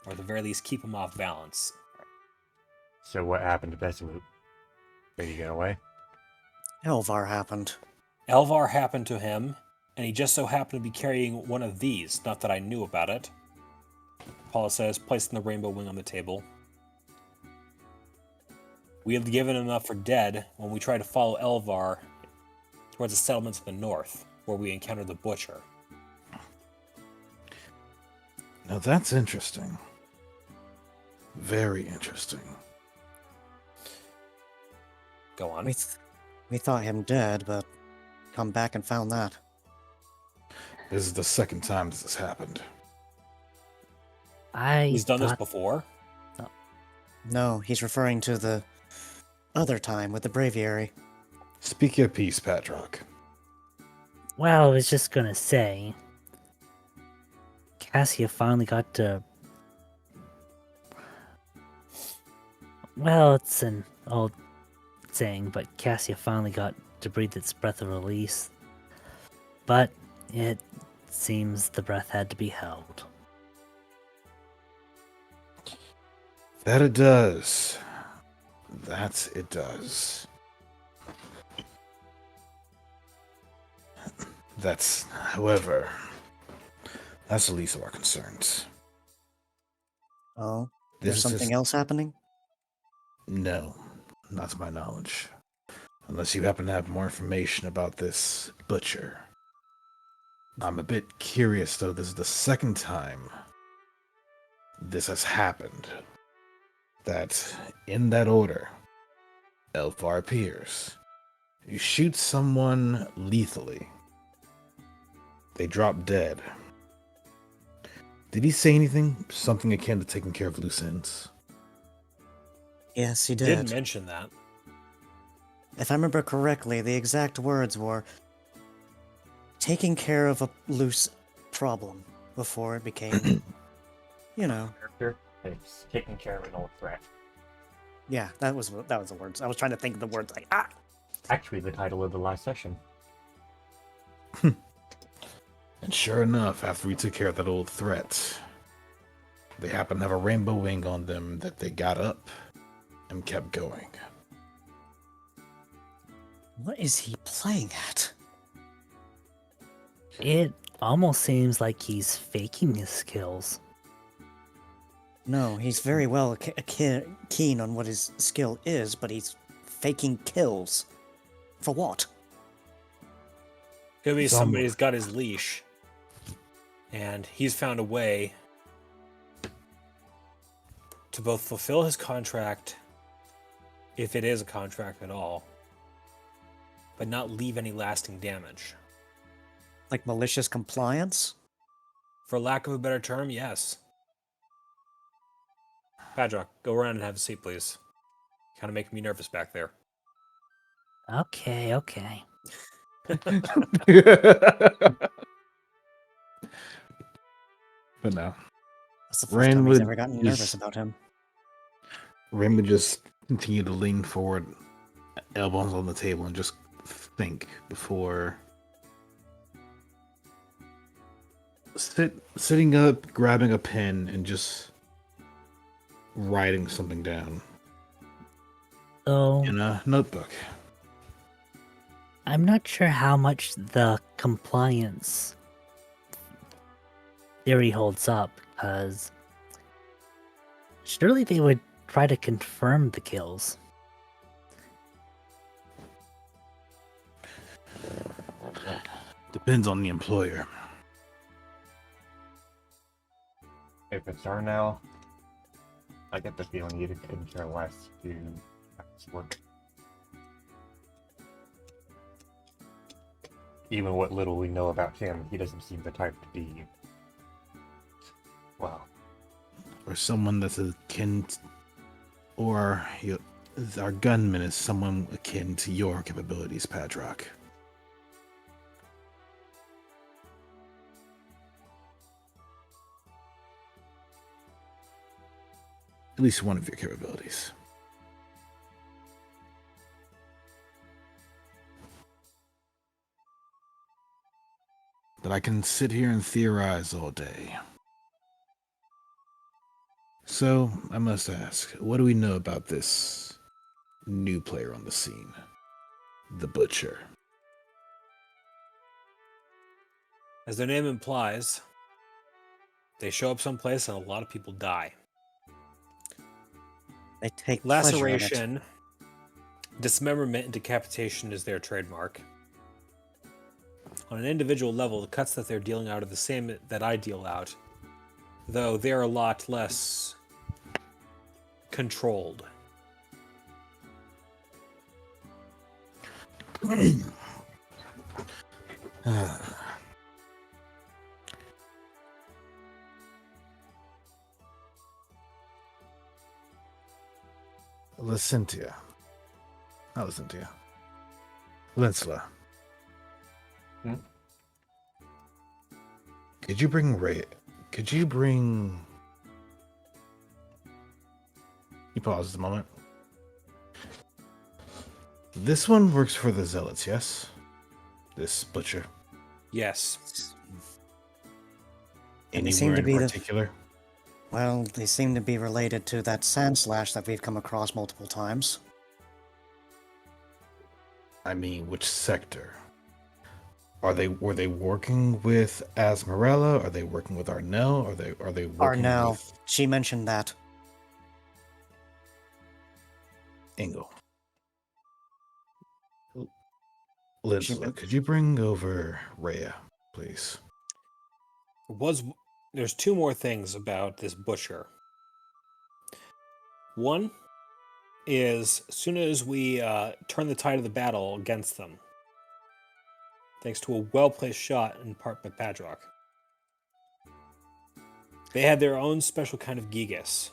Or at the very least, keep him off balance. So what happened to Besaloop? Did he get away? Elvar happened. Elvar happened to him, and he just so happened to be carrying one of these. Not that I knew about it. Paula says, placing the rainbow wing on the table. We have given enough for dead when we tried to follow Elvar towards the settlements in the north, where we encountered the Butcher. Now that's interesting. Very interesting. Go on. We thought him dead, but come back and found that. This is the second time this has happened. He's done this thought- before. No, he's referring to the other time with the Braviary. Speak your piece, Patrock. Well, I was just gonna say, Cassia finally got to. Well, it's an old saying, but Cassia finally got to breathe its breath of release. But it seems the breath had to be held. That it does. That it does. That's, however, that's the least of our concerns. Oh, This there's is something just- else happening? No, not to my knowledge. Unless you happen to have more information about this butcher. I'm a bit curious, though. This is the second time this has happened. That, in that order, Elfar appears. You shoot someone lethally. They drop dead. Did he say anything? Something akin to taking care of loose ends? Yes, he Didn't did. mention that. If I remember correctly, the exact words were taking care of a loose problem before it became, you know. Character? It's taking care of an old threat. Yeah, that was the words. I was trying to think of the words like Actually, the title of the last session. And sure enough, after we took care of that old threat, they happened to have a rainbow wing on them that they got up and kept going. What is he playing at? It almost seems like he's faking his skills. No, he's very well keen on what his skill is, but he's faking kills. For what? Could be Some- somebody's got his leash, and he's found a way to both fulfill his contract, if it is a contract at all, but not leave any lasting damage. Like malicious compliance? For lack of a better term, yes. Padrock, go around and have a seat, please. Kind of making me nervous back there. Okay. But no. That's the first time he's Ranwood ever gotten is- nervous about him. Raymond just continued to lean forward, elbows on the table, and just think before sitting up, grabbing a pen, and just writing something down So in a notebook. I'm not sure how much the compliance theory holds up, because surely they would try to confirm the kills. Depends on the employer. If it's Arnell, I get the feeling he couldn't care less to have this work. Even what little we know about him, he doesn't seem the type to be, well, Or someone that's akin or our gunman is someone akin to your capabilities, Padrock. At least one of your capabilities. But I can sit here and theorize all day. So, I must ask, what do we know about this new player on the scene? The Butcher. As their name implies, they show up someplace and a lot of people die. They take pleasure in it. Laceration, dismemberment, and decapitation is their trademark. On an individual level, the cuts that they're dealing out are the same that I deal out, though they're a lot less controlled. Licentia. Not Licentia. Linsla. Hmm? Could you bring Ray? Could you bring... He pauses a moment. This one works for the Zealots, yes? This Butcher. Yes. And they seem Anywhere to in be the- particular? Well, they seem to be related to that Sand Slash that we've come across multiple times. I mean, which sector? Were they working with Asmarella? Are they working with Arnell? Are they working Arnell. with She mentioned that. Engel? Linsla, could you bring over Rhea, please? There's two more things about this Butcher. One is as soon as we turn the tide of the battle against them, thanks to a well-placed shot in part by Padrock, they had their own special kind of Gigas.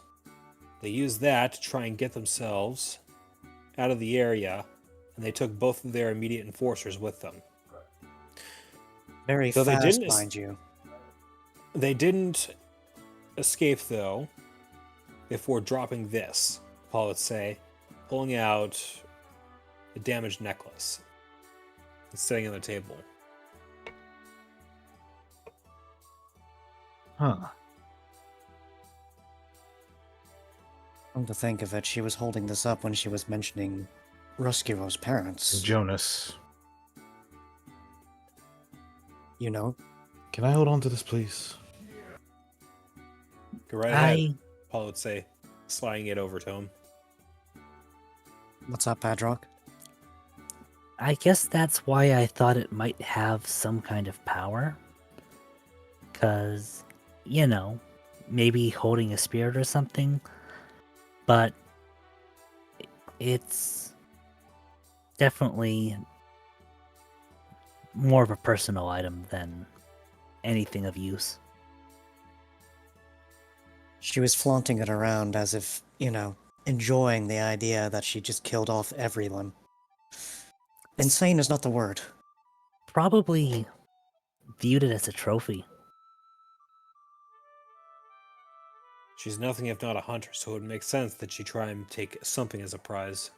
They used that to try and get themselves out of the area, and they took both of their immediate enforcers with them. Very So they fast, didn't- mind you. They didn't escape, though, before dropping this, Paul would say, pulling out a damaged necklace and sitting on the table. Huh. Come to think of it, she was holding this up when she was mentioning Ruskuro's parents. Jonas, You know? can I hold on to this, please? Go right ahead, I Paul would say, sliding it over to him. What's up, Padrock? I guess that's why I thought it might have some kind of power. Because, you know, maybe holding a spirit or something. But it's definitely more of a personal item than anything of use. She was flaunting it around as if, you know, enjoying the idea that she just killed off everyone. Insane is not the word. Probably viewed it as a trophy. She's nothing if not a hunter, so it would make sense that she try and take something as a prize.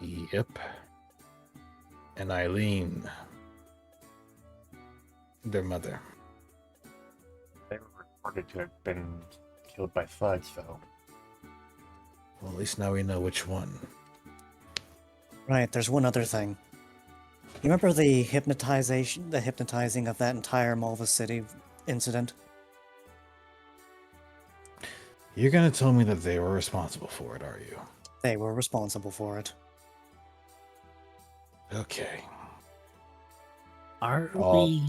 Yep. And Eileen, their mother. They were reported to have been killed by thugs, though. Well, at least now we know which one. Right, there's one other thing. You remember the hypnotizing of that entire Malva City incident? You're gonna tell me that they were responsible for it, are you? They were responsible for it. Okay. Are Oh.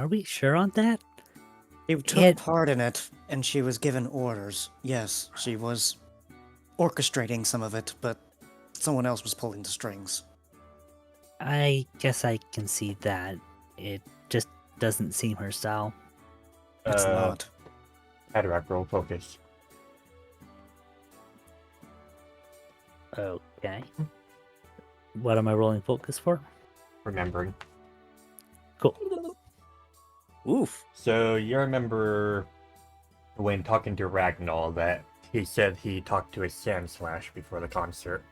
we sure on that? She took It- part in it, and she was given orders. Yes, she was orchestrating some of it, but someone else was pulling the strings. I guess I can see that. It just doesn't seem her style. It's not. Haddock, roll focus. Okay. What am I rolling focus for? Remembering. Cool. Oof. So you remember when talking to Ragnall that he said he talked to his Sand Slash before the concert?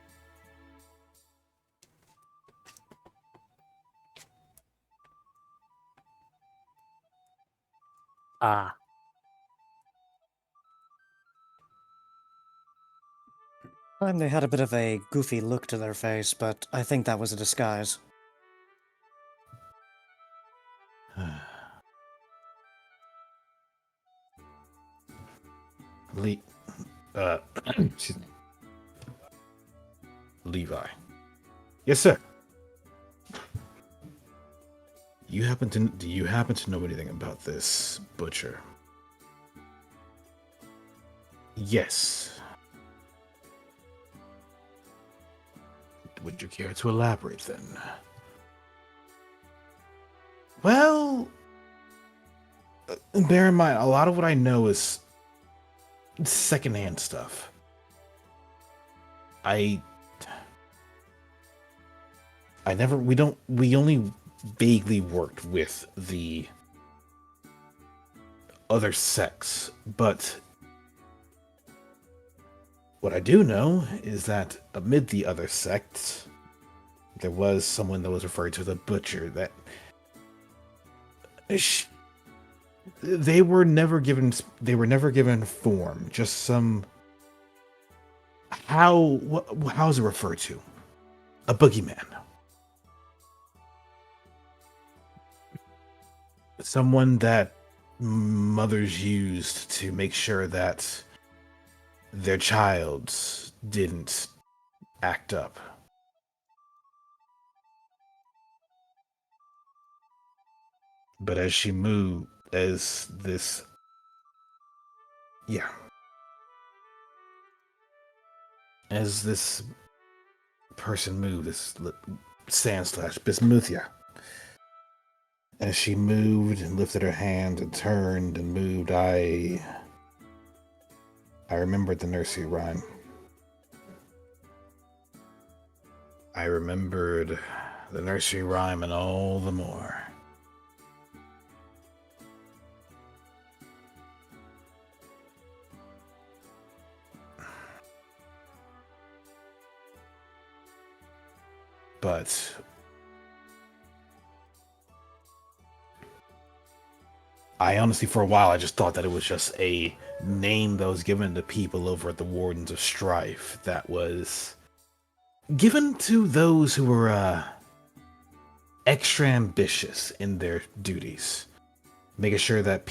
Ah, And they had a bit of a goofy look to their face, but I think that was a disguise. Le- excuse me. Levi. Yes, sir. Do you happen to know anything about this butcher? Yes. Would you care to elaborate then? Well, bear in mind, a lot of what I know is secondhand stuff. We only vaguely worked with the other sects, but what I do know is that amid the other sects, there was someone that was referred to as a butcher that they were never given form, just some how's it referred to? A boogeyman. Someone that mothers used to make sure that their child didn't act up. But as this person moved, this Bismuthia, as she moved and lifted her hand and turned and moved, I remembered the nursery rhyme. I remembered the nursery rhyme and all the more. But I honestly, for a while, I just thought that it was just a name that was given to people over at the Wardens of Strife that was given to those who were extra ambitious in their duties, making sure that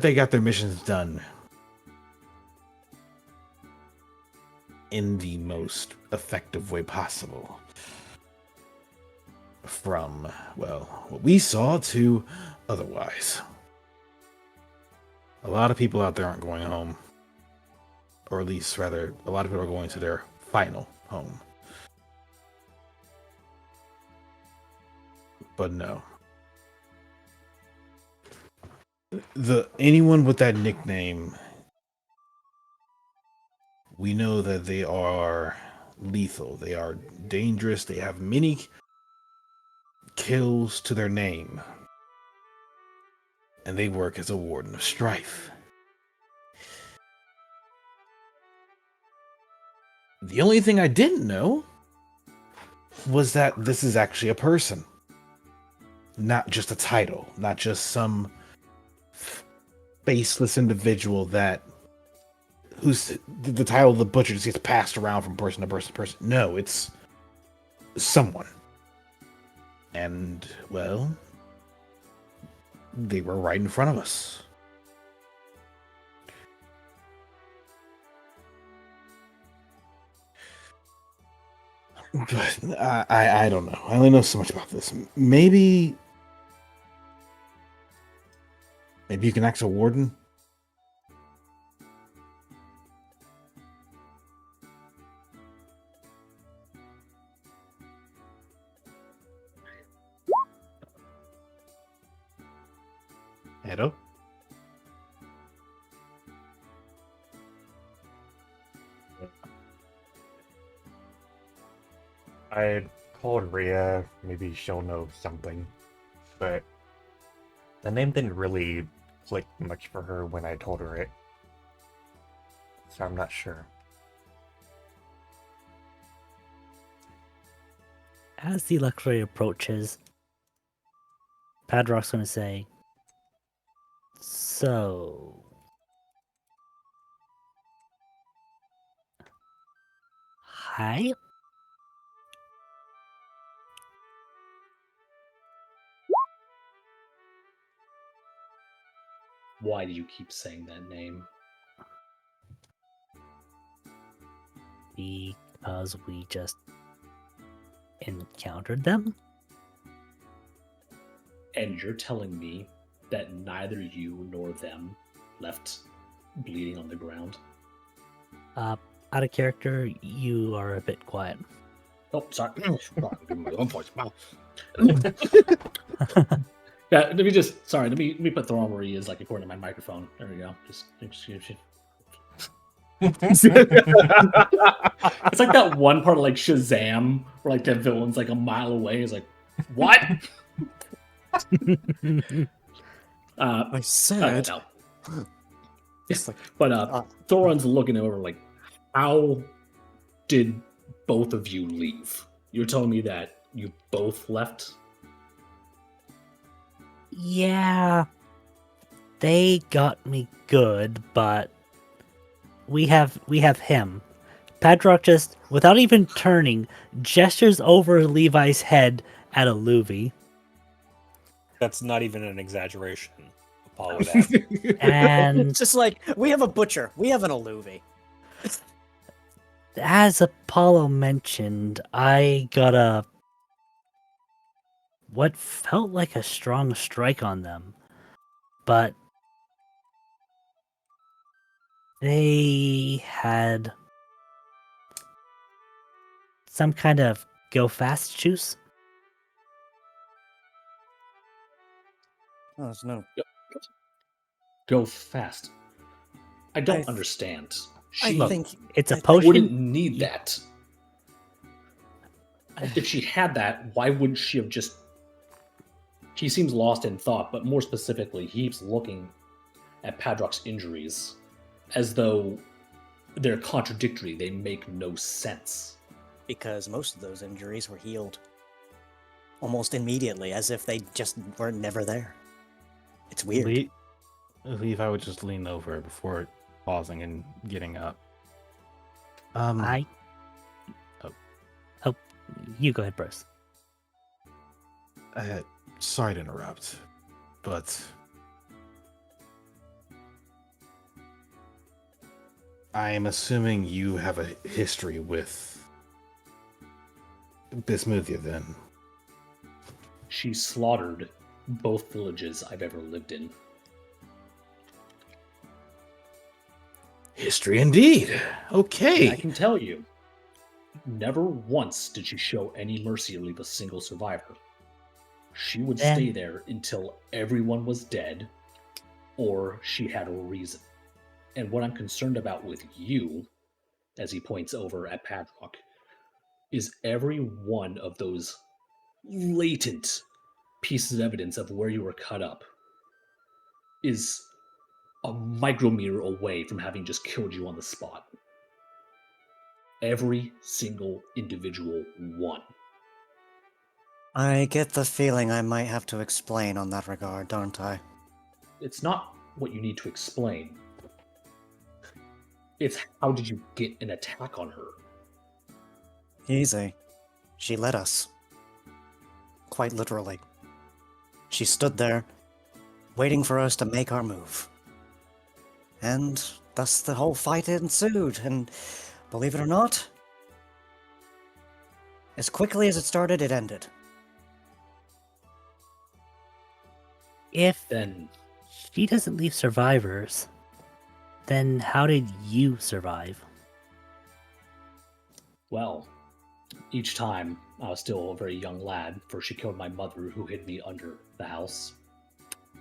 they got their missions done in the most effective way possible. From, well, what we saw to otherwise. A lot of people out there aren't going home. Or at least, rather, a lot of people are going to their final home. But no. Anyone with that nickname, we know that they are lethal. They are dangerous. They have many kills to their name. And they work as a Warden of Strife. The only thing I didn't know was that this is actually a person. Not just a title. Not just some faceless individual who's the title of the butcher just gets passed around from person to person to person. No, it's someone. And, well, they were right in front of us. But I don't know. I only know so much about this. Maybe you can act as a warden? Hello? I called Rhea, maybe she'll know something, but the name didn't really click much for her when I told her it, so I'm not sure. as the lecturer approaches, Padrock's going to say, so... Hi? Why do you keep saying that name? Because we just encountered them? And you're telling me that neither you nor them left bleeding on the ground? Out of character, you are a bit quiet. Oh, sorry. Give me my own voice. Wow. Yeah, let me put Thorn where he is, like according to my microphone. There we go. Just it's like that one part of like Shazam where like the villain's like a mile away. He's like, what? I said. No. It's like, But Thoron's looking over like, how did both of you leave? You're telling me that you both left? Yeah, they got me good, but we have him. Padrock just, without even turning, gestures over Levi's head at a Luvi. That's not even an exaggeration. Apollo that. And it's just like, we have a butcher. We have an Aluvi. as Apollo mentioned, I got what felt like a strong strike on them. But they had some kind of go fast juice. Oh, there's no. Go fast. I don't I- understand. I She think It's a I- potion. wouldn't need that. If she had that, why wouldn't she have just... He seems lost in thought, but more specifically, he keeps looking at Padrock's injuries as though they're contradictory. They make no sense. because most of those injuries were healed almost immediately, as if they just were never there. It's weird. Levi would just lean over before pausing and getting up. I. Oh, you go ahead, Bruce. Sorry to interrupt, but I am assuming you have a history with Bismuthia then. She slaughtered both villages I've ever lived in. History indeed. I Okay. can tell you, never once did she show any mercy or leave a single survivor. She would Then- stay there until everyone was dead, or she had a reason. And what I'm concerned about with you, as he points over at Padrock, is every one of those latent pieces of evidence of where you were cut up is a micrometer away from having just killed you on the spot. Every single individual one. I get the feeling I might have to explain on that regard, don't I? It's not what you need to explain. It's how did you get an attack on her? Easy. She led us. Quite literally. She stood there, waiting for us to make our move. And thus the whole fight ensued, and believe it or not, as quickly as it started, it ended. If Then she doesn't leave survivors, then how did you survive? well, each time I was still a very young lad, for she killed my mother who hid me under the house.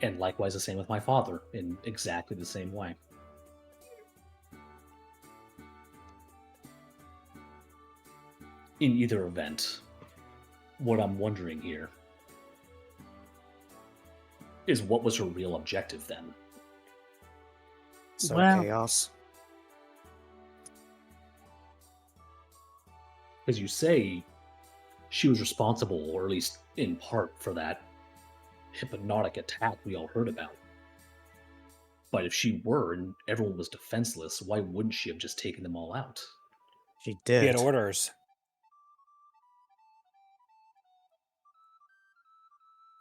And likewise the same with my father, in exactly the same way. In either event, what I'm wondering here is what was her real objective then? So Well- chaos. As you say, she was responsible, or at least in part, for that hypnotic attack we all heard about. But if she were and everyone was defenseless, why wouldn't she have just taken them all out? She He did. had orders.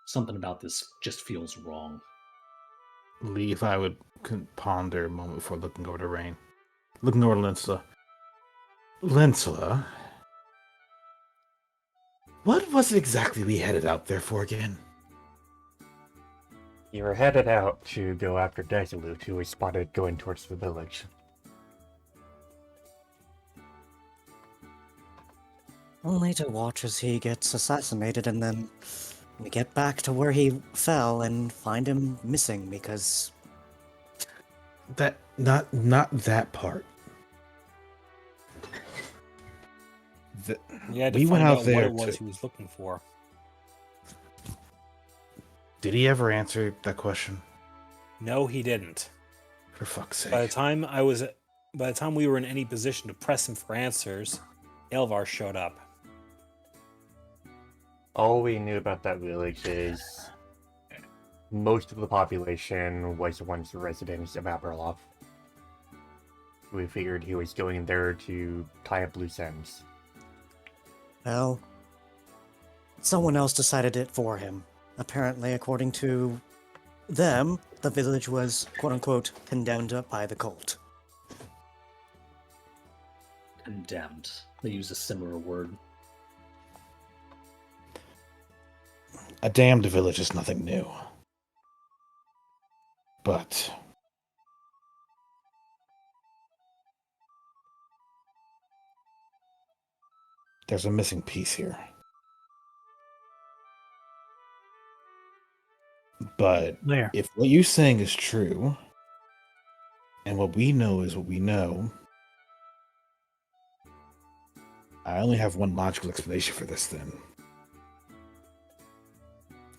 Something about this just feels wrong. Levi would ponder a moment before looking over to Rain. Looking over to Linsla. Linsla, what was it exactly we headed out there for again? You were headed out to go after Desalut, who we spotted going towards the village. Only to watch as he gets assassinated, and then we get back to where he fell and find him missing because That not that part. He had to We find went out out there what it was to- he was looking for. Did he ever answer that question? No, he didn't. For fuck's sake. By the time we were in any position to press him for answers, Elvar showed up. All we knew about that village is most of the population was once residents of Aberloth. We figured he was going there to tie up loose ends. well, someone else decided it for him. Apparently, according to them, the village was quote unquote condemned by the cult. Condemned. They use a similar word. A damned village is nothing new. But there's a missing piece here. But Where? if what you're saying is true, and what we know is what we know, I only have one logical explanation for this then.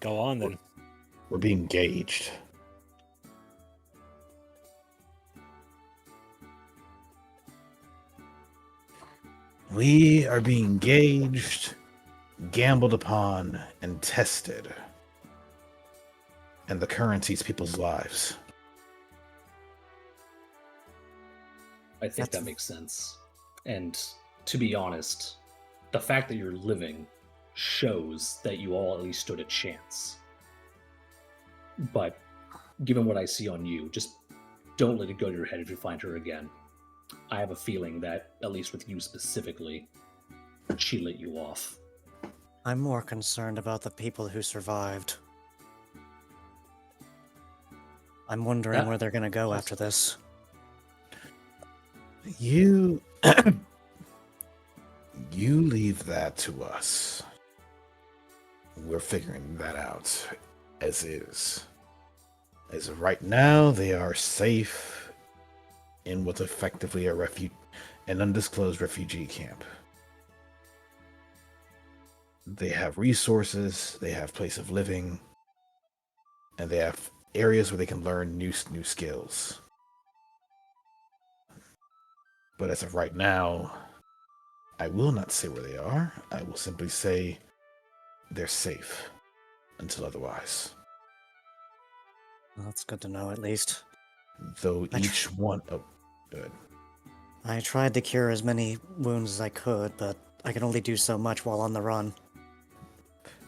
Go on then. We're being gauged. We are being gauged, gambled upon, and tested. And the currency's people's lives. I think That's- that makes sense. And to be honest, the fact that you're living shows that you all at least stood a chance. But given what I see on you, just don't let it go to your head if you find her again. I have a feeling that, at least with you specifically, she lit you off. I'm more concerned about the people who survived. I'm wondering That- where they're gonna go after this. You you leave that to us. We're figuring that out as is. As of right now, they are safe in what's effectively an undisclosed refugee camp. They have resources, they have place of living, and they have areas where they can learn new skills. But as of right now, I will not say where they are. I will simply say they're safe until otherwise. Well, that's good to know, at least. Though I tr- each one... Oh, good. I tried to cure as many wounds as I could, but I can only do so much while on the run.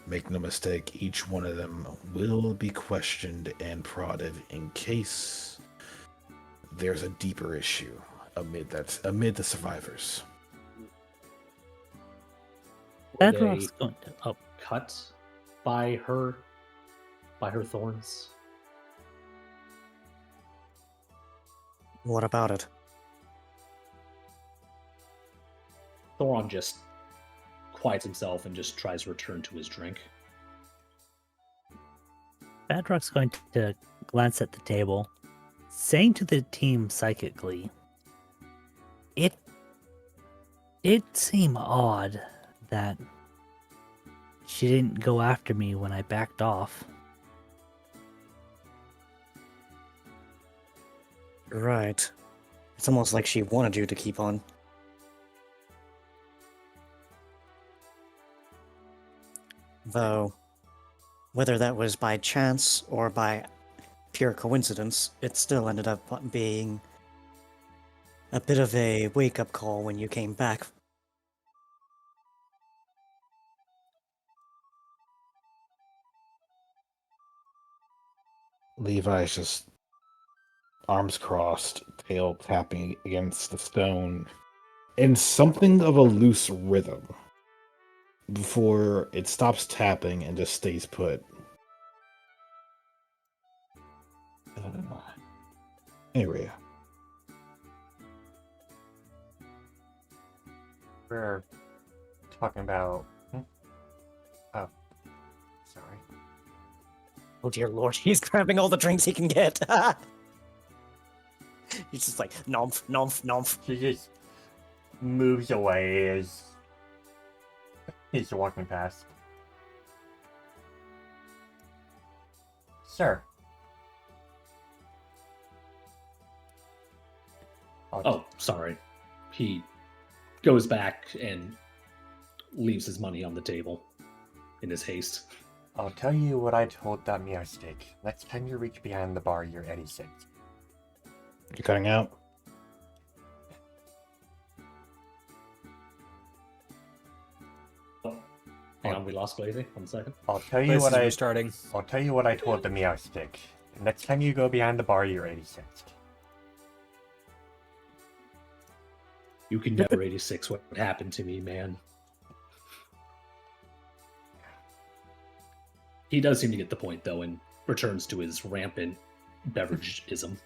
Make no mistake, each one of them will be questioned and prodded in case there's a deeper issue amid the survivors. Were Bedrock's they going to. Oh, cut by her thorns? What about it? Thoron just quiets himself and just tries to return to his drink. Bedrock's going to glance at the table, saying to the team psychically, It did seem odd that she didn't go after me when I backed off. Right. It's almost like she wanted you to keep on. Though, Whether that was by chance or by pure coincidence, it still ended up being a bit of a wake-up call when you came back. Levi's just arms crossed, tail tapping against the stone in something of a loose rhythm before it stops tapping and just stays put. Anyway, We're talking about. Oh, sorry. Oh dear lord, he's grabbing all the drinks he can get. He's just like, nomf, nomf, nomf. She just moves away as he's walking past. Sir. Oh, sorry. He goes back and leaves his money on the table in his haste. I'll tell you what I told that meow stick. Next time you reach behind the bar, you're Eddie Six. you're cutting out. Hang on, we lost Glazy. 1 second. I'll tell you Places what I. restarting. I'll tell you what I told the meow stick. Next time you go behind the bar, you're 86th. You can never 86 what happened to me, man. He does seem to get the point, though, and returns to his rampant beverageism.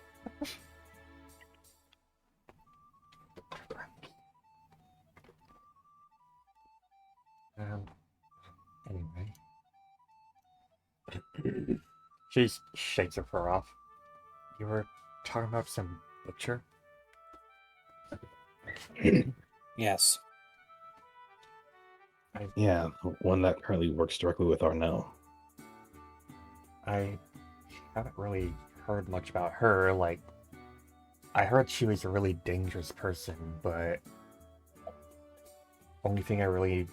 Anyway. She shakes her fur off. You were talking about some butcher? Yes. Yeah, one that currently works directly with Arnell. I haven't really heard much about her. Like, I heard she was a really dangerous person, but only thing I really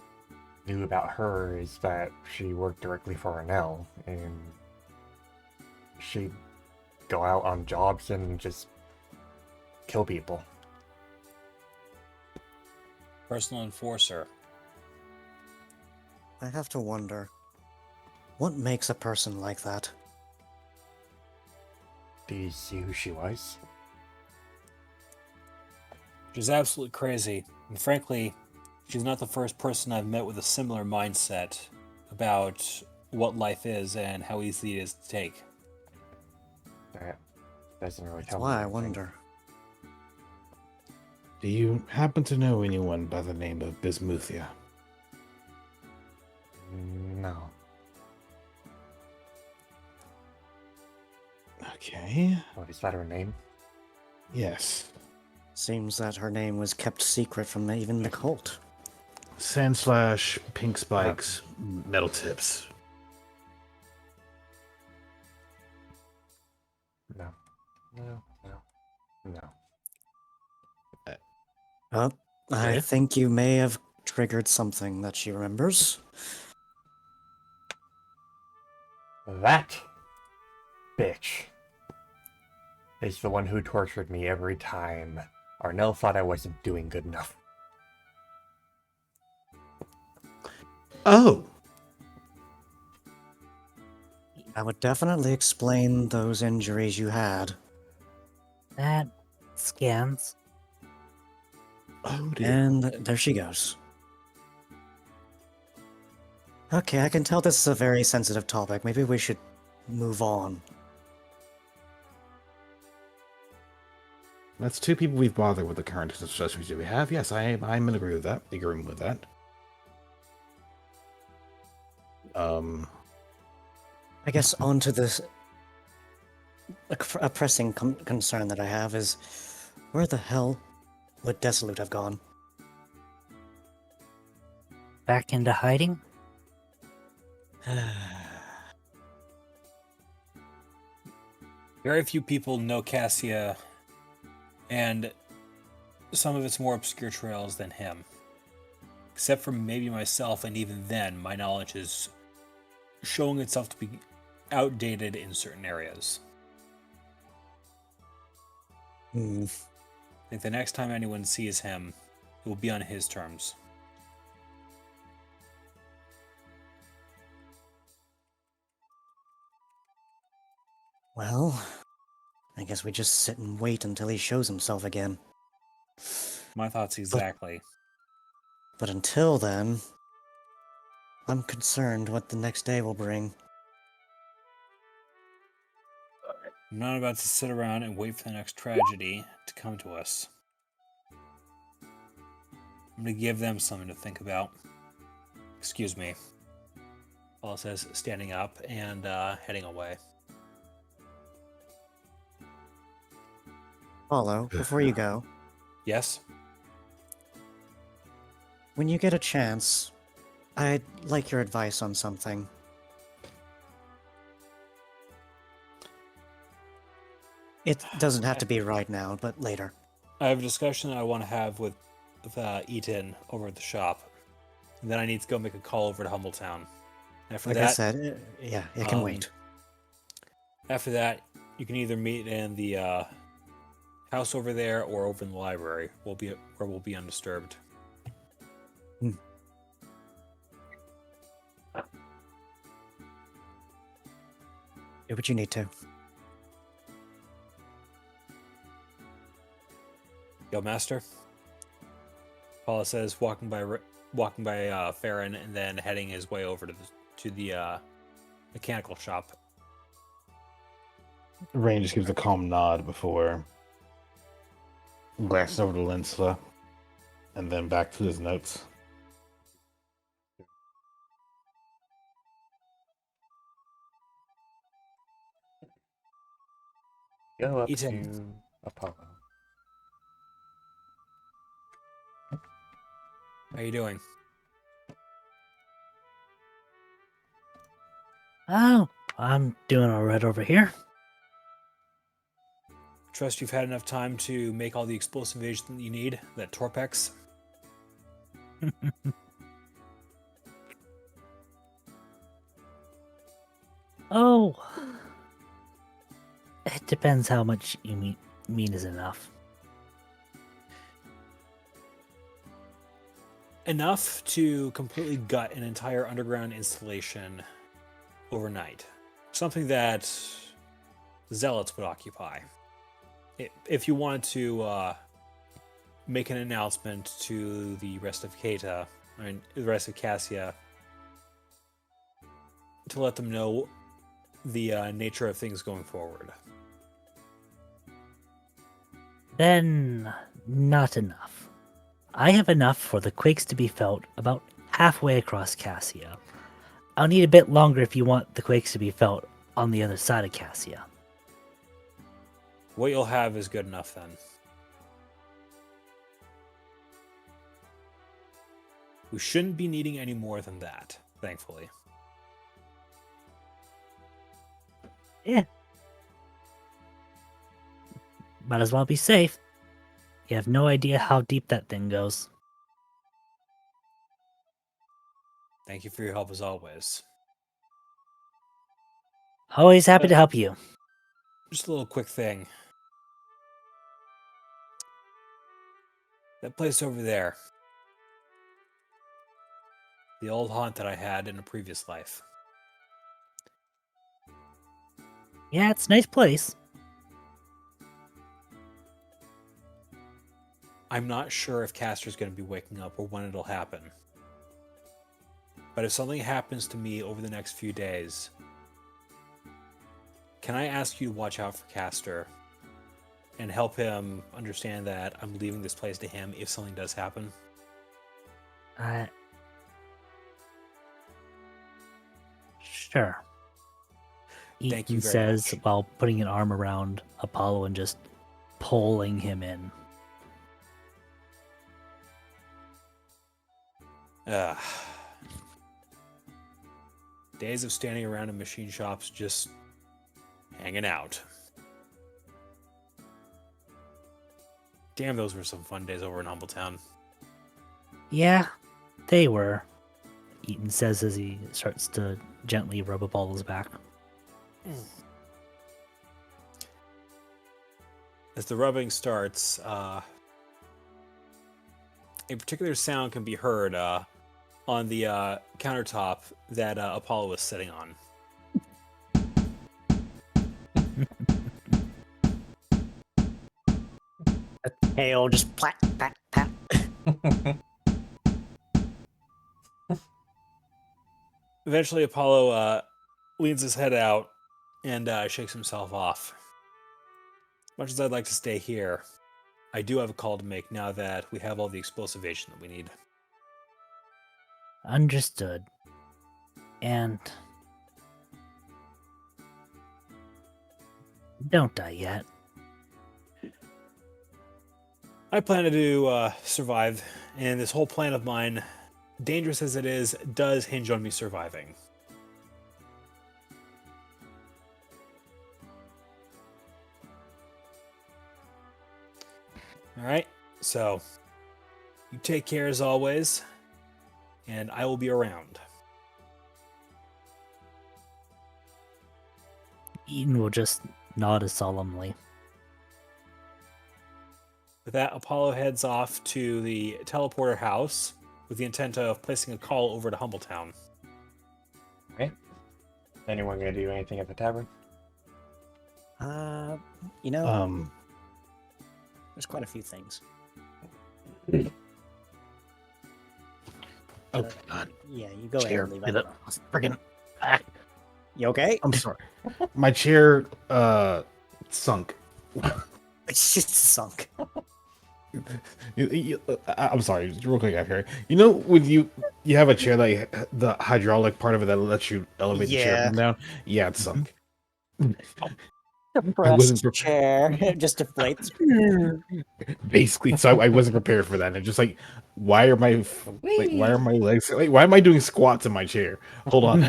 knew about her is that she worked directly for Arnell, and she'd go out on jobs and just kill people. Personal enforcer. I have to wonder, what makes a person like that? Do you see who she was? She's absolutely crazy. And frankly, she's not the first person I've met with a similar mindset about what life is and how easy it is to take. That doesn't really That's tell me why I anything. wonder. Do you happen to know anyone by the name of Bismuthia? No. Okay. What is that her name? Yes. Seems that her name was kept secret from even the cult. Sand slash, pink spikes, metal tips. No. No. No. No. Oh, I Okay. think you may have triggered something that she remembers. That bitch is the one who tortured me every time Arnell thought I wasn't doing good enough. Oh! That would definitely explain those injuries you had. That scans. Oh dear. And there she goes. Okay, I can tell this is a very sensitive topic. Maybe we should move on. That's two people we've bothered with the current accessories that we have. Yes, I'm in agreement with that. Agreement with that. I guess on to this. A pressing concern that I have is, where the hell would Desolute have gone? Back into hiding? Very few people know Cassia and some of its more obscure trails than him. Except for maybe myself, and even then, my knowledge is showing itself to be outdated in certain areas. Hmm. I think the next time anyone sees him, it will be on his terms. Well, I guess we just sit and wait until he shows himself again. My thoughts exactly. But until then, I'm concerned what the next day will bring. I'm not about to sit around and wait for the next tragedy to come to us. I'm going to give them something to think about. Excuse me. Paul says, standing up and heading away. Paulo, before you go, Yes? when you get a chance, I'd like your advice on something. It doesn't have to be right now, but later. I have a discussion I want to have with Eaton over at the shop. And then I need to go make a call over to Humbletown. After Like that, I said, yeah, it can wait. After that, you can either meet in the house over there or over in the library. We'll be undisturbed. Do what you need to. Yo, Master. Paula says, walking by Farron and then heading his way over to the mechanical shop. Rain just gives a calm nod before glances over to Linsla and then back to his notes. Go up Ethan. to Apollo. How you doing? Oh, I'm doing all right over here. Trust you've had enough time to make all the explosive agent that you need, that Torpex. Oh, it depends how much you mean is enough. Enough to completely gut an entire underground installation overnight. Something that zealots would occupy. If you wanted to make an announcement to the rest of Kata, the rest of Cassia, to let them know the nature of things going forward. Then, not enough. I have enough for the quakes to be felt about halfway across Cassia. I'll need a bit longer if you want the quakes to be felt on the other side of Cassia. What you'll have is good enough then. We shouldn't be needing any more than that, thankfully. Yeah. Might as well be safe. You have no idea how deep that thing goes. Thank you for your help as always. Always happy to help you. Just a little quick thing. That place over there. The old haunt that I had in a previous life. Yeah, it's a nice place. I'm not sure if Castor's going to be waking up or when it'll happen. But if something happens to me over the next few days, can I ask you to watch out for Castor and help him understand that I'm leaving this place to him if something does happen? Sure. Thank you Ethan very says much. while putting an arm around Apollo and just pulling him in. Days of standing around in machine shops just hanging out. Damn, those were some fun days over in Humbletown. Yeah, they were. Eaton says as he starts to gently rub Apollo's back. As the rubbing starts, a particular sound can be heard on the countertop that Apollo was sitting on. Hail just plat, pat, pat. Eventually, Apollo leans his head out and shakes himself off. Much as I'd like to stay here, I do have a call to make now that we have all the explosive agent that we need. Understood. And don't die yet. I plan to survive, and this whole plan of mine, dangerous as it is, does hinge on me surviving. All right, so you take care as always, and I will be around. Eaton will just nod as solemnly. With that, Apollo heads off to the teleporter house with the intent of placing a call over to Humbletown. Anyone gonna do anything at the tavern? You know, there's quite a few things. Oh God! Yeah, you go Chair. ahead, Levi. Get up. Friggin' back. You okay? I'm sorry. My chair sunk. It's just sunk. I'm sorry, real quick after. You know, when you have a chair that the hydraulic part of it that lets you elevate the chair Yeah. up and down. Yeah, it's sunk. Depressed chair. Just deflates. Basically, so I wasn't prepared for that. And just like, why are my legs? Like, why am I doing squats in my chair? Hold on.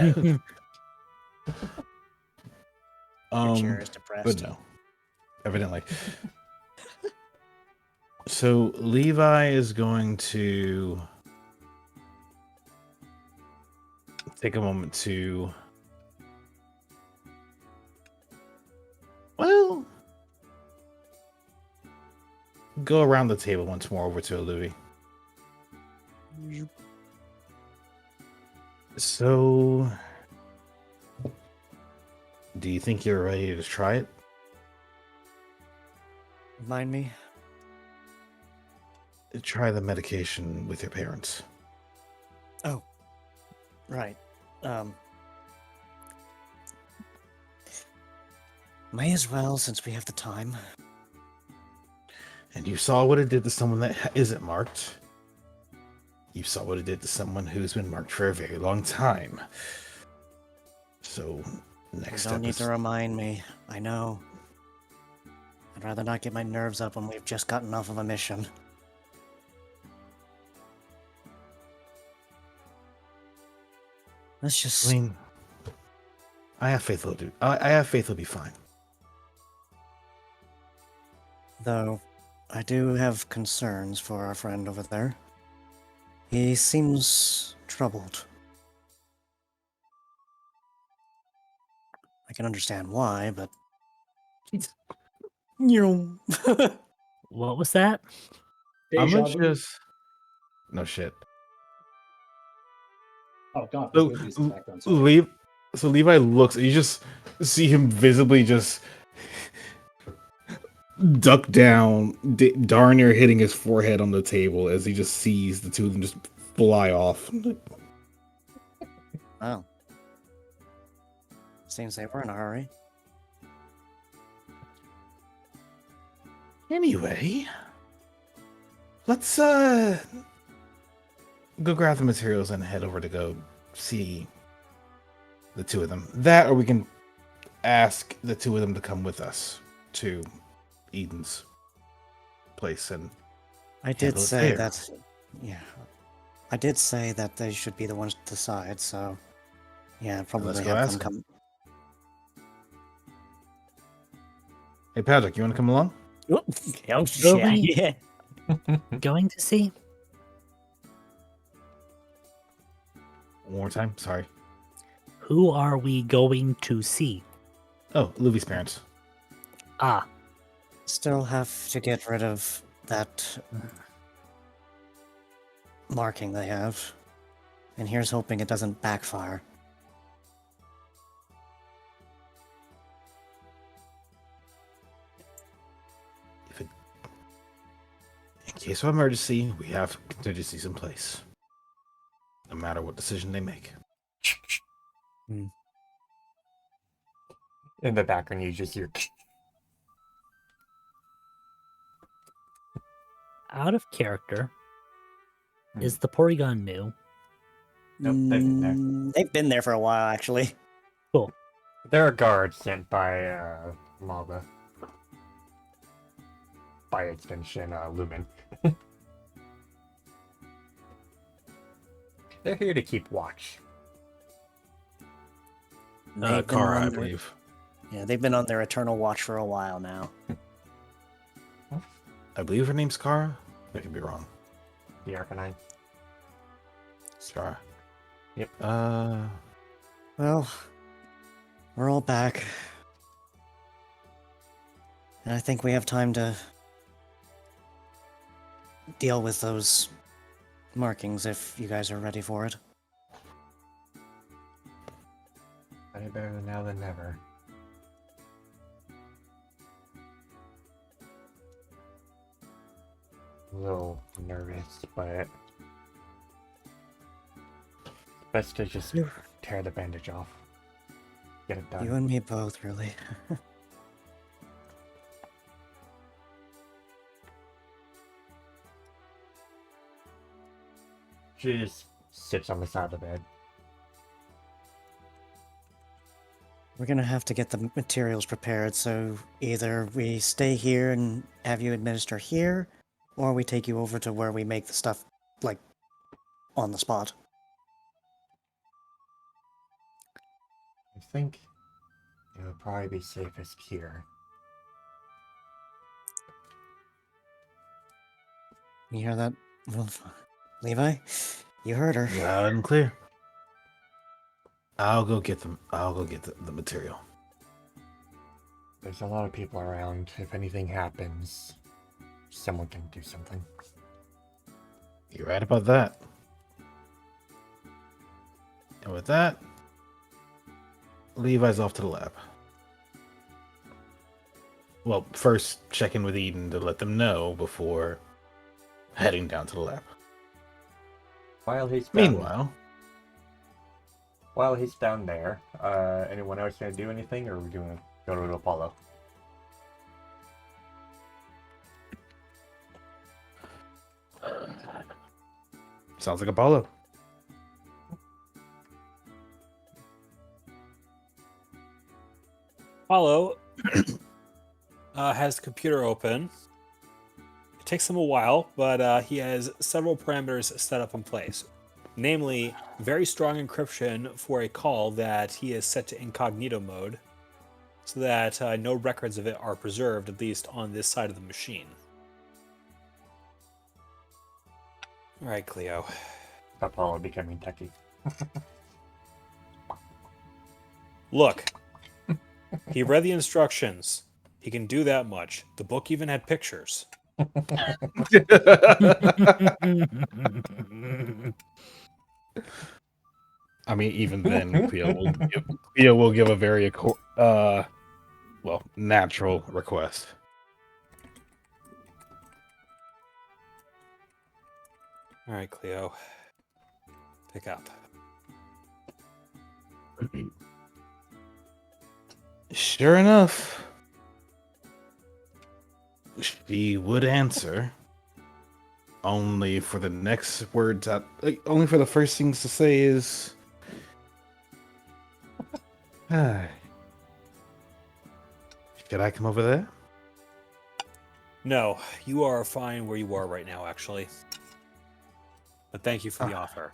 Your chair is depressed. But no, evidently. So Levi is going to take a moment to, well, go around the table once more over to Louis. So, do you think you're ready to try it? Remind me. Try the medication with your parents. Oh, right. May as well, since we have the time. And you saw what it did to someone that isn't marked. You saw what it did to someone who's been marked for a very long time. So, You next step don't need is... to remind me. I know. I'd rather not get my nerves up when we've just gotten off of a mission. Let's just... I mean, I have faith it'll do. I have faith it'll be fine. Though, I do have concerns for our friend over there. He seems troubled. I can understand why, but... You. What was that? I'm Deja gonna vu. just... No shit. Oh god, So, there's movies in the background. Sorry. So Levi looks, and you just see him visibly just duck down, darn near hitting his forehead on the table as he just sees the two of them just fly off. Oh. Seems they were in a hurry. Anyway, let's go grab the materials and head over to go see the two of them. That, or we can ask the two of them to come with us to Eden's place. And I did handle it say there. that... Yeah. I did say that they should be the ones to decide, so... Yeah, probably go have them ask come... Hey, Patrick, you want to come along? Oh, Really? yeah. Going to see? One more time. Sorry. Who are we going to see? Oh, Luvy's parents. Ah, Still have to get rid of that marking they have. And here's hoping it doesn't backfire. If it, in case of emergency, we have contingencies in place. No matter what decision they make. In the background, you just hear. out of character. Hmm. Is the Porygon new? Nope, they've been there. They've been there for a while, actually. Cool. They're a guard sent by Malva. By extension, Lumen. They're here to keep watch. They've been Kara, on I their- believe. Yeah, they've been on their eternal watch for a while now. I believe her name's Kara. I could be wrong. The Arcanine. Kara. Yep. Well, we're all back. And I think we have time to deal with those markings if you guys are ready for it. Any better now than never. A little nervous, but best to just tear the bandage off. Get it done. You and me both, really. She just sits on the side of the bed. We're gonna have to get the materials prepared, so either we stay here and have you administer here, or we take you over to where we make the stuff, like, on the spot. I think it would probably be safest here. You hear that, Wolf? Levi? You heard her. Loud and clear. I'll go get them. I'll go get the material. There's a lot of people around. If anything happens, someone can do something. You're right about that. And with that, Levi's off to the lab. Well, first check in with Eden to let them know before heading down to the lab. While he's down there, anyone else gonna do anything, or are we gonna go to Apollo? Sounds like Apollo. Apollo has the computer open. It takes him a while, but he has several parameters set up in place. Namely, very strong encryption for a call that he is set to incognito mode, so that no records of it are preserved, at least on this side of the machine. All right, Cleo. Apollo becoming techie. Look, he read the instructions. He can do that much. The book even had pictures. I mean, even then, Cleo will give a very, natural request. All right, Cleo. Pick up. Sure enough, she would answer. Only for the next words out. Only for the first things to say is, "Hi. Should I come over there?" No, you are fine where you are right now, actually. But thank you for the offer.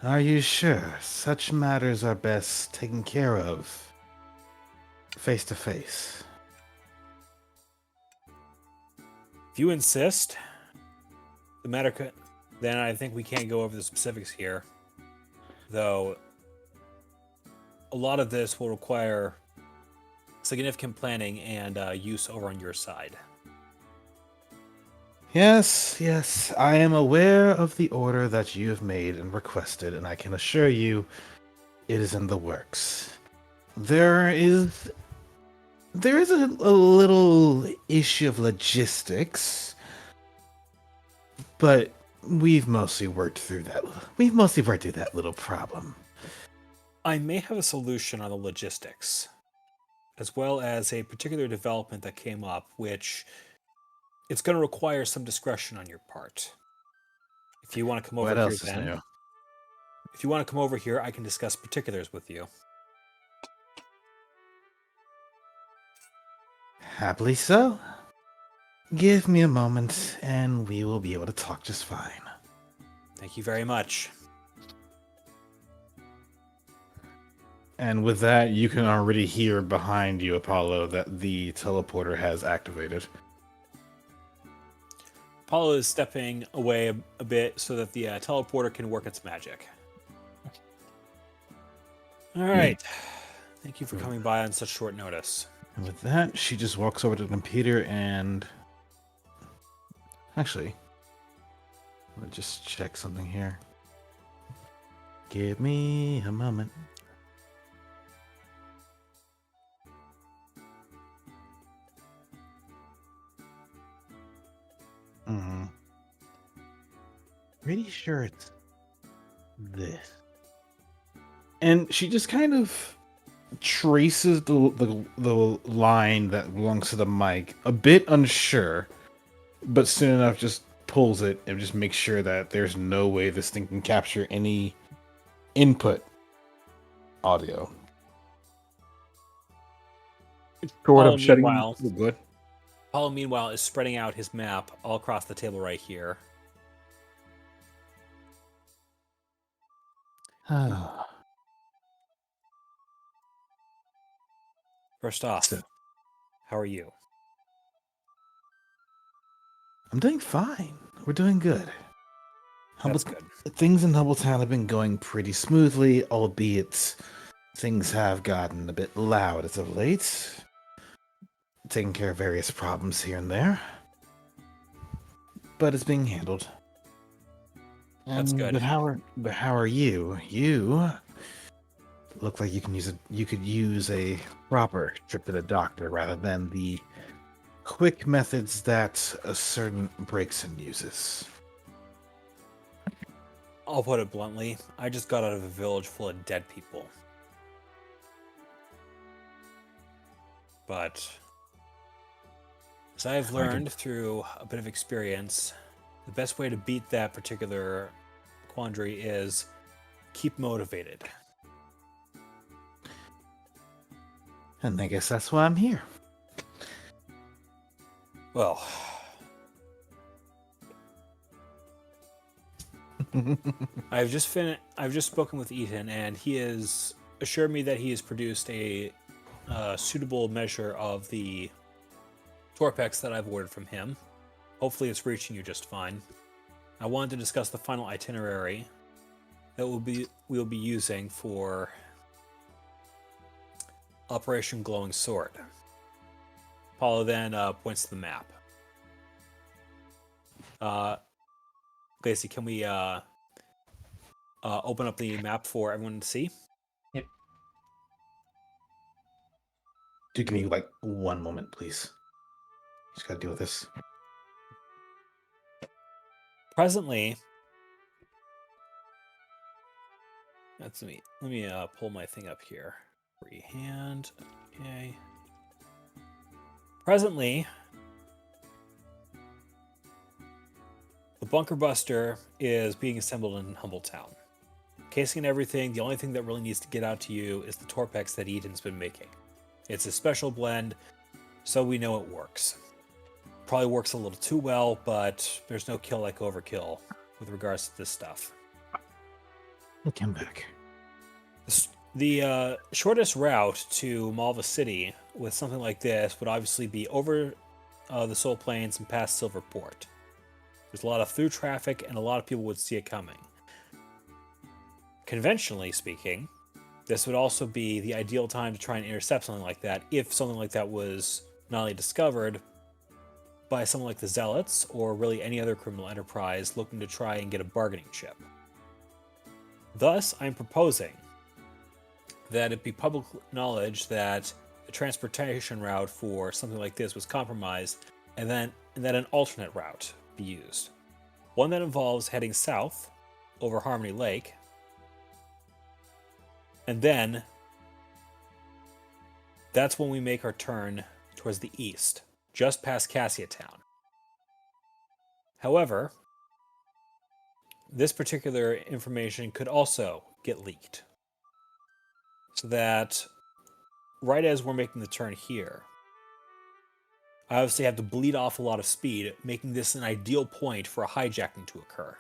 Are you sure? Such matters are best taken care of face to face. If you insist, then I think we can't go over the specifics here. though a lot of this will require significant planning and use over on your side. Yes, I am aware of the order that you have made and requested, and I can assure you it is in the works. There is a little issue of logistics, but we've mostly worked through that. We've mostly worked through that little problem. I may have a solution on the logistics, as well as a particular development that came up, which it's going to require some discretion on your part. If you want to come over What here, else is then, new? if you want to come over here, I can discuss particulars with you. Happily so. Give me a moment, and we will be able to talk just fine. Thank you very much. And with that, you can already hear behind you, Apollo, that the teleporter has activated. Apollo is stepping away a bit so that the teleporter can work its magic. All right. Thank you for coming by on such short notice. And with that, she just walks over to the computer and... Actually, let me just check something here. Give me a moment. Pretty sure it's this. And she just kind of traces the line that belongs to the mic, a bit unsure, but soon enough just pulls it and just makes sure that there's no way this thing can capture any input audio. Short Apollo, of shutting. meanwhile, Good. Apollo, meanwhile, is spreading out his map all across the table right here. First off, So- how are you? I'm doing fine. We're doing good. That's good. Things in Humbletown have been going pretty smoothly, albeit things have gotten a bit loud as of late. Taking care of various problems here and there. But it's being handled. That's good. But how are you? You look like you could use a proper trip to the doctor rather than the quick methods that a certain Breakson uses. I'll put it bluntly. I just got out of a village full of dead people. But as I've learned through a bit of experience, the best way to beat that particular quandary is keep motivated. And I guess that's why I'm here. Well, I've just spoken with Ethan, and he has assured me that he has produced a suitable measure of the Torpex that I've ordered from him. Hopefully, it's reaching you just fine. I wanted to discuss the final itinerary that we'll be using for Operation Glowing Sword. Apollo then points to the map. Glacy, can we open up the map for everyone to see? Do give me like one moment, please. Just gotta deal with this. Presently, let me pull my thing up here. Freehand. Okay. Presently, the Bunker Buster is being assembled in Humbletown. Casing and everything, the only thing that really needs to get out to you is the Torpex that Eden's been making. It's a special blend, so we know it works. Probably works a little too well, but there's no kill like overkill with regards to this stuff. I'll come back. The shortest route to Malva City with something like this would obviously be over the Soul Plains and past Silverport. There's a lot of through traffic, and a lot of people would see it coming. Conventionally speaking, this would also be the ideal time to try and intercept something like that if something like that was not only discovered by someone like the Zealots or really any other criminal enterprise looking to try and get a bargaining chip. Thus, I'm proposing that it be public knowledge that the transportation route for something like this was compromised, and that an alternate route be used. One that involves heading south over Harmony Lake, and then that's when we make our turn towards the east, just past Cassia Town. However, this particular information could also get leaked, so that right as we're making the turn here, I obviously have to bleed off a lot of speed, making this an ideal point for a hijacking to occur.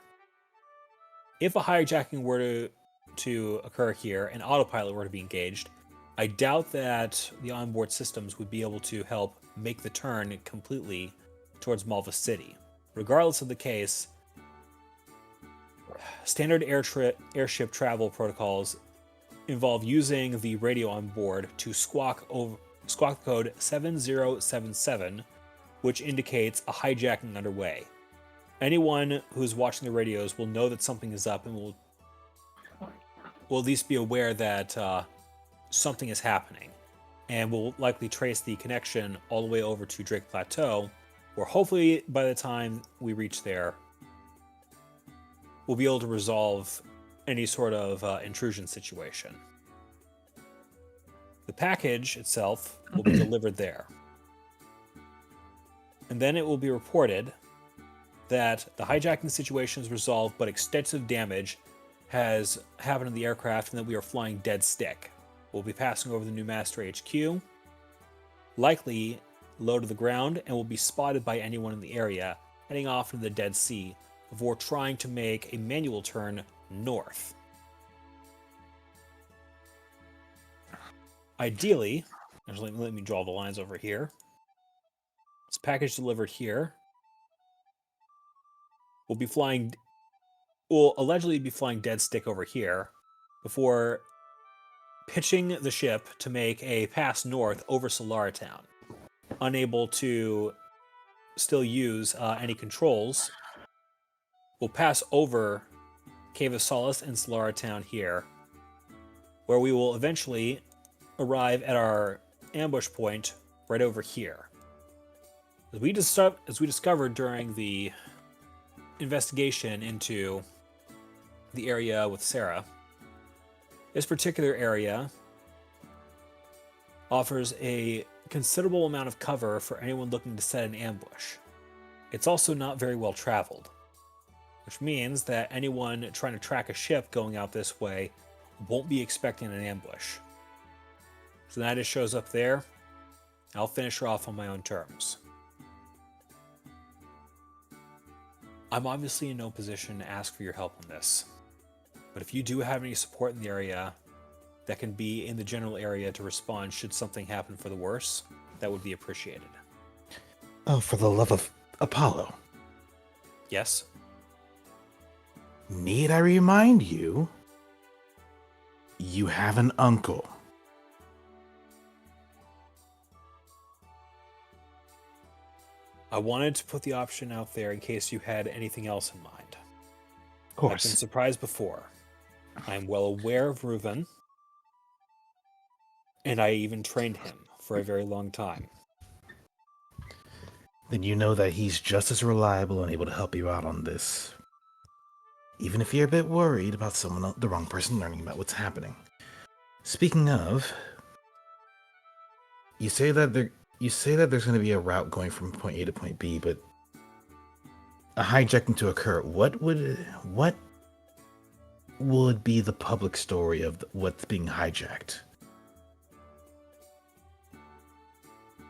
If a hijacking were to occur here and autopilot were to be engaged, I doubt that the onboard systems would be able to help make the turn completely towards Malva City. Regardless of the case, standard airship travel protocols involve using the radio on board to squawk the code 7077, which indicates a hijacking underway. Anyone who's watching the radios will know that something is up and will at least be aware that something is happening, and will likely trace the connection all the way over to Drake Plateau, where hopefully by the time we reach there, we'll be able to resolve any sort of intrusion situation. The package itself will be delivered there. And then it will be reported that the hijacking situation is resolved, but extensive damage has happened to the aircraft and that we are flying dead stick. We'll be passing over the New Master HQ, likely low to the ground, and will be spotted by anyone in the area, heading off into the Dead Sea before trying to make a manual turn north. Ideally, let me draw the lines over here. This package delivered here will allegedly be flying dead stick over here before pitching the ship to make a pass north over Solara Town. Unable to still use any controls, we'll pass over Cave of Solace and Solara Town here, where we will eventually arrive at our ambush point right over here. As we discovered during the investigation into the area with Sarah, this particular area offers a considerable amount of cover for anyone looking to set an ambush. It's also not very well traveled, which means that anyone trying to track a ship going out this way won't be expecting an ambush. So that just shows up there. I'll finish her off on my own terms. I'm obviously in no position to ask for your help on this, but if you do have any support in the area that can be in the general area to respond should something happen for the worse, that would be appreciated. Oh, for the love of Apollo. Yes? Need I remind you, you have an uncle. I wanted to put the option out there in case you had anything else in mind. Of I've course. been surprised before. I am well aware of Reuven, and I even trained him for a very long time. Then you know that he's just as reliable and able to help you out on this. Even if you're a bit worried about the wrong person learning about what's happening. Speaking of, you say that there's going to be a route going from point A to point B, but a hijacking to occur. What would be the public story of what's being hijacked?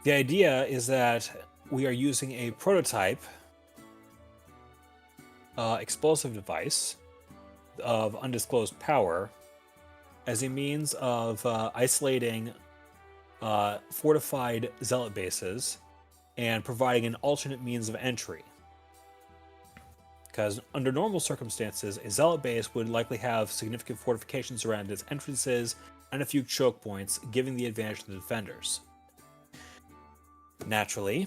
The idea is that we are using a prototype explosive device of undisclosed power as a means of isolating fortified zealot bases and providing an alternate means of entry. because under normal circumstances, a zealot base would likely have significant fortifications around its entrances and a few choke points, giving the advantage to the defenders. Naturally,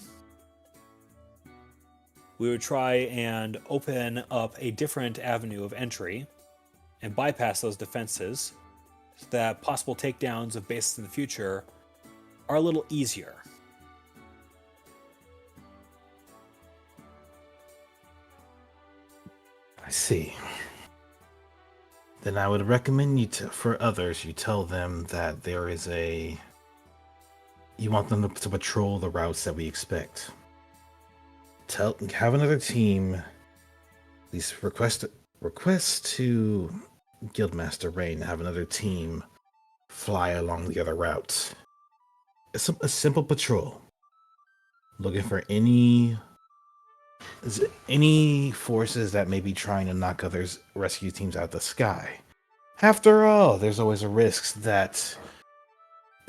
we would try and open up a different avenue of entry and bypass those defenses so that possible takedowns of bases in the future are a little easier. I see. Then I would recommend for others, you tell them that there is you want them to patrol the routes that we expect. Have another team, at least request to Guildmaster Rain to have another team fly along the other routes. It's a simple patrol. Looking for any forces that may be trying to knock other rescue teams out of the sky. After all, there's always a risk that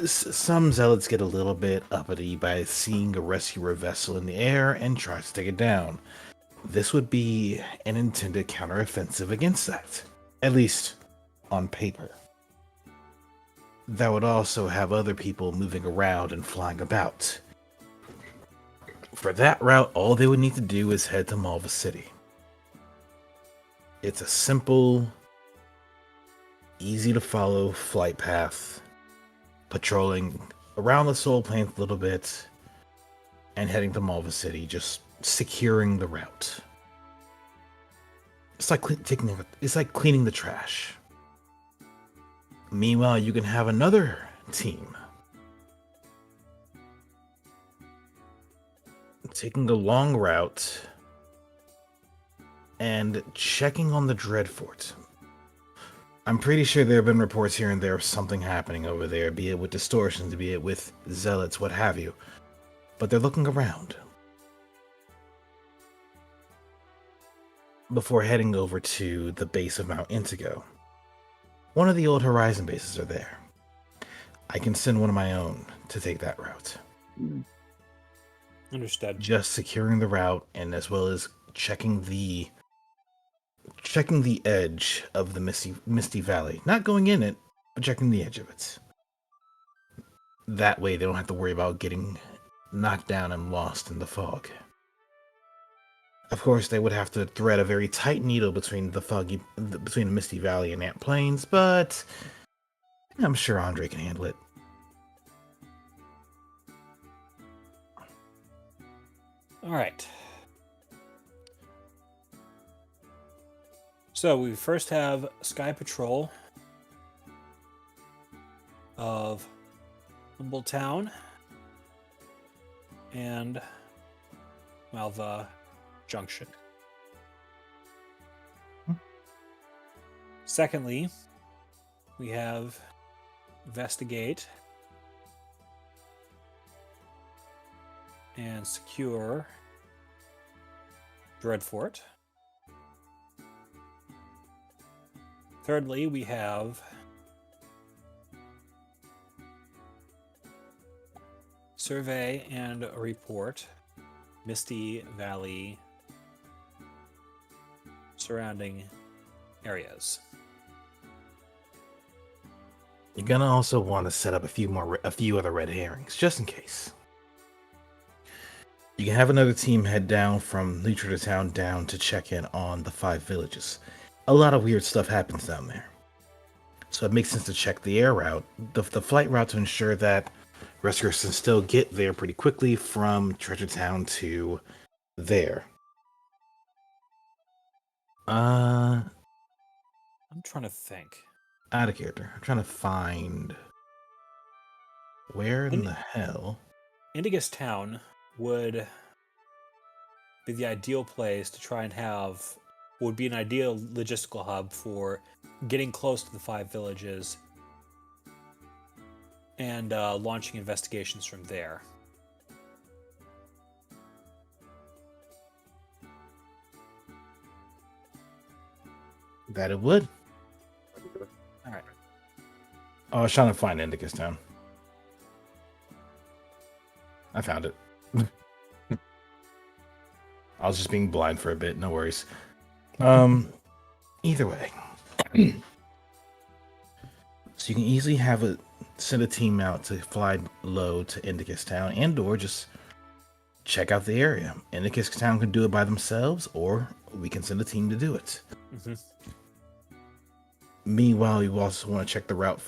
some zealots get a little bit uppity by seeing a rescuer vessel in the air and try to take it down. This would be an intended counteroffensive against that, at least on paper. That would also have other people moving around and flying about. For that route, all they would need to do is head to Malva City. It's a simple, easy to follow flight path, patrolling around the Soul Plains a little bit, and heading to Malva City, just securing the route. It's like cleaning the trash. Meanwhile, you can have another team taking a long route and checking on the Dreadfort. I'm pretty sure there have been reports here and there of something happening over there, be it with distortions, be it with zealots, what have you. But they're looking around before heading over to the base of Mount Intego. One of the old Horizon bases are there. I can send one of my own to take that route. Understood. Just securing the route, and as well as checking the edge of the Misty Valley. Not going in it, but checking the edge of it. That way they don't have to worry about getting knocked down and lost in the fog. Of course, they would have to thread a very tight needle between the Misty Valley and Ant Plains, but I'm sure Andre can handle it. All right. So we first have Sky Patrol of Humboldt Town and Malva Junction. Secondly, we have Investigate and Secure Dreadfort. Thirdly, we have Survey and Report Misty Valley surrounding areas. You're gonna also want to set up a few other red herrings, just in case. You can have another team head down from Lutra Town down to check in on the 5 villages. A lot of weird stuff happens down there. So it makes sense to check the air route, the flight route, to ensure that rescuers can still get there pretty quickly from Treasure Town to there. I'm trying to think. Out of character. I'm trying to find where in the hell. Indigus Town would be the ideal place to try and have, would be an ideal logistical hub for getting close to the 5 villages and launching investigations from there. That it would. All right. Oh, I was trying to find Indicus Town. I found it. I was just being blind for a bit, no worries. Either way. So you can easily send a team out to fly low to Indicus Town and/or just check out the area. Indicus Town can do it by themselves, or we can send a team to do it. Mhm. Meanwhile, you also want to check the route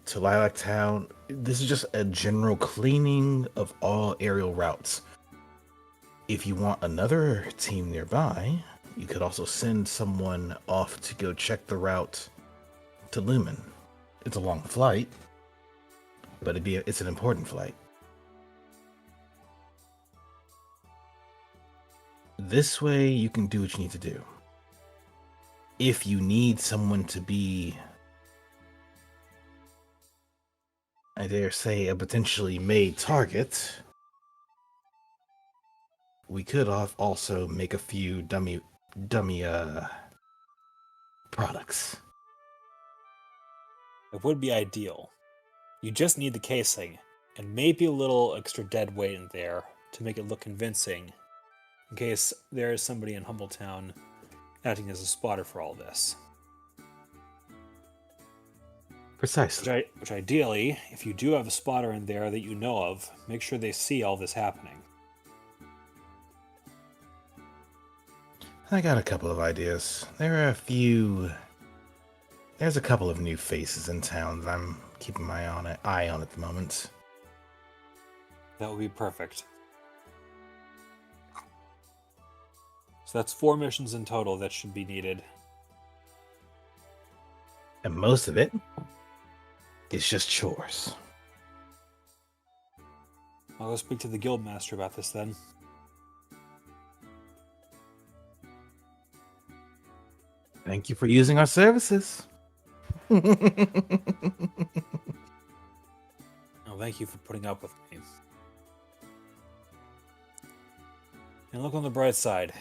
to Lilac Town. This is just a general cleaning of all aerial routes. If you want another team nearby, you could also send someone off to go check the route to Lumen. It's a long flight, but it's an important flight. This way, you can do what you need to do. If you need someone to be, I dare say, a potentially made target, we could also make a few dummy products. It would be ideal. You just need the casing, and maybe a little extra dead weight in there to make it look convincing, in case there is somebody in Humbletown acting as a spotter for all this. Precisely. Which ideally, if you do have a spotter in there that you know of, make sure they see all this happening. I got a couple of ideas. There's a couple of new faces in town that I'm keeping my eye on at the moment. That would be perfect. So that's 4 missions in total that should be needed. And most of it is just chores. I'll go speak to the guildmaster about this then. Thank you for using our services. Oh, thank you for putting up with me. And look on the bright side.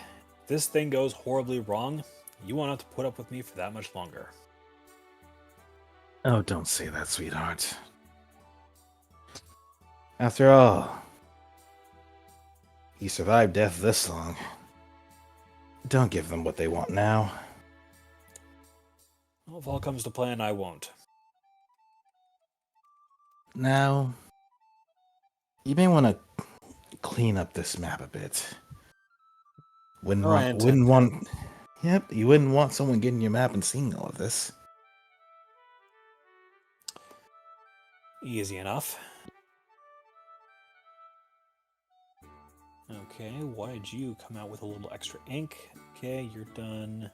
If this thing goes horribly wrong, you won't have to put up with me for that much longer. Oh, don't say that, sweetheart. After all, you survived death this long. Don't give them what they want now. Well, if all comes to plan, I won't. Now, you may want to clean up this map a bit. I intend You wouldn't want someone getting your map and seeing all of this. Easy enough. Okay, why did you come out with a little extra ink? Okay, you're done.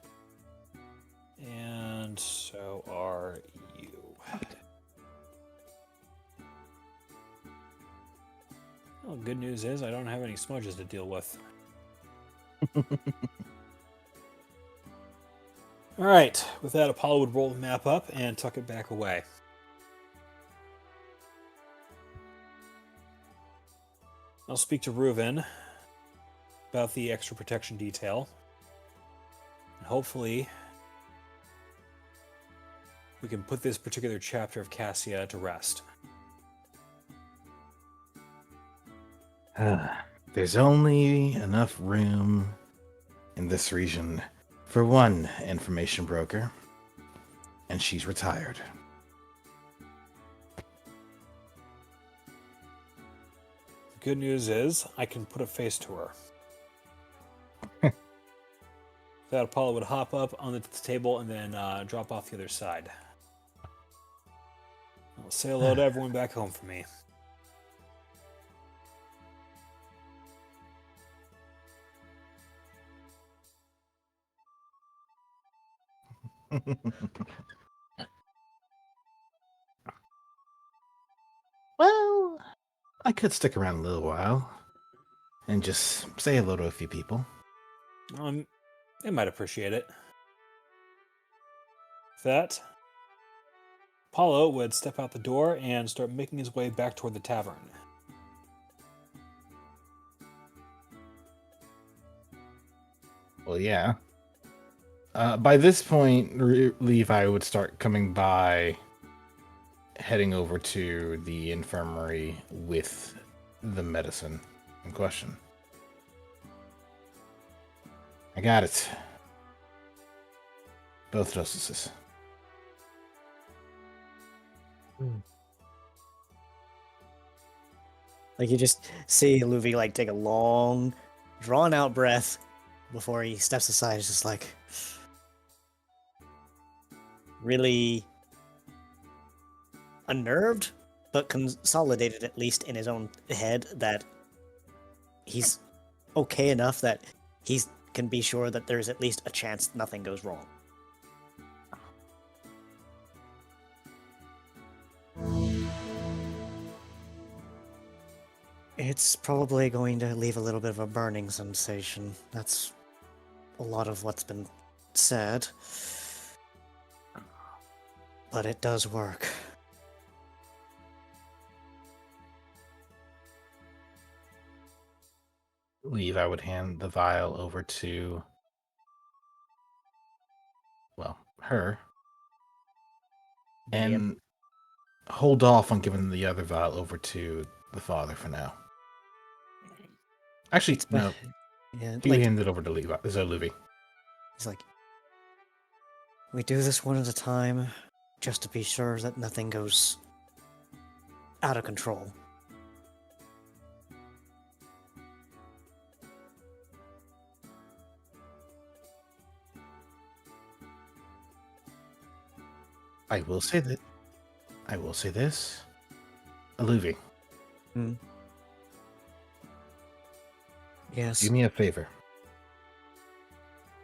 And so are you. Well, good news is I don't have any smudges to deal with. Alright, with that, Apollo would roll the map up and tuck it back away. I'll speak to Reuven about the extra protection detail. And hopefully, we can put this particular chapter of Cassia to rest. There's only enough room in this region for one information broker, and she's retired. The good news is, I can put a face to her. That Apollo would hop up on the table and then drop off the other side. I'll say hello to everyone back home for me. Well, I could stick around a little while and just say hello to a few people. They might appreciate it. With that, Apollo would step out the door and start making his way back toward the tavern. Well, yeah. By this point, Levi would start coming by, heading over to the infirmary with the medicine in question. I got it. Both justices. Like you just see Luffy like take a long, drawn out breath before he steps aside. It's just like really unnerved, but consolidated at least in his own head that he's okay enough that he can be sure that there's at least a chance nothing goes wrong. It's probably going to leave a little bit of a burning sensation. That's a lot of what's been said. But it does work. Levi would hand the vial over to, well, her. And hold off on giving the other vial over to the father for now. Actually, no. Yeah, You like, hand it over to Levi. Luffy. he's like, we do this one at a time, just to be sure that nothing goes out of control. I will say this. Luffy, Yes. do me a favor.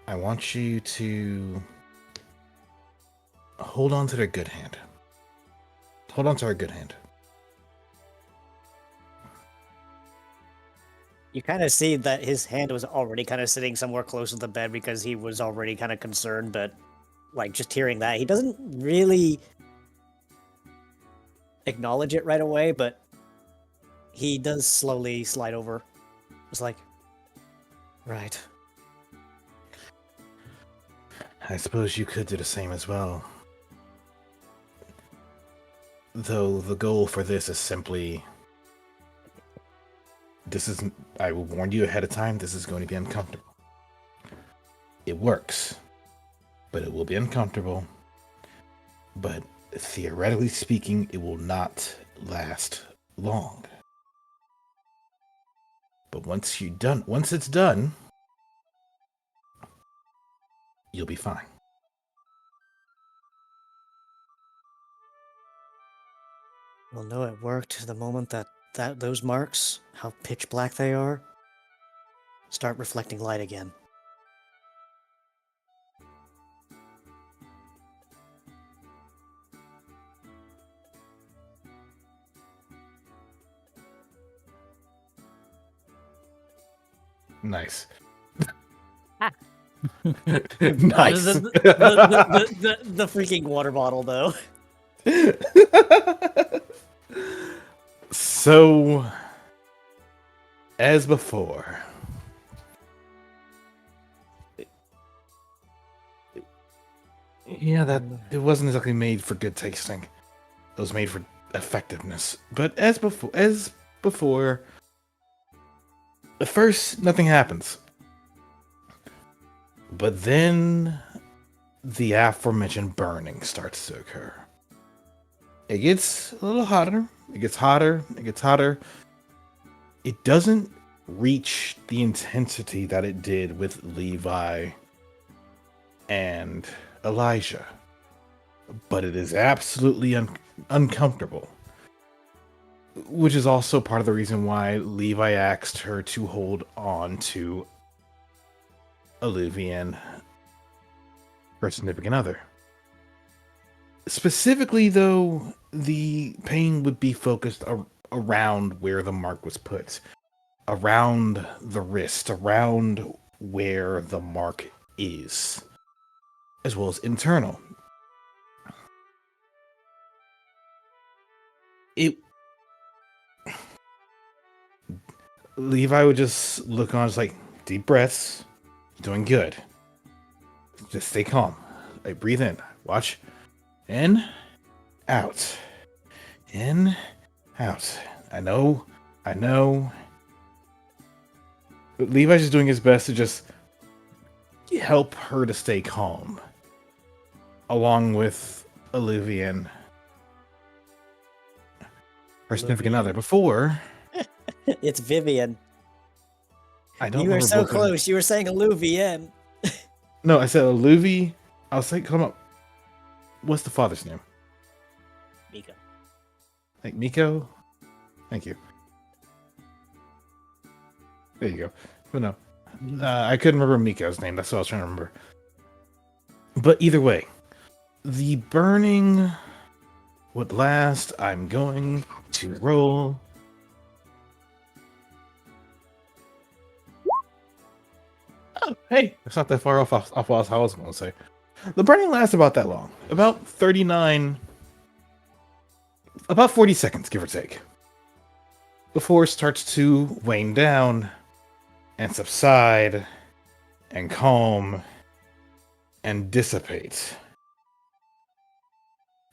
I want you to hold on to their good hand. Hold on to our good hand. You kind of see that his hand was already kind of sitting somewhere close to the bed because he was already kind of concerned, but like just hearing that, he doesn't really acknowledge it right away, but he does slowly slide over. It's like, right. I suppose you could do the same as well. Though the goal for this is simply... I will warn you ahead of time, this is going to be uncomfortable. It works, but it will be uncomfortable. But theoretically speaking, it will not last long. But once it's done, you'll be fine. Well, no, it worked the moment that those marks, how pitch black they are, start reflecting light again. Nice. Nice. The freaking water bottle, though. So, as before, yeah, that it wasn't exactly made for good tasting. It was made for effectiveness. But as before, at first nothing happens. But then the aforementioned burning starts to occur. It gets a little hotter. It gets hotter. It gets hotter. It doesn't reach the intensity that it did with Levi and Elijah. But it is absolutely uncomfortable. Which is also part of the reason why Levi asked her to hold on to Alluvian, her significant other. Specifically, though, the pain would be focused around where the mark was put. Around the wrist, around where the mark is. As well as internal. Levi would just look on, just like, deep breaths. Doing good. Just stay calm. Like, breathe in. Watch. In. Out. In. Out. I know. But Levi's just doing his best to just help her to stay calm. along with Olivia, her significant other. Before, It's Vivian. I don't You were remember so both their- close. You were saying Louvienne. No, I said Olivia. I was like, come up. What's the father's name? Miko. Like Miko? Thank you. There you go. But no. I couldn't remember Miko's name. That's what I was trying to remember. But either way, the burning would last. I'm going to roll. Oh, hey, it's not that far off what I was going to say. The burning lasts about that long. About 39. About 40 seconds, give or take. Before it starts to wane down and subside and calm and dissipate.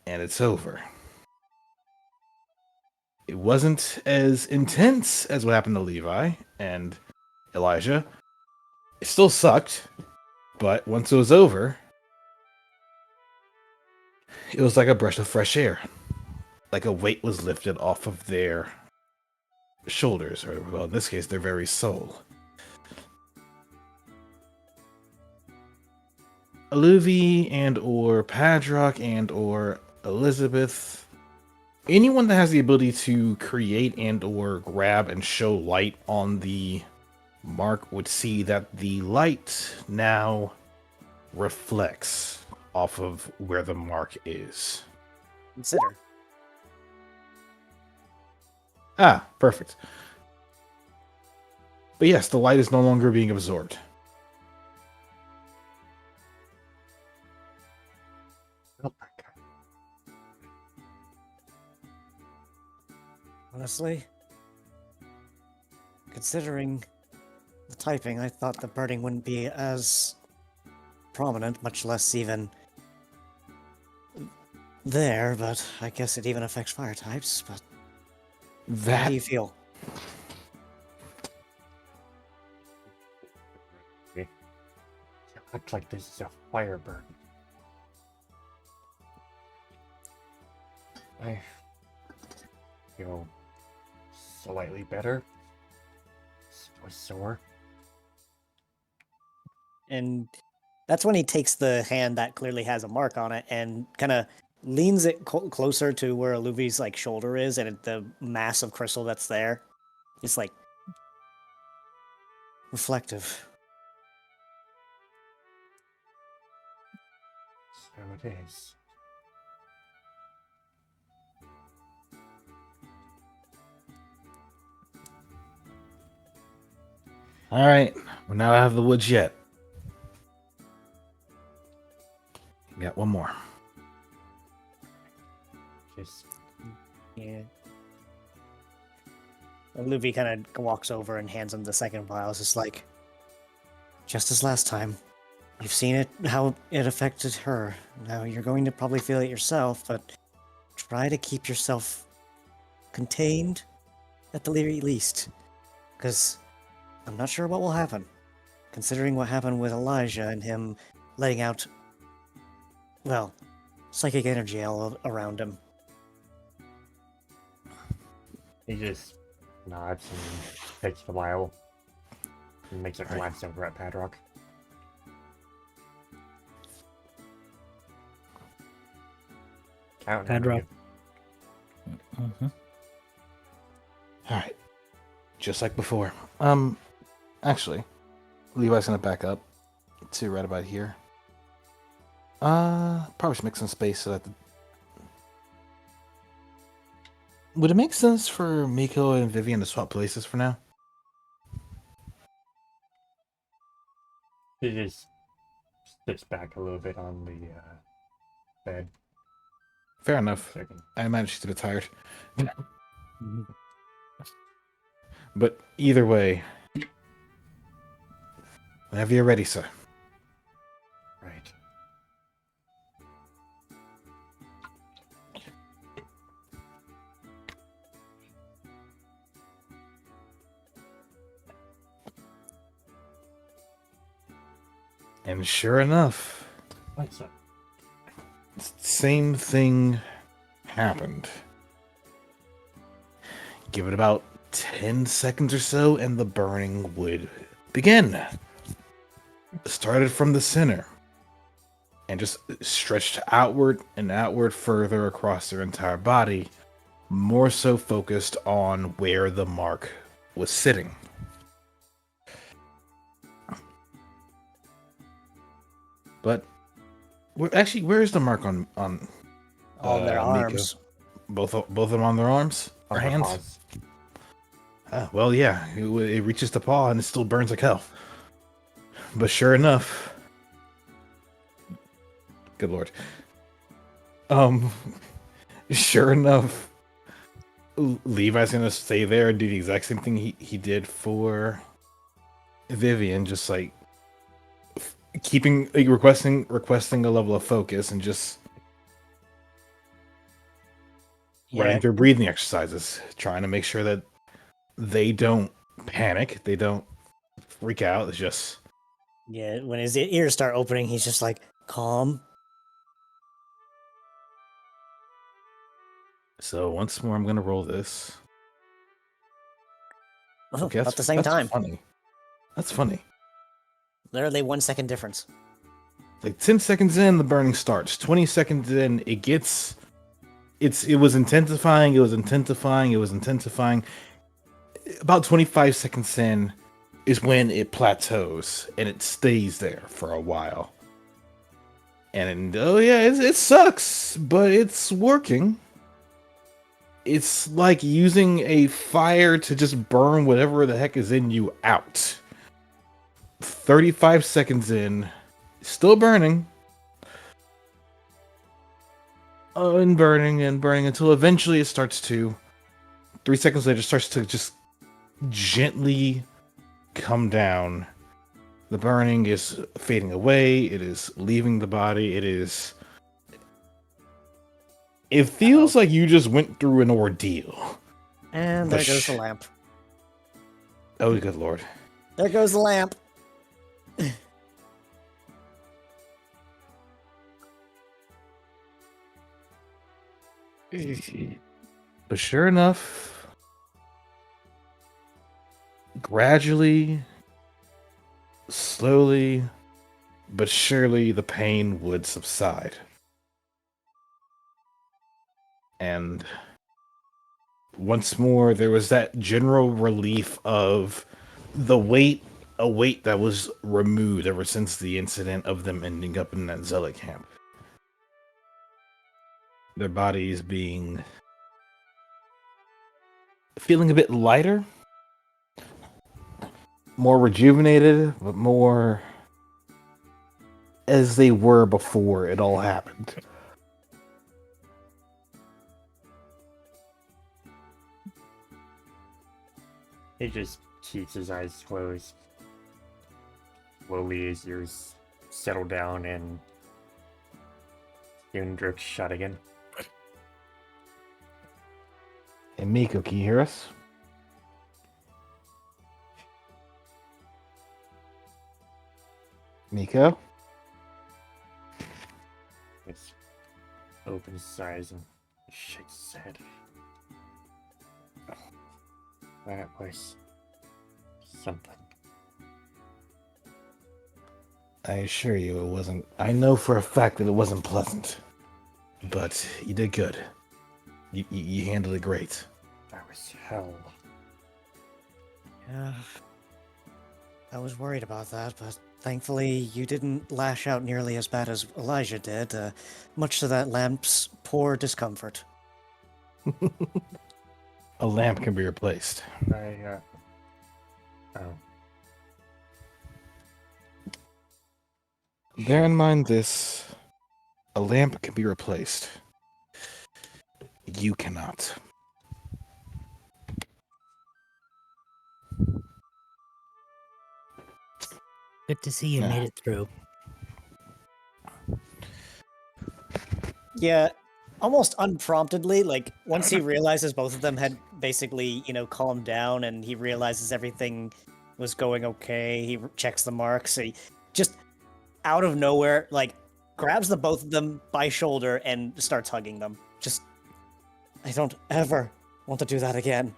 And it's over. It wasn't as intense as what happened to Levi and Elijah. It still sucked, but once it was over, it was like a breath of fresh air. Like a weight was lifted off of their shoulders, or well, in this case, their very soul. Aluvi and or Padrock and or Elizabeth, anyone that has the ability to create and or grab and show light on the mark would see that the light now reflects off of where the mark is. Consider. Ah, perfect. But yes, the light is no longer being absorbed. Oh my god. Honestly, considering the typing, I thought the burning wouldn't be as prominent, much less even there, but I guess it even affects fire types, but how That do you feel? It looks like this is a fire burn. I feel slightly better. Still sore. And that's when he takes the hand that clearly has a mark on it and kind of leans it closer to where Aluvi's like shoulder is, and the mass of crystal that's there, it's like reflective. So it is. all right. We're not out of the woods yet. Got one more. Just Yeah. And Luffy kind of walks over and hands him the second vial. It's just like, just as last time. You've seen it, how it affected her. Now you're going to probably feel it yourself, but try to keep yourself contained at the very least. Because I'm not sure what will happen. Considering what happened with Elijah and him letting out, well, psychic energy all around him. he just nods and takes the vial and makes a glance over at Padrock. Count Padrock. Mm-hmm. All right. Just like before. Actually, Levi's gonna back up to right about here. Probably should make some space so that would it make sense for Miko and Vivian to swap places for now? He just sits back a little bit on the bed. Fair enough. Second. I imagine she's a bit tired. But either way, whenever you're ready, sir. Right. And sure enough, What's up? Same thing happened. Give it about 10 seconds or so, and the burning would begin. Started from the center and just stretched outward and outward further across their entire body, more so focused on where the mark was sitting. But where's the mark on On their Miko? arms. Both of them on their arms or On their hands? paws. Well, yeah, it reaches the paw and it still burns like hell. But sure enough, good lord. Sure enough, Levi's gonna stay there and do the exact same thing he did for Vivian, just like keeping requesting a level of focus and just running through breathing exercises, trying to make sure that they don't panic, they don't freak out. It's just Yeah, when his ears start opening, he's just like, calm. so. Once more, I'm gonna roll this. Oh, Okay, about the same time. Funny. That's funny. Literally 1 second difference. Like 10 seconds in, the burning starts. 20 seconds in, it was intensifying. About 25 seconds in is when it plateaus and it stays there for a while. And oh yeah, it sucks, but it's working. It's like using a fire to just burn whatever the heck is in you out. 35 seconds in, still burning. And burning until eventually it starts to, 3 seconds later, starts to just gently come down. The burning is fading away. It is leaving the body. It feels like you just went through an ordeal. And there goes the lamp. Oh, good lord. There goes the lamp. But sure enough, gradually, slowly, but surely the pain would subside. And once more, there was that general relief of a weight that was removed ever since the incident of them ending up in that zealot camp. Their bodies feeling a bit lighter, more rejuvenated, but more as they were before it all happened. He just keeps his eyes closed. Slowly his ears settle down and skin drips shut again. Hey, Miko, can you hear us? Miko? He opens his eyes and shakes his head. That was something. I assure you it wasn't. I know for a fact that it wasn't pleasant. But you did good. You handled it great. That was hell. Yeah. I was worried about that, but thankfully you didn't lash out nearly as bad as Elijah did, much to that lamp's poor discomfort. A lamp can be replaced. Oh. Bear in mind this. A lamp can be replaced. You cannot. Good to see you made it through. Yeah, almost unpromptedly, like, once he realizes both of them had basically, calmed down and he realizes everything was going okay, he checks the marks, he just, out of nowhere, like, grabs the both of them by shoulder and starts hugging them. Just, I don't ever want to do that again.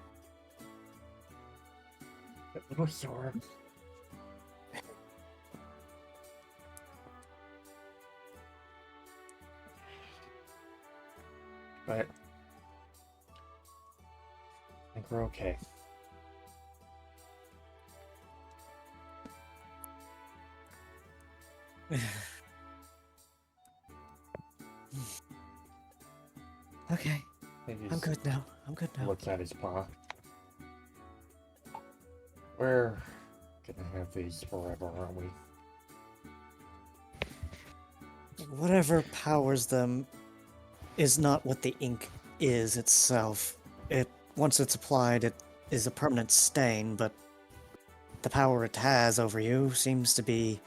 Little sore. But I think we're okay. Okay, He I'm just good now. I'm good now. looks at his paw. We're gonna have these forever, aren't we? Whatever powers them is not what the ink is itself. Once it's applied, it is a permanent stain, but the power it has over you seems to be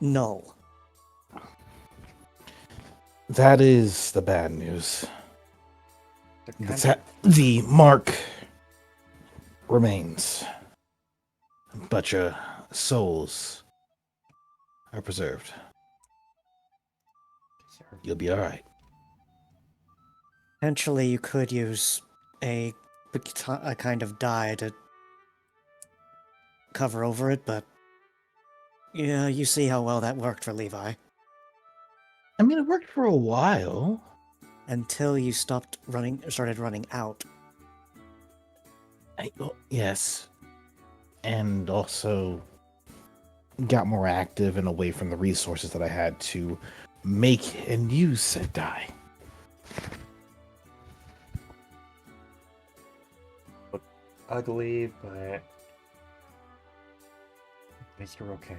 null. That is the bad news. The kind of- The mark remains, but your souls are preserved. You'll be all right. Potentially, you could use a kind of dye to cover over it, but yeah, you see how well that worked for Levi. I mean, it worked for a while. Until you started running out. Yes. And also got more active and away from the resources that I had to make and use said dye. Look ugly, but at least you're okay.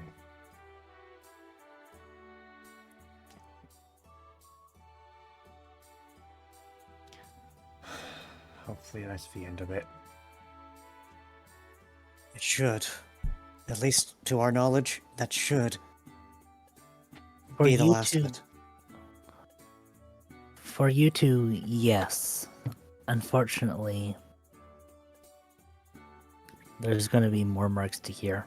Hopefully that's the end of it. It should. At least to our knowledge, that should For be the you last of two, it. for you two, yes. Unfortunately, there's going to be more marks to hear.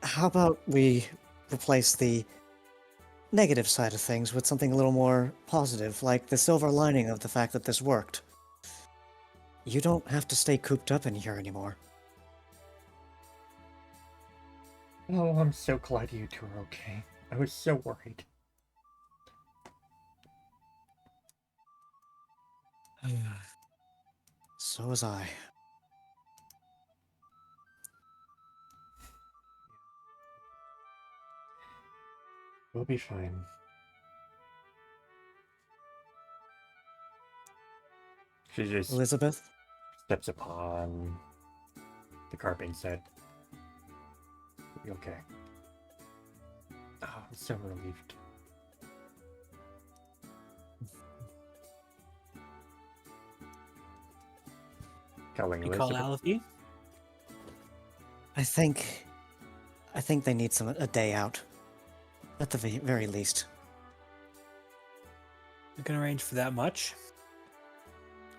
How about we replace the negative side of things with something a little more positive, like the silver lining of the fact that this worked. You don't have to stay cooped up in here anymore. Oh, I'm so glad you two are okay. I was so worried. So was I. We'll be fine. She just Elizabeth? steps upon the carpet said, "We'll be okay." Oh, I'm so relieved. Calling You call Elizabeth. Alfie? I think they need a day out. At the very least. I can arrange for that much.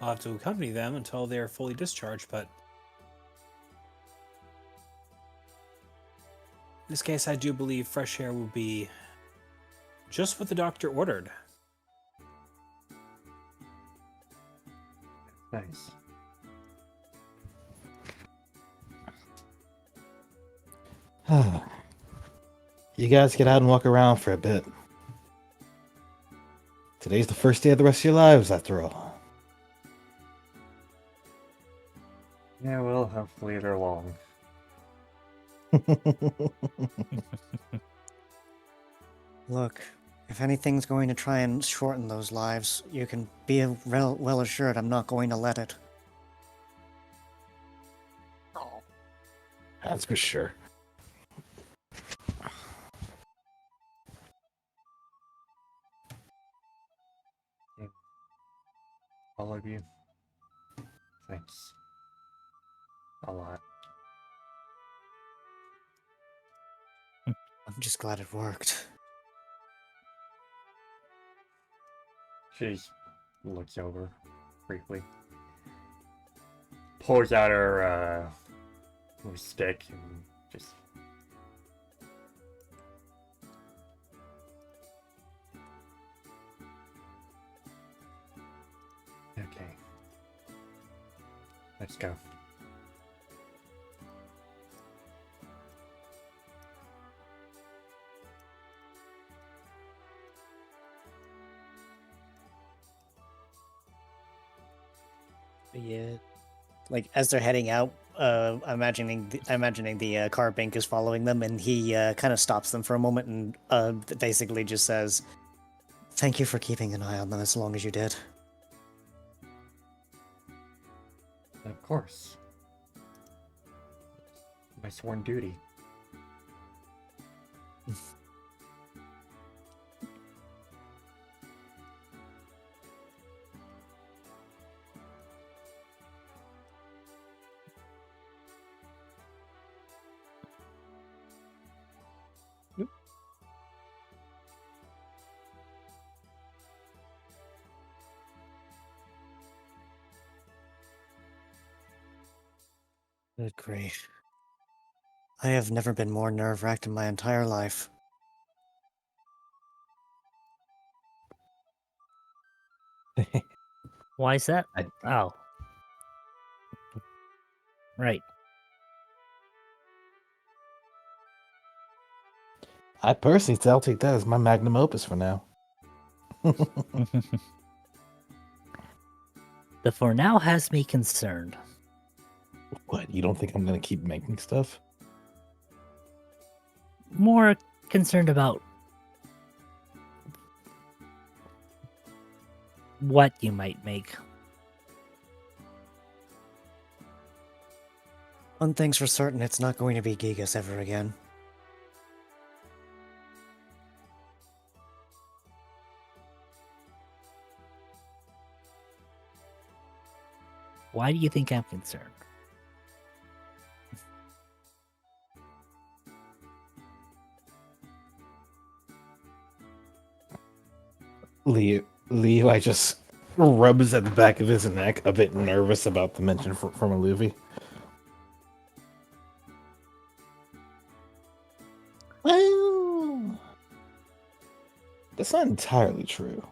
I'll have to accompany them until they're fully discharged, but in this case, I do believe fresh air will be just what the doctor ordered. Nice. You guys get out and walk around for a bit. Today's the first day of the rest of your lives, after all. Yeah, well, hopefully they're long. Look, if anything's going to try and shorten those lives, you can be well assured I'm not going to let it. That's for sure. All of you. Thanks. A lot. I'm just glad it worked. She looks over briefly. Pulls out her with stick and just. Okay. Let's go. Yeah. Like as they're heading out, imagining the Carbink is following them, and he kind of stops them for a moment and basically just says, "Thank you for keeping an eye on them as long as you did." Of course. My sworn duty. Good grief. I have never been more nerve-wracked in my entire life. Why is that? I- Oh. Right. I personally say I'll take that as my magnum opus for now. The for now has me concerned. What? You don't think I'm gonna keep making stuff? More concerned about what you might make. One thing's for certain, it's not going to be Gigas ever again. Why do you think I'm concerned? Levi just rubs at the back of his neck, a bit nervous about the mention from a Luffy. Well, that's not entirely true.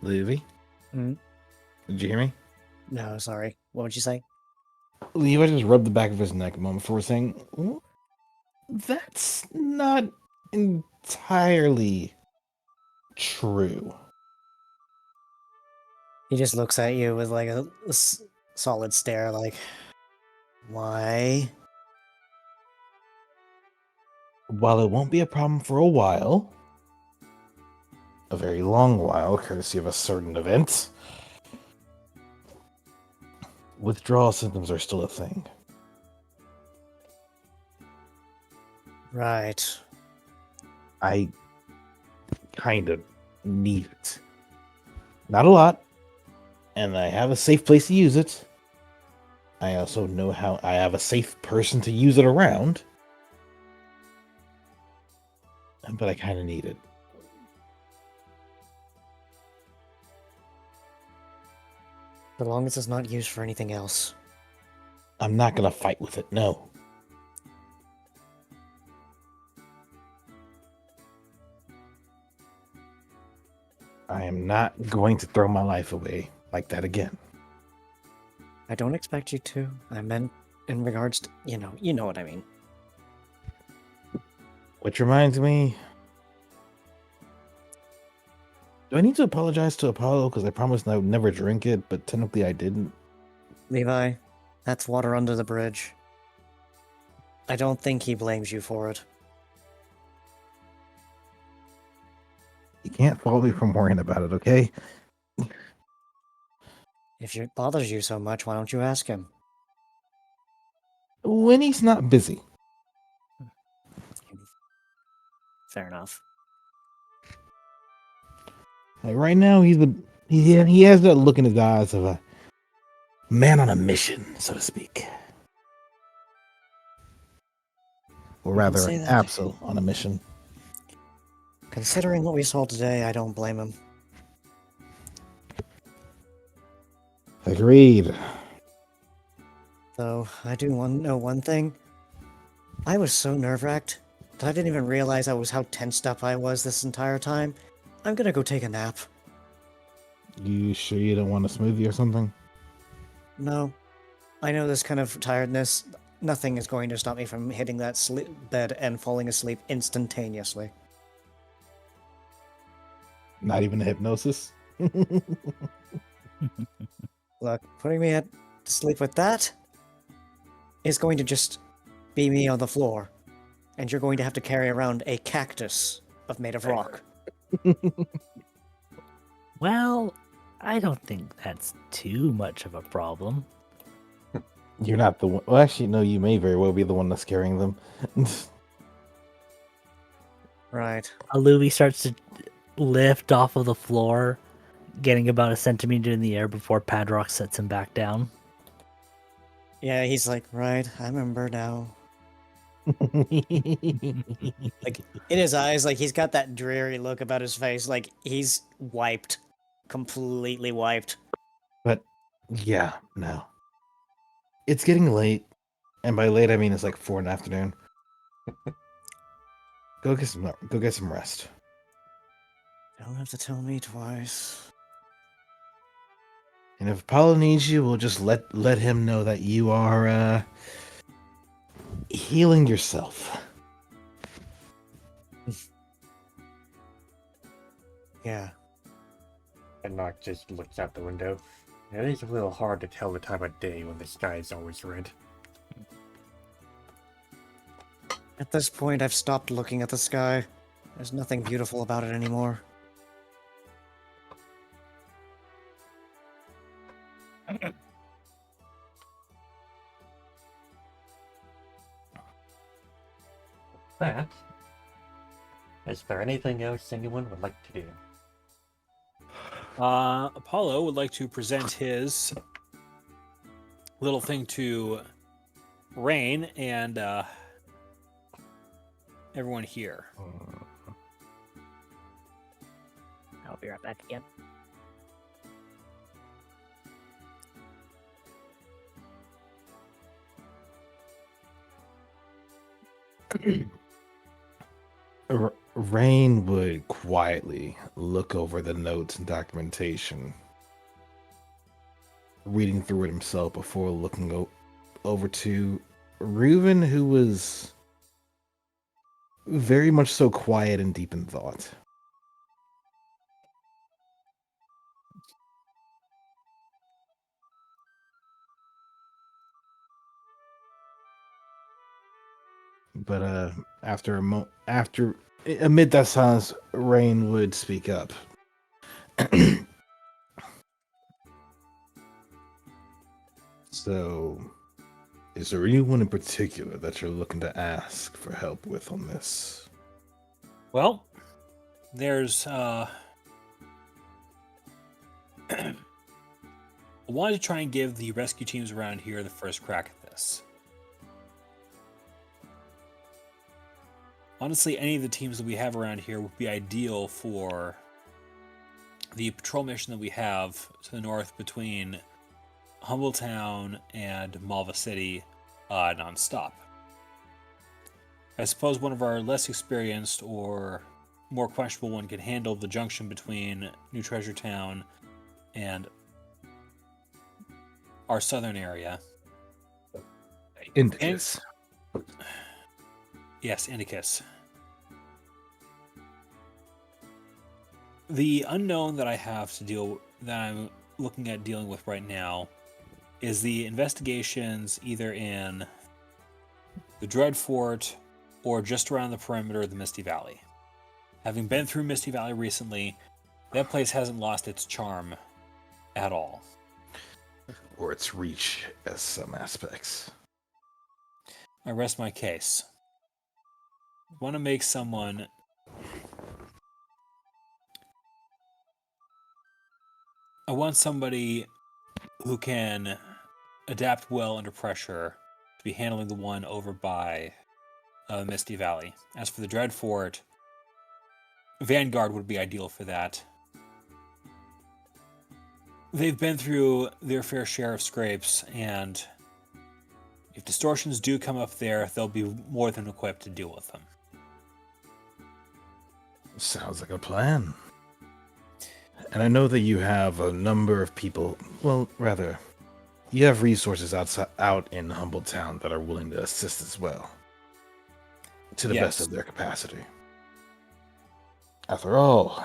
Levi? Mm. Did you hear me? No, sorry. What would you say? Levi just rubbed the back of his neck a moment before saying, "Well, that's not entirely true." He just looks at you with like a solid stare, like, why? While it won't be a problem for a while, a very long while, courtesy of a certain event, withdrawal symptoms are still a thing. Right. I kind of need it. Not a lot, and I have a safe place to use it. I also know how I have a safe person to use it around. But I kind of need it. As long as it's not used for anything else. I'm not going to fight with it, no. I am not going to throw my life away like that again. I don't expect you to. I meant in regards to, you know what I mean. Which reminds me, do I need to apologize to Apollo? Because I promised I would never drink it, but technically I didn't. Levi, that's water under the bridge. I don't think he blames you for it. You can't fault me from worrying about it, okay? If it bothers you so much, why don't you ask him? When he's not busy. Fair enough. Like right now, he has that look in his eyes of a man on a mission, so to speak. or You can rather, say an that. Absol on a mission. Considering what we saw today, I don't blame him. Agreed. Though, I do know one thing. I was so nerve-wracked that I didn't even realize how tensed up I was this entire time. I'm gonna go take a nap. You sure you don't want a smoothie or something? No. I know this kind of tiredness, nothing is going to stop me from hitting that bed and falling asleep instantaneously. Not even a hypnosis? Look, putting me to sleep with that is going to just be me on the floor. And you're going to have to carry around a cactus made of rock. Well, I don't think that's too much of a problem. You're not the one. Well, actually, no, you may very well be the one that's carrying them. Right. Aluvi starts to lift off of the floor, getting about a centimeter in the air before Padrock sets him back down. Yeah, he's like, right, I remember now. Like, in his eyes, like, he's got that dreary look about his face, like, he's wiped. Completely wiped. But, yeah, no. It's getting late. And by late, I mean it's like 4 in the afternoon. Go get some rest. Don't have to tell me twice. And if Apollo needs you, we'll just let him know that you are healing yourself. Yeah. And Nock just looks out the window. It is a little hard to tell the time of day when the sky is always red. At this point, I've stopped looking at the sky. There's nothing beautiful about it anymore. That. Is there anything else anyone would like to do? Apollo would like to present his little thing to Rain and everyone here. I'll be right back again. Rain would quietly look over the notes and documentation, reading through it himself before looking over to Reuven, who was very much so quiet and deep in thought. But after amid that silence, Rain would speak up. So, is there anyone in particular that you're looking to ask for help with on this? Well, there's I wanted to try and give the rescue teams around here the first crack at this. Honestly, any of the teams that we have around here would be ideal for the patrol mission that we have to the north between Humbletown and Malva City nonstop. I suppose one of our less experienced or more questionable one could handle the junction between New Treasure Town and our southern area. Indicus. Yes, Indicus. The unknown that I have to that I'm looking at dealing with right now is the investigations either in the Dread Fort or just around the perimeter of the Misty Valley. Having been through Misty Valley recently, that place hasn't lost its charm at all. Or its reach as some aspects. I rest my case. I want to make someone I want somebody who can adapt well under pressure to be handling the one over by Misty Valley. As for the Dreadfort, Vanguard would be ideal for that. They've been through their fair share of scrapes, and if distortions do come up there, they'll be more than equipped to deal with them. Sounds like a plan. And I know that you have a number of people, well, rather, you have resources out in Humbletown that are willing to assist as well. To the best Yes. of their capacity. After all,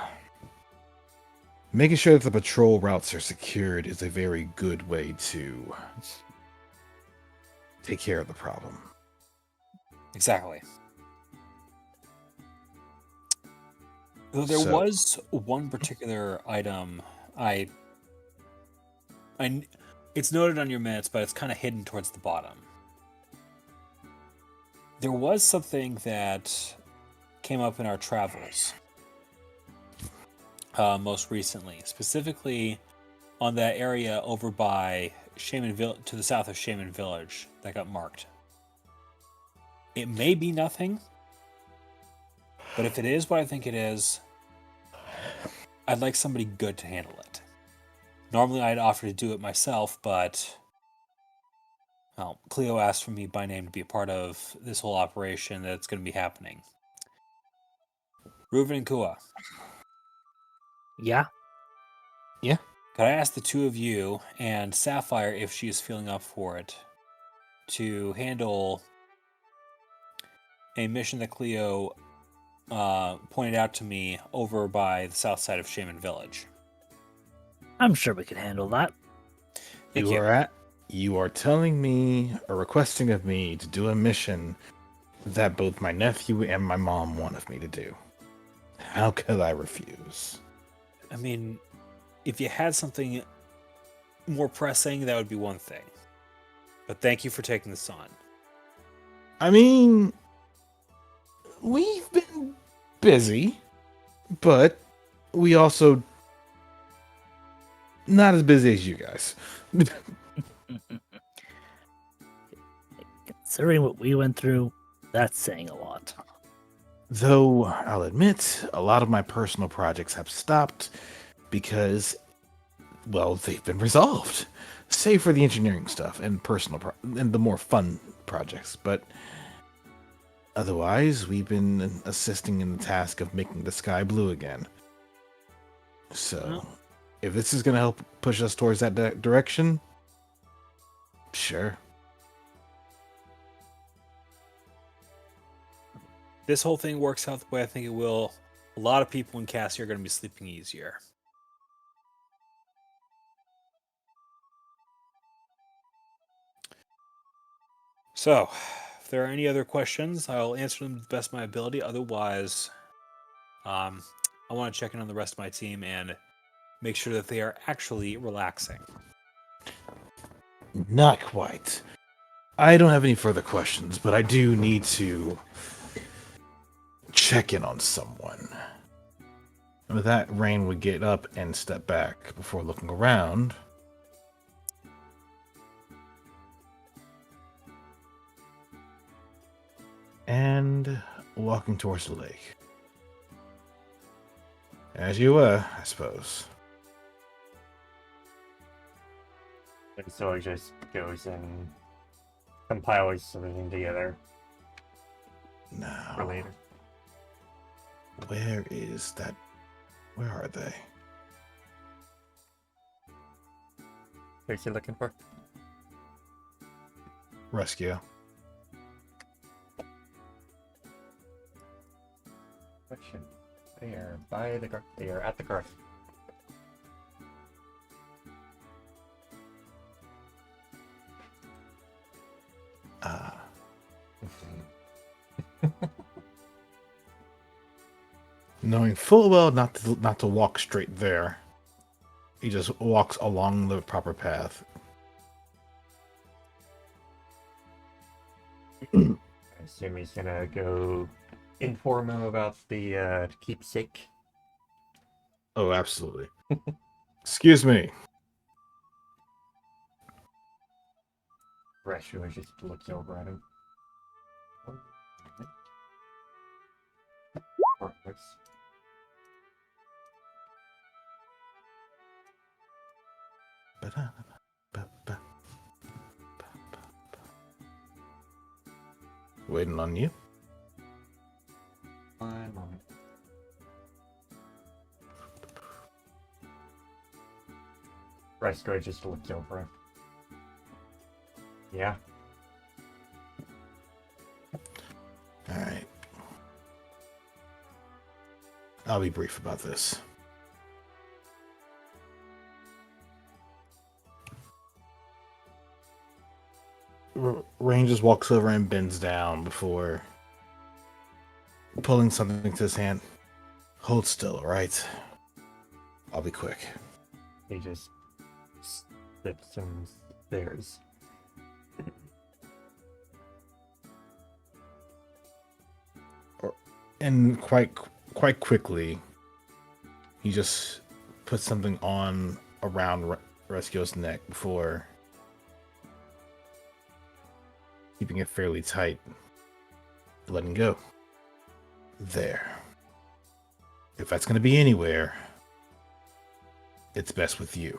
making sure that the patrol routes are secured is a very good way to take care of the problem. Exactly. Though there So- was one particular item it's noted on your minutes, but it's kind of hidden towards the bottom. There was something that came up in our travels most recently, specifically on that area over by to the south of Shaman Village that got marked. It may be nothing, but if it is what I think it is, I'd like somebody good to handle it. Normally I'd offer to do it myself, but well, Cleo asked for me by name to be a part of this whole operation that's going to be happening. Reuven and Kua, Yeah. could I ask the two of you and Sapphire, if she is feeling up for it, to handle a mission that Cleo pointed out to me over by the south side of Shaman Village? I'm sure we can handle that. Thank you. You are telling me or requesting of me to do a mission that both my nephew and my mom want of me to do. How could I refuse? I mean, if you had something more pressing, that would be one thing. But thank you for taking this on. I mean, we've been busy, but we also not as busy as you guys. Considering what we went through, that's saying a lot. Though I'll admit, a lot of my personal projects have stopped because, well, they've been resolved. Save for the engineering stuff and and the more fun projects. But otherwise, we've been assisting in the task of making the sky blue again. So, if this is going to help push us towards that direction, sure. This whole thing works out the way I think it will. A lot of people in Cassie are going to be sleeping easier. So, if there are any other questions, I'll answer them to the best of my ability. Otherwise, I want to check in on the rest of my team and make sure that they are actually relaxing. Not quite. I don't have any further questions, but I do need to check in on someone. And with that, Rain would get up and step back before looking around. And walking towards the lake. As you were, I suppose. And so it just goes and compiles everything together for Now, later. where is that? Where are they? Who's he looking for? Rescue. Question. They are by the car. They are at the car. Ah. Knowing full well not to walk straight there, he just walks along the proper path. I assume he's gonna go inform him about the keepsake. Oh, absolutely. Excuse me. Reshua just looks over at him. Waiting on you. One moment. Resco just looked over. Yeah. All right. I'll be brief about this. Rain just walks over and bends down before pulling something to his hand. Hold still, all right? I'll be quick. He just sits and stares. And quite quickly, he just puts something on around Rescuo's neck before keeping it fairly tight, letting go. There. If that's going to be anywhere, it's best with you.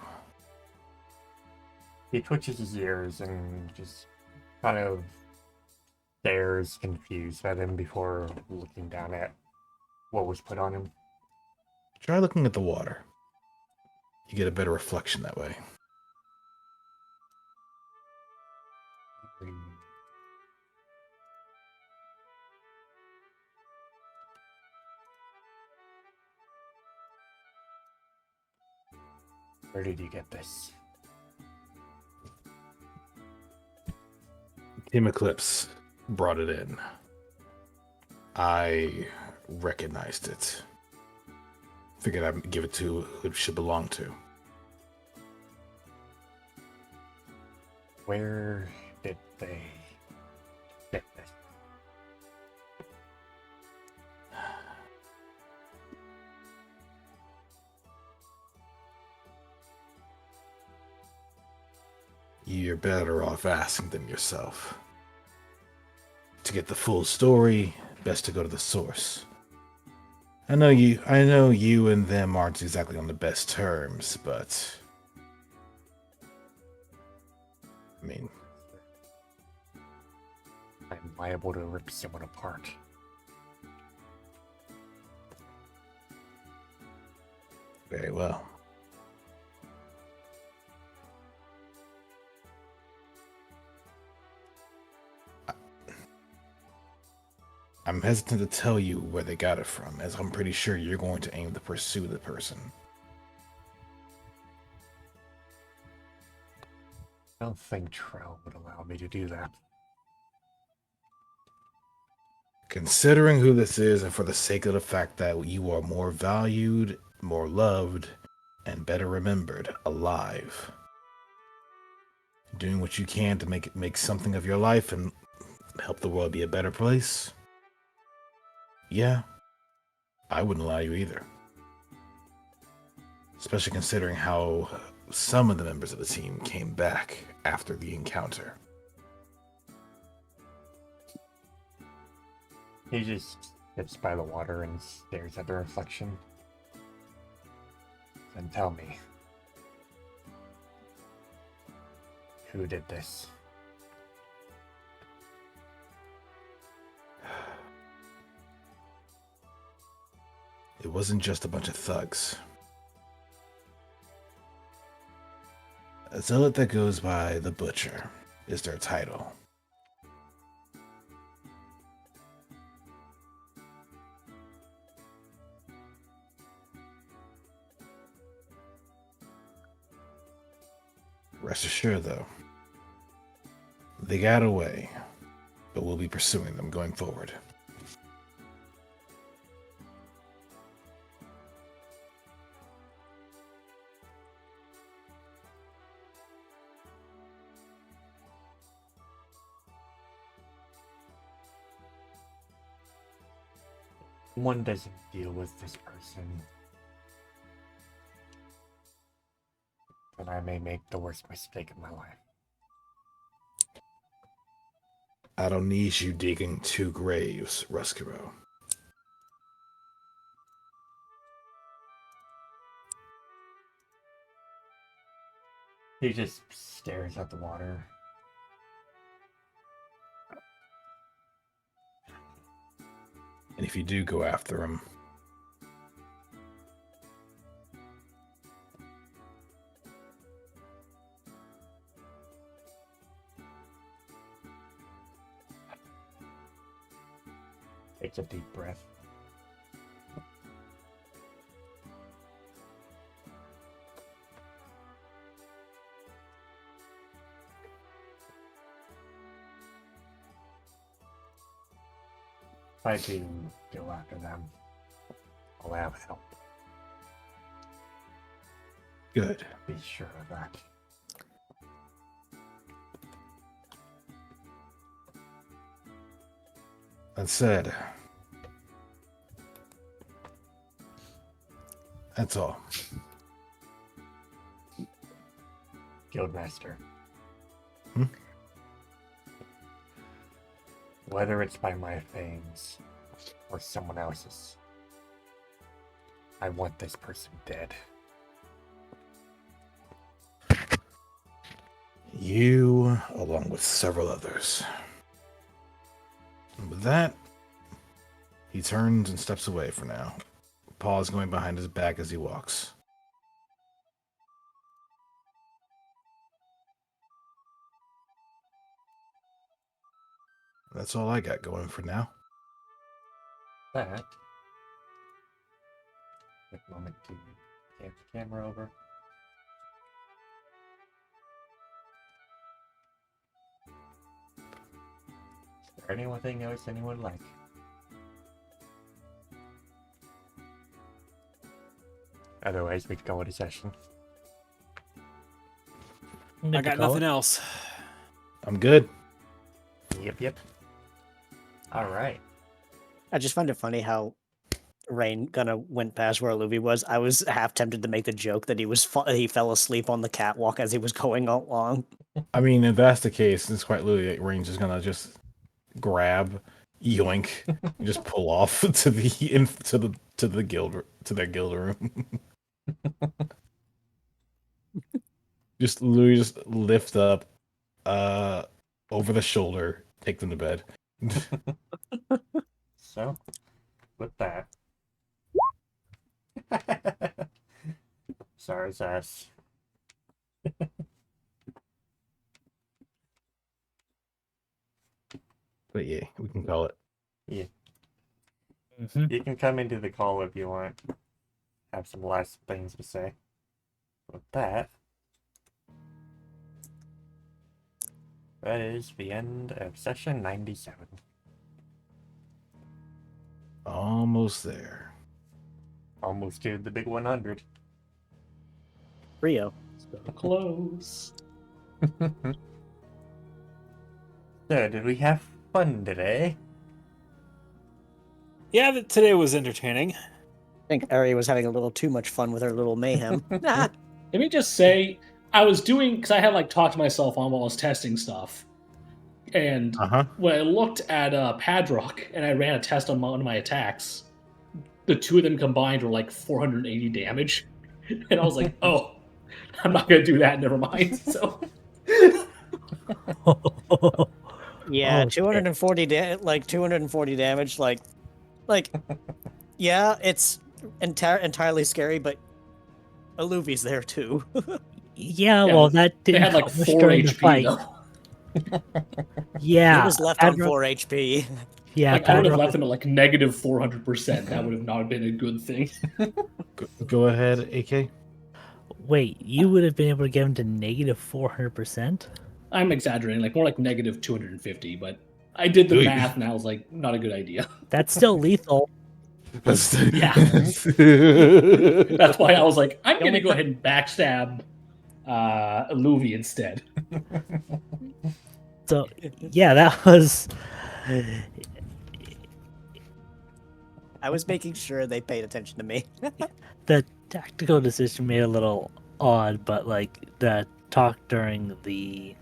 He twitches his ears and just kind of stares confused at him before looking down at what was put on him. Try looking at the water. You get a better reflection that way. Where did you get this? Team Eclipse brought it in. I recognized it. Figured I'd give it to who it should belong to. Where did they get this? You're better off asking them yourself. To get the full story, best to go to the source. I know you and them aren't exactly on the best terms, but I mean, I'm liable to rip someone apart. very well. I'm hesitant to tell you where they got it from, as I'm pretty sure you're going to aim to pursue the person. I don't think Trell would allow me to do that. Considering who this is, and for the sake of the fact that you are more valued, more loved, and better remembered alive, doing what you can to make something of your life and help the world be a better place, yeah, I wouldn't allow you either. Especially considering how some of the members of the team came back after the encounter. He just sits by the water and stares at the reflection. Then tell me, who did this? It wasn't just a bunch of thugs. A zealot that goes by the Butcher is their title. Rest assured, though, they got away, but we'll be pursuing them going forward. One doesn't deal with this person, then I may make the worst mistake of my life. I don't need you digging 2 graves, Ruskiro. He just stares at the water. And if you do go after him, Takes a deep breath. If I do go after them, I'll have help. good. Be sure of that. That said, that's all. Guildmaster. Hmm? Whether it's by my fangs or someone else's, I want this person dead. You, along with several others. And with that, he turns and steps away for now, paws going behind his back as he walks. That's all I got going for now. That. Quick moment to get the camera over. Is there anything else anyone would like? Otherwise, we could go into session. I got nothing else. I'm good. Yep. Alright. I just find it funny how Rain kind of went past where Luby was. I was half tempted to make the joke that he fell asleep on the catwalk as he was going along. I mean, if that's the case, it's quite literally that Range is gonna just grab, yoink, and just pull off to their guild room. Just literally just lift up, over the shoulder, take them to bed. So, with that. Sar's ass. But yeah, we can call it. Yeah. Mm-hmm. You can come into the call if you want. Have some last things to say. With that. That is the end of session 97. Almost there. Almost to the big 100. Rio. So close. So, did we have fun today? Yeah, today was entertaining. I think Ari was having a little too much fun with her little mayhem. Let me just say, I was doing, because I had like talked to myself on while I was testing stuff. And when I looked at Padrock and I ran a test on one of my attacks, the two of them combined were like 480 damage. And I was like, oh, I'm not going to do that, never mind. So, Yeah, Oh, 240 240 damage. Like, yeah, it's entirely scary, but Aluvi's there too. Yeah, Yeah, well, that they didn't had like help much 4 during the HP fight. though. Yeah, He was left on Padrock- 4 HP. Yeah, Like, I would have Padrock- left him at like negative 400%. That would have not been a good thing. Go ahead, AK. Wait, you would have been able to get him to negative 400%? I'm exaggerating, like more like negative 250, but I did the Ooh. math and I was like, not a good idea. That's still lethal. Yeah. That's why I was like, I'm going to go ahead and backstab Luvi instead. So, yeah, that was. I was making sure they paid attention to me. The tactical decision made a little odd, but like the talk during the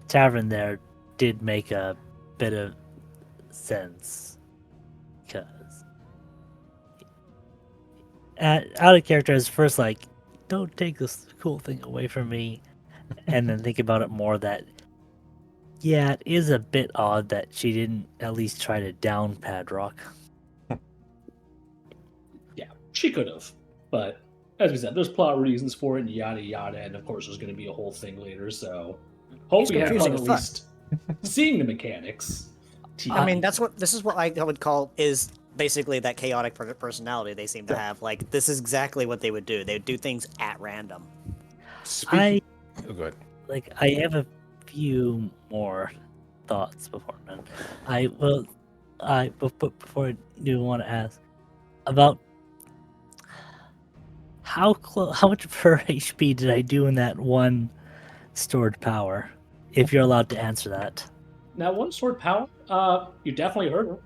tavern there did make a bit of sense, because out of character is first like, don't take this cool thing away from me, and then think about it more that, yeah, it is a bit odd that she didn't at least try to down Padrock. Yeah, she could have, but as we said, there's plot reasons for it, and yada yada, and of course there's going to be a whole thing later. So hopefully, have fun confusing at as fuck. least seeing the mechanics. I mean, this is what I would call is basically that chaotic personality they seem to have. Like, this is exactly what they would do. They would do things at random. Speaking. Oh, go ahead. I have a few more thoughts before then. Before I do want to ask about how much of her HP did I do in that one stored power? If you're allowed to answer that. Now, one sword power, you definitely heard her.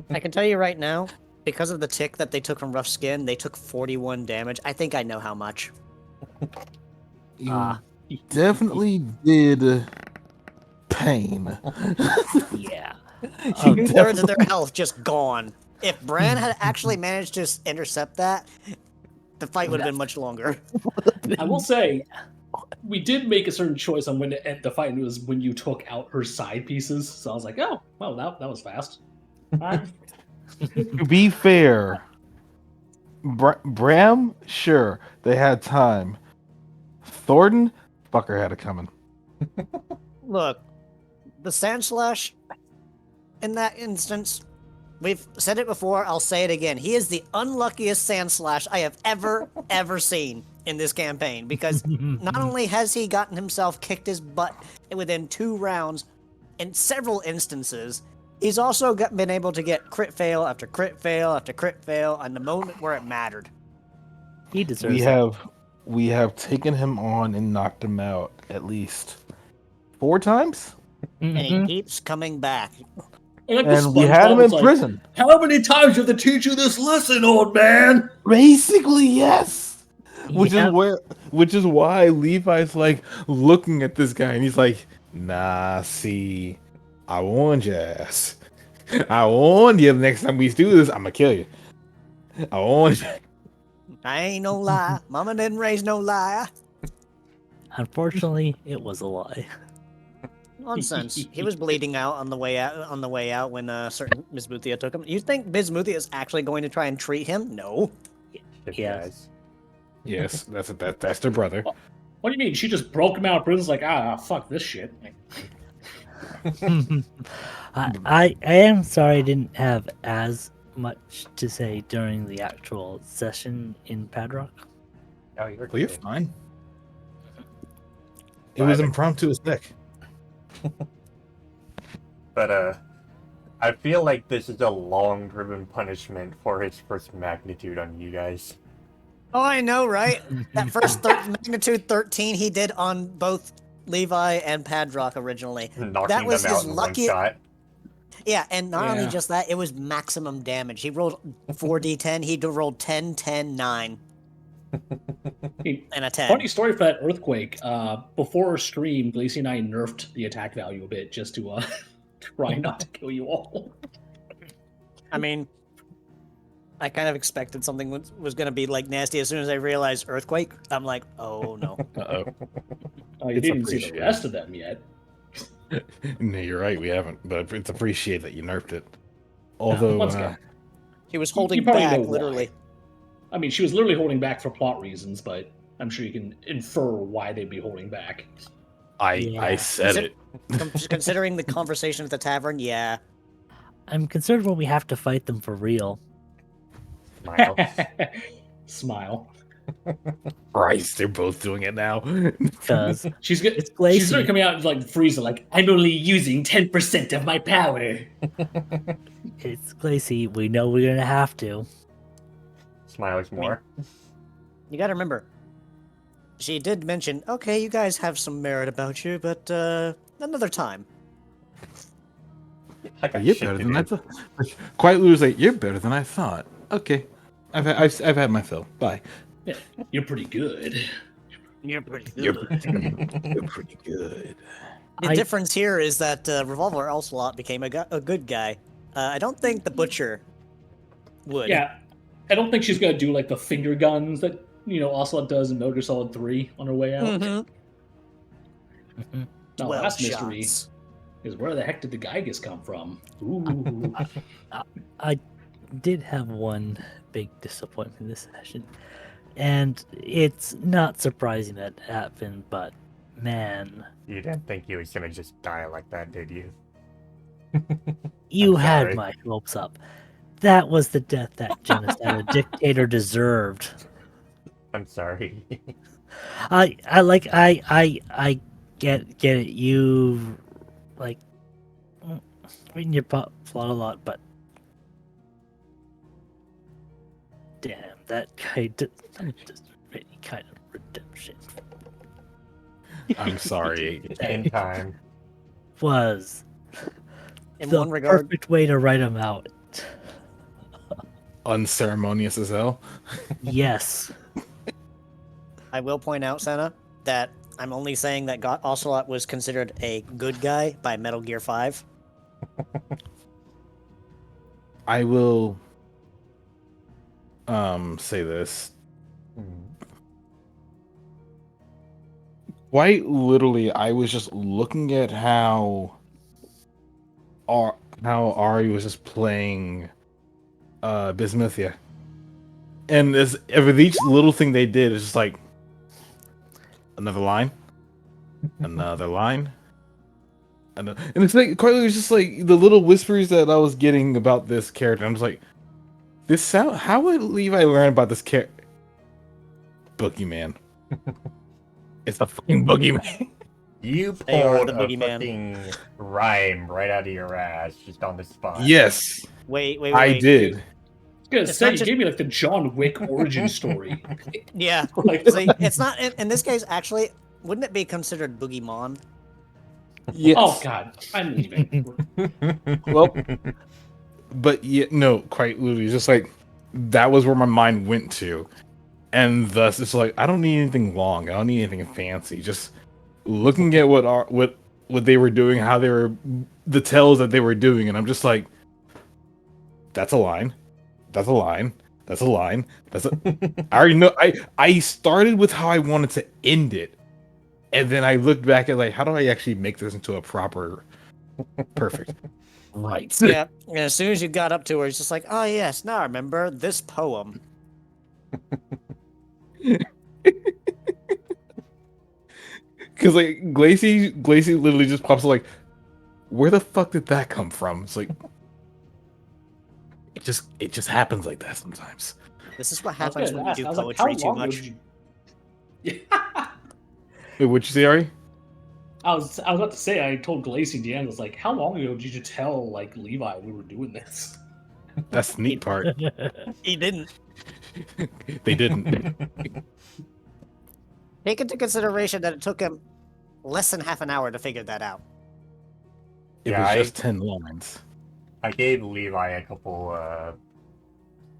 I can tell you right now, because of the tick that they took from Rough Skin, they took 41 damage. I think I know how much. You definitely did pain. Yeah. 2/3 of their health just gone. If Bran had actually managed to intercept that, the fight would have been much longer. I will say, we did make a certain choice on when to end the fight, and it was when you took out her side pieces. So I was like, oh, well, that was fast. To be fair, Bram, sure, they had time. Thornton, fucker had it coming. Look, the Sand Slash, in that instance, we've said it before, I'll say it again. He is the unluckiest Sand Slash I have ever seen in this campaign, because not only has he gotten himself kicked his butt within 2 rounds in several instances, he's also been able to get crit fail after crit fail after crit fail on the moment where it mattered. He deserves it. We have taken him on and knocked him out at least 4 times, And he keeps coming back. and we had him in prison. How many times do you have to teach you this lesson, old man? Basically, yes. Yep. Which is why Levi's like looking at this guy and he's like, nah, see, I warned your ass. I warned you the next time we do this, I'm gonna kill you. I warned you. I ain't no lie. Mama didn't raise no liar. Unfortunately, it was a lie. Nonsense. He was bleeding out on the way out when certain Bismuthia took him. You think Bismuthia is actually going to try and treat him? No. Shit, Yes. guys. Yes, that's their brother. What do you mean? She just broke him out of prison. It's like, fuck this shit. I am sorry I didn't have as much to say during the actual session in Padrock. Oh, you're Well, you're good. fine. It was impromptu as heck. But I feel like this is a long-driven punishment for his first magnitude on you guys. Oh, I know, right? That first magnitude 13 he did on both Levi and Padrock originally. Knocking That was them out his in lucky- one shot. Yeah, and not only Yeah. just that, it was maximum damage. He rolled 4d10, he rolled 10, 10, 9. And a 10. Funny story for that earthquake. Before our stream, Glacy and I nerfed the attack value a bit just to try not to kill you all. I mean, I kind of expected something was going to be like nasty. As soon as I realized earthquake, I'm like, oh no. Uh-oh. You It's didn't see the appreciated. rest of them yet. No, you're right, we haven't, but it's appreciated that you nerfed it. Although, once again, He was holding probably back, know why. literally. I mean, she was literally holding back for plot reasons, but I'm sure you can infer why they'd be holding back. I Yeah. said Is it- it. Considering the conversation at the tavern, yeah. I'm concerned when we have to fight them for real. Smile. Smile. Christ, they're both doing it now. Because She's good. It's She's Glacy. gonna coming out like Frieza, like I'm only using 10% of my power. it's Glacy, we know we're gonna have to. Smiles more. You gotta remember, she did mention, okay, you guys have some merit about you, but another time. I got You're shit better to than I do. thought. Quietly was like, you're better than I thought. Okay, I've had my fill. Bye. Yeah, you're pretty good. You're pretty good. You're pretty good. The I- difference here is that Revolver Ocelot became a good guy. I don't think the Butcher would. Yeah. I don't think she's gonna do like the finger guns that Ocelot does in Metal Gear Solid 3 on her way out. Mhm. Now, 12 last mystery shots. is where the heck did the Gygas come from? Ooh. I did have one big disappointment this session, and it's not surprising that happened, but man, You didn't think he was gonna just die like that, did you? you I'm had sorry. my hopes up. That was the death that genocidal dictator deserved. I'm sorry. I get it. You like reading your plot a lot, but damn, that guy did really kind of redemption. I'm sorry. In time. Was In the one regard, perfect way to write him out. Unceremonious as hell. Yes. I will point out, Senna, that I'm only saying that Ocelot was considered a good guy by Metal Gear 5. I will say this. Quite literally, I was just looking at how Ari was just playing Bismuthia. And with each little thing they did, it's just like another line, another line, and it's like quite literally just like the little whispers that I was getting about this character. I'm just like, this sound. How would Levi learn about this character? Boogeyman. It's the fucking Boogeyman. You They are pulled the a boogeyman. fucking rhyme right out of your ass just on the spot. Yes, Wait, I did. I was gonna It's say, not you just- gave me like the John Wick origin story. Yeah. Like, See, it's not, in this case, actually, wouldn't it be considered Boogeyman? Yes. oh god, I'm leaving. Well, but yeah, no, quite literally, just like that was where my mind went to, and thus it's like I don't need anything long. I don't need anything fancy. Just looking at what they were doing, how they were, the tells that they were doing, and I'm just like, that's a line, that's a line, that's a line. That's a. I already know. I started with how I wanted to end it, and then I looked back at like, how do I actually make this into a proper, perfect. Right. Yeah. And as soon as you got up to her, it's just like, oh, yes, now I remember this poem. Because like Glacy literally just pops up like, where the fuck did that come from? It's like it just happens like that sometimes. This is what I was happens gonna when you ask, do I was like, how poetry too long much. ago did you... Wait, what'd you say, Ari? I was about to say, I told Glacy and Deanne, I was like, how long ago did you tell like Levi we were doing this? That's the neat part. He didn't. They didn't. Take into consideration that it took him less than half an hour to figure that out. It Yeah, was just 10 lines. I gave Levi a couple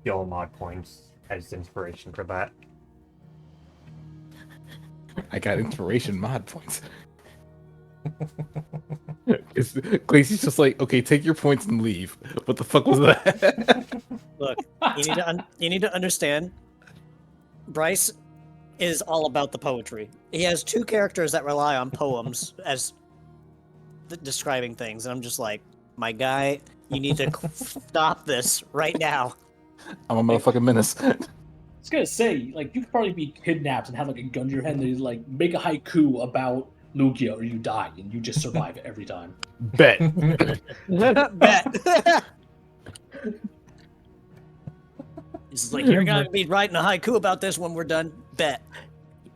skill mod points as inspiration for that. I got inspiration mod points. Glacy's just like, okay, take your points and leave. What the fuck was that? Look, you need to understand. Bryce is all about the poetry. He has two characters that rely on poems as describing things, and I'm just like, my guy, you need to stop this right now. I'm a motherfucking menace. I was gonna say, like, you could probably be kidnapped and have like a gun to your head and they like make a haiku about Lugia or you die and you just survive every time. Bet. Bet. This is like, you're gonna be writing a haiku about this when we're done. Bet.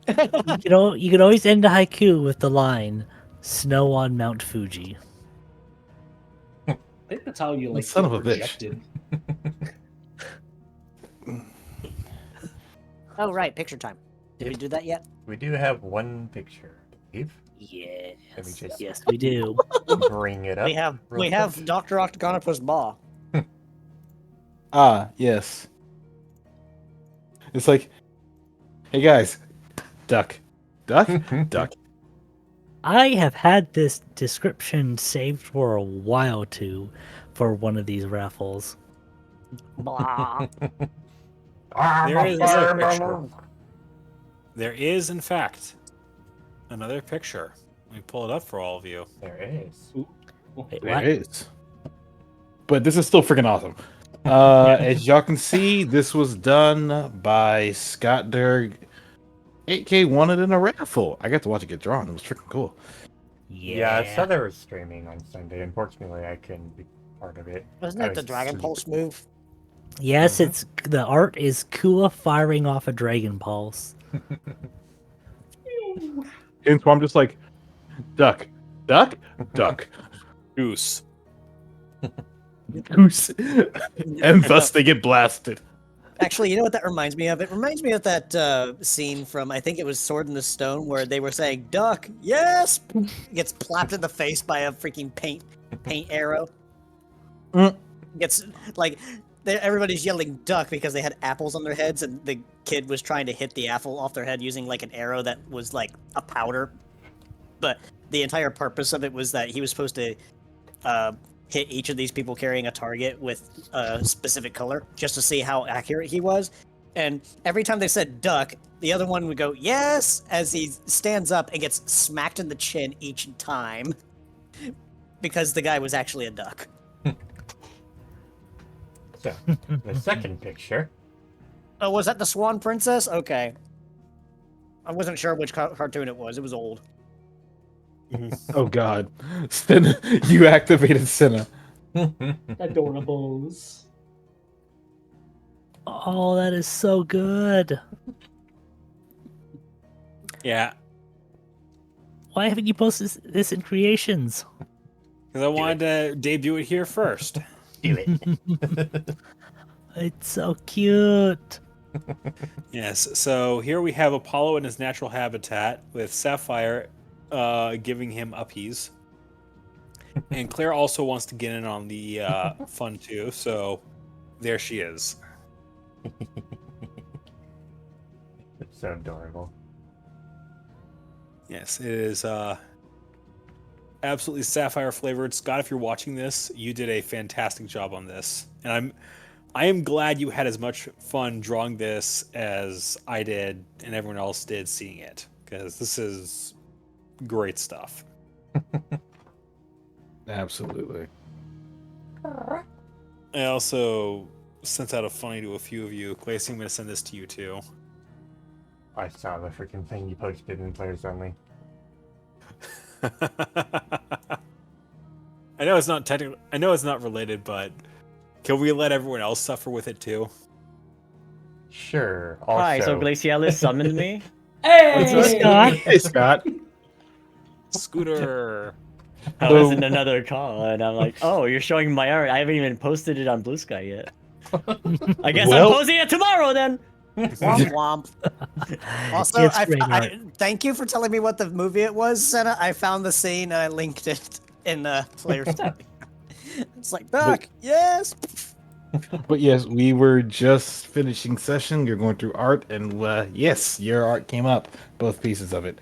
You can always end a haiku with the line, "Snow on Mount Fuji." I think that's how you like Son get of a bitch. rejected. Oh, right, picture time. Did we do that yet? We do have one picture, I believe. Yes, Let me just- yes, we do. Bring it up. We have real quick. Dr. Octagonopus Maw. Ah, yes. It's like, hey guys, duck. Duck? Duck. I have had this description saved for a while too, for one of these raffles. Blah. There is another picture. There is, in fact, another picture. Let me pull it up for all of you. There is. Wait, There what? is. But this is still freaking awesome. As y'all can see, this was done by Scott Derg. 8K won it in a raffle. I got to watch it get drawn. It was freaking cool. Yeah, I saw they were streaming on Sunday. Unfortunately, I couldn't be part of it. Wasn't I that the was Dragon asleep. Pulse move? Yes, it's the art is Kua firing off a Dragon Pulse. And so I'm just like, duck, duck, duck. Goose. Goose. And thus they get blasted. Actually, you know what that reminds me of? It reminds me of that scene from, I think it was Sword in the Stone, where they were saying, duck, yes! Gets plapped in the face by a freaking paint arrow. Gets, like, everybody's yelling duck because they had apples on their heads, and the kid was trying to hit the apple off their head using, like, an arrow that was, like, a powder. But the entire purpose of it was that he was supposed to hit each of these people carrying a target with a specific color just to see how accurate he was. And every time they said duck, the other one would go, yes, as he stands up and gets smacked in the chin each time because the guy was actually a duck. So, the second picture. Oh, was that the Swan Princess? Okay. I wasn't sure which cartoon it was. It was old. Oh god. Senna, you activated Senna. Adorables. Oh, that is so good. Yeah, Why haven't you posted this in Creations? because I wanted to debut it here first. Do it. It's so cute. Yes, so here we have Apollo in his natural habitat with Sapphire giving him uppies. And Claire also wants to get in on the fun too, so there she is. It's so adorable. Yes, it is absolutely Sapphire flavored. Scott, if you're watching this, you did a fantastic job on this. And I am glad you had as much fun drawing this as I did and everyone else did seeing it, because this is great stuff. Absolutely. I also sent out a funny to a few of you. Clacy, I'm going to send this to you too. I saw the freaking thing you posted in Players Only. I know it's not technical. I know it's not related, but can we let everyone else suffer with it too? Sure. Also, Hi, so Glacialis summoned me. Hey! What's up, Scott? Hey Scott. Scooter. I was in another call, and I'm like, "Oh, you're showing my art. I haven't even posted it on Blue Sky yet. I guess Well- I'm posting it tomorrow then." Womp womp. Also, It's great art. thank you for telling me what the movie it was, Senna. I found the scene and I linked it in the player's tab. It's like, duck, yes! But yes, we were just finishing session. You're going through art, and yes, your art came up. Both pieces of it.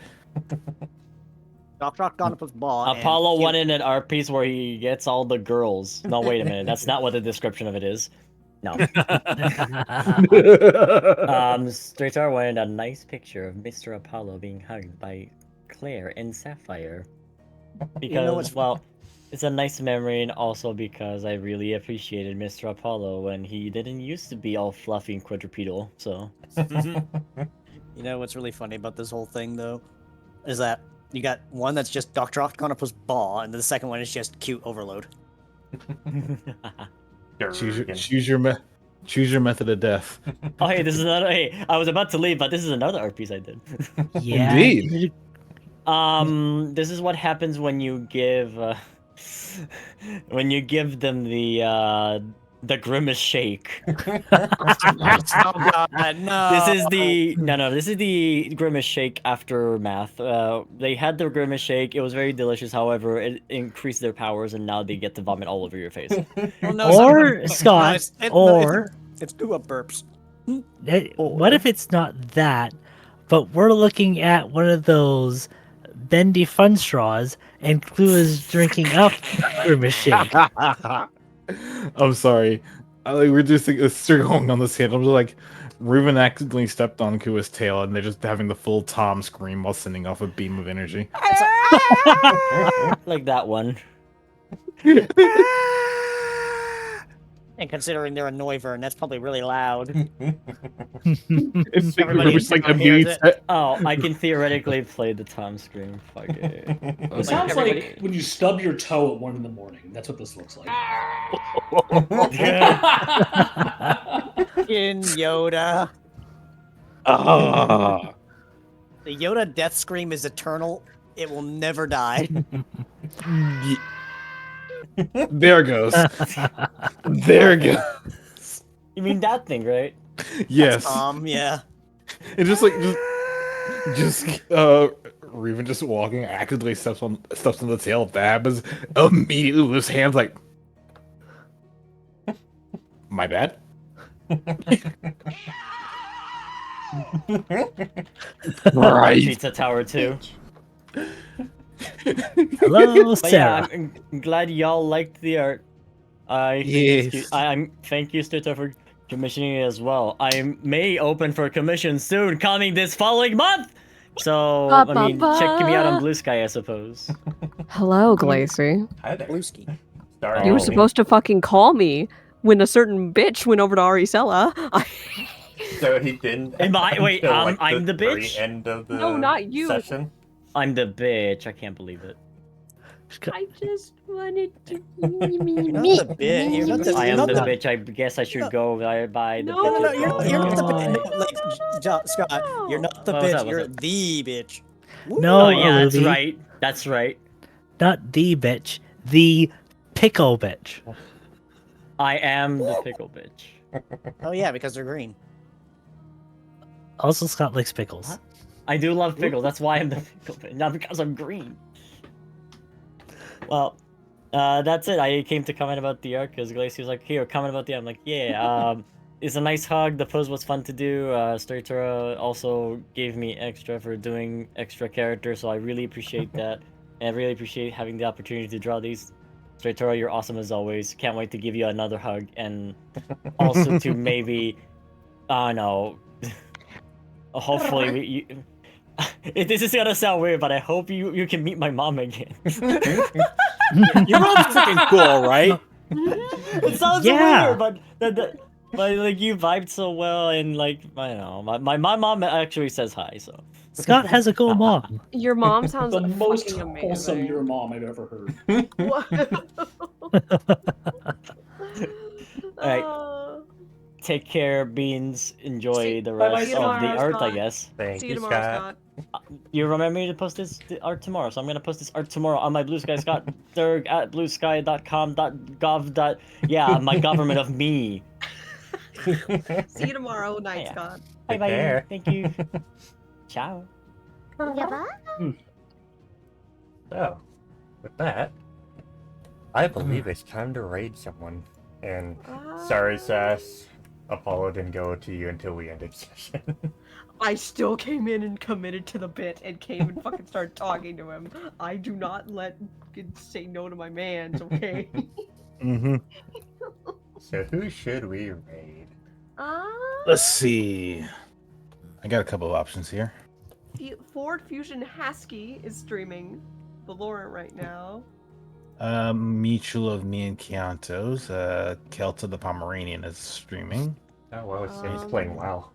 Dr. Octonopus Ball. and Apollo he- won in an art piece where he gets all the girls. No, wait a minute. That's not what the description of it is. No. Straightar wanted a nice picture of Mr. Apollo being hugged by Claire and Sapphire. Because, what's- well, it's a nice memory, and also because I really appreciated Mr. Apollo when he didn't used to be all fluffy and quadrupedal. So, You know what's really funny about this whole thing, though? Is that you got one that's just Dr. Octonopus Ball, and the second one is just cute overload. choose your method of death. oh hey, this is another. Hey, I was about to leave, but this is another art piece I did. Yeah. Indeed. This is what happens when you give them the grimace shake. Oh god, no! This is the grimace shake aftermath. They had the grimace shake. It was very delicious. However, it increased their powers, and now they get to vomit all over your face. Well, no, it's not- Or no, Scott, it's Dua burps. what if it's not that, but we're looking at one of those bendy fun straws, and Clue is drinking up Grimace Shake. I'm sorry. We're just going on this hand. I'm just like, Reuben accidentally stepped on Kua's tail, and they're just having the full Tom scream while sending off a beam of energy. Like that one. And considering they're a Noivern, that's probably really loud. It's Everybody Reuben's like in town hears immediate. it. Oh, I can theoretically play the Tom scream. Fuck it. It sounds like when you stub your toe at 1 a.m. That's what this looks like. In Yoda. Ah. The Yoda death scream is eternal. It will never die. There it goes. There it goes. You mean that thing, right? Yes. Yeah. It's just like Reuben just walking, actively steps on the tail of Dabs, immediately with his hands like, my bad. Right. Pizza Tower 2. Hello, But yeah, Sarah. I'm glad y'all liked the art. Yes. I'm thank you, Stita, for commissioning it as well. I may open for commission soon, coming this following month. So I mean, check me out on Blue Sky, I suppose. Hello, Glacy. Hi there. Bluesky. Sorry. You were supposed to fucking call me when a certain bitch went over to Arisella. So he didn't. Am I- wait, until, like, I'm the very bitch? End of the No, not you. Session. I'm the bitch. I can't believe it. I just wanted to You're not the bit. You're not the. I you're am not the the bitch. I guess I should go by the No, No, no, bitch's you're, role. you're not the Oh. bitch. No, like, Scott, you're not the What was bitch. that? You're What's that? the bitch. No, Oh yeah, that's Olivia. right. That's right. Not the bitch. The pickle bitch. I am the pickle bitch. Oh yeah, because they're green. Also, Scott likes pickles. I do love pickles. That's why I'm the pickle bitch. Not because I'm green. Well, that's it. I came to comment about the art because Glacy was like, "Here, comment about the art." I'm like, "Yeah, it's a nice hug. The pose was fun to do. Storytora also gave me extra for doing extra characters, so I really appreciate that. And I really appreciate having the opportunity to draw these. Storytora, you're awesome as always. Can't wait to give you another hug and also to maybe, I don't know, hopefully this is gonna sound weird, but I hope you can meet my mom again. Your mom's freaking cool, right? It sounds Yeah. weird, but like you vibed so well, and like I don't know, my mom actually says hi, so Scott has a cool mom. Your mom sounds The most fucking wholesome amazing. your mom I've ever heard. Alright. Uh, take care, Beans. Enjoy See- the bye-bye, rest of the tomorrow, art, I Scott. guess. Thank See you you, tomorrow, Scott. Scott. You remember me to post the art tomorrow, so I'm gonna post this art tomorrow on my Blue Sky Scott Derg at bluesky.com.gov. Yeah, my government of me. See you tomorrow night, Yeah. Scott. Bye Take bye. care. Thank you. Ciao. So, with that, I believe it's time to raid someone. And sorry, Sass. Apollo didn't go to you until we ended session. I still came in and committed to the bit and came and fucking started talking to him. I do not say no to my mans, okay? Mm-hmm. So who should we raid? Let's see. I got a couple of options here. Ford Fusion Husky is streaming Valorant right now. Mutual of me and Chiantos. Kelta the Pomeranian is streaming. Oh, well, he's playing WoW.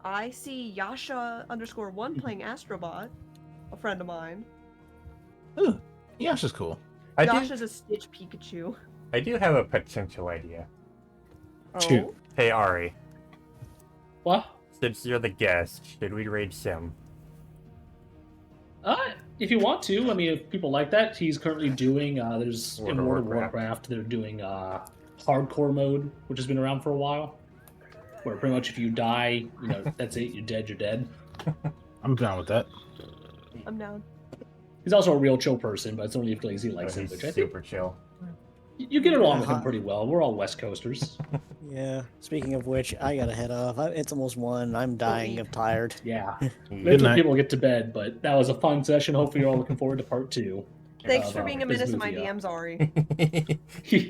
I see Yasha_1 playing Astrobot, a friend of mine. Ooh, Yasha's cool. Yasha's a Stitch Pikachu. I do have a potential idea. Shoot. Hey, Ari. What? Since you're the guest, should we raid Sim? If you want to, I mean, if people like that, he's currently doing. There's World in of World of Warcraft. Warcraft, they're doing hardcore mode, which has been around for a while. Where pretty much if you die, that's it. You're dead. You're dead. I'm down with that. I'm down. He's also a real chill person, but it's only if Glazy Oh, likes him, he's which I think super chill. you get along with him pretty well. We're all West Coasters. Yeah. Speaking of which, I gotta head off. It's almost 1. I'm dying of tired. Yeah. Good That's when night. people get to bed, but that was a fun session. Hopefully you're all looking forward to part 2. Thanks for about being a this menace in my movie, DMs, Ari.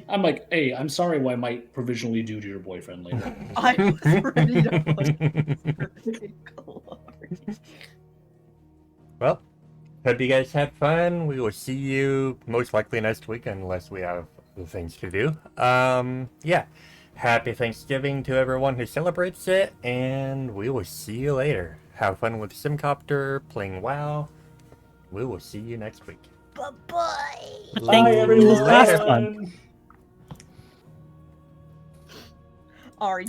I'm like, hey, I'm sorry what I might provisionally do to your boyfriend later. I was ready to put Well, hope you guys had fun. We will see you most likely next week unless we have other things to do. Yeah. Happy Thanksgiving to everyone who celebrates it, and we will see you later. Have fun with Simcopter, playing WoW. We will see you next week. Bye-bye. Thank you. This was fun. Ari,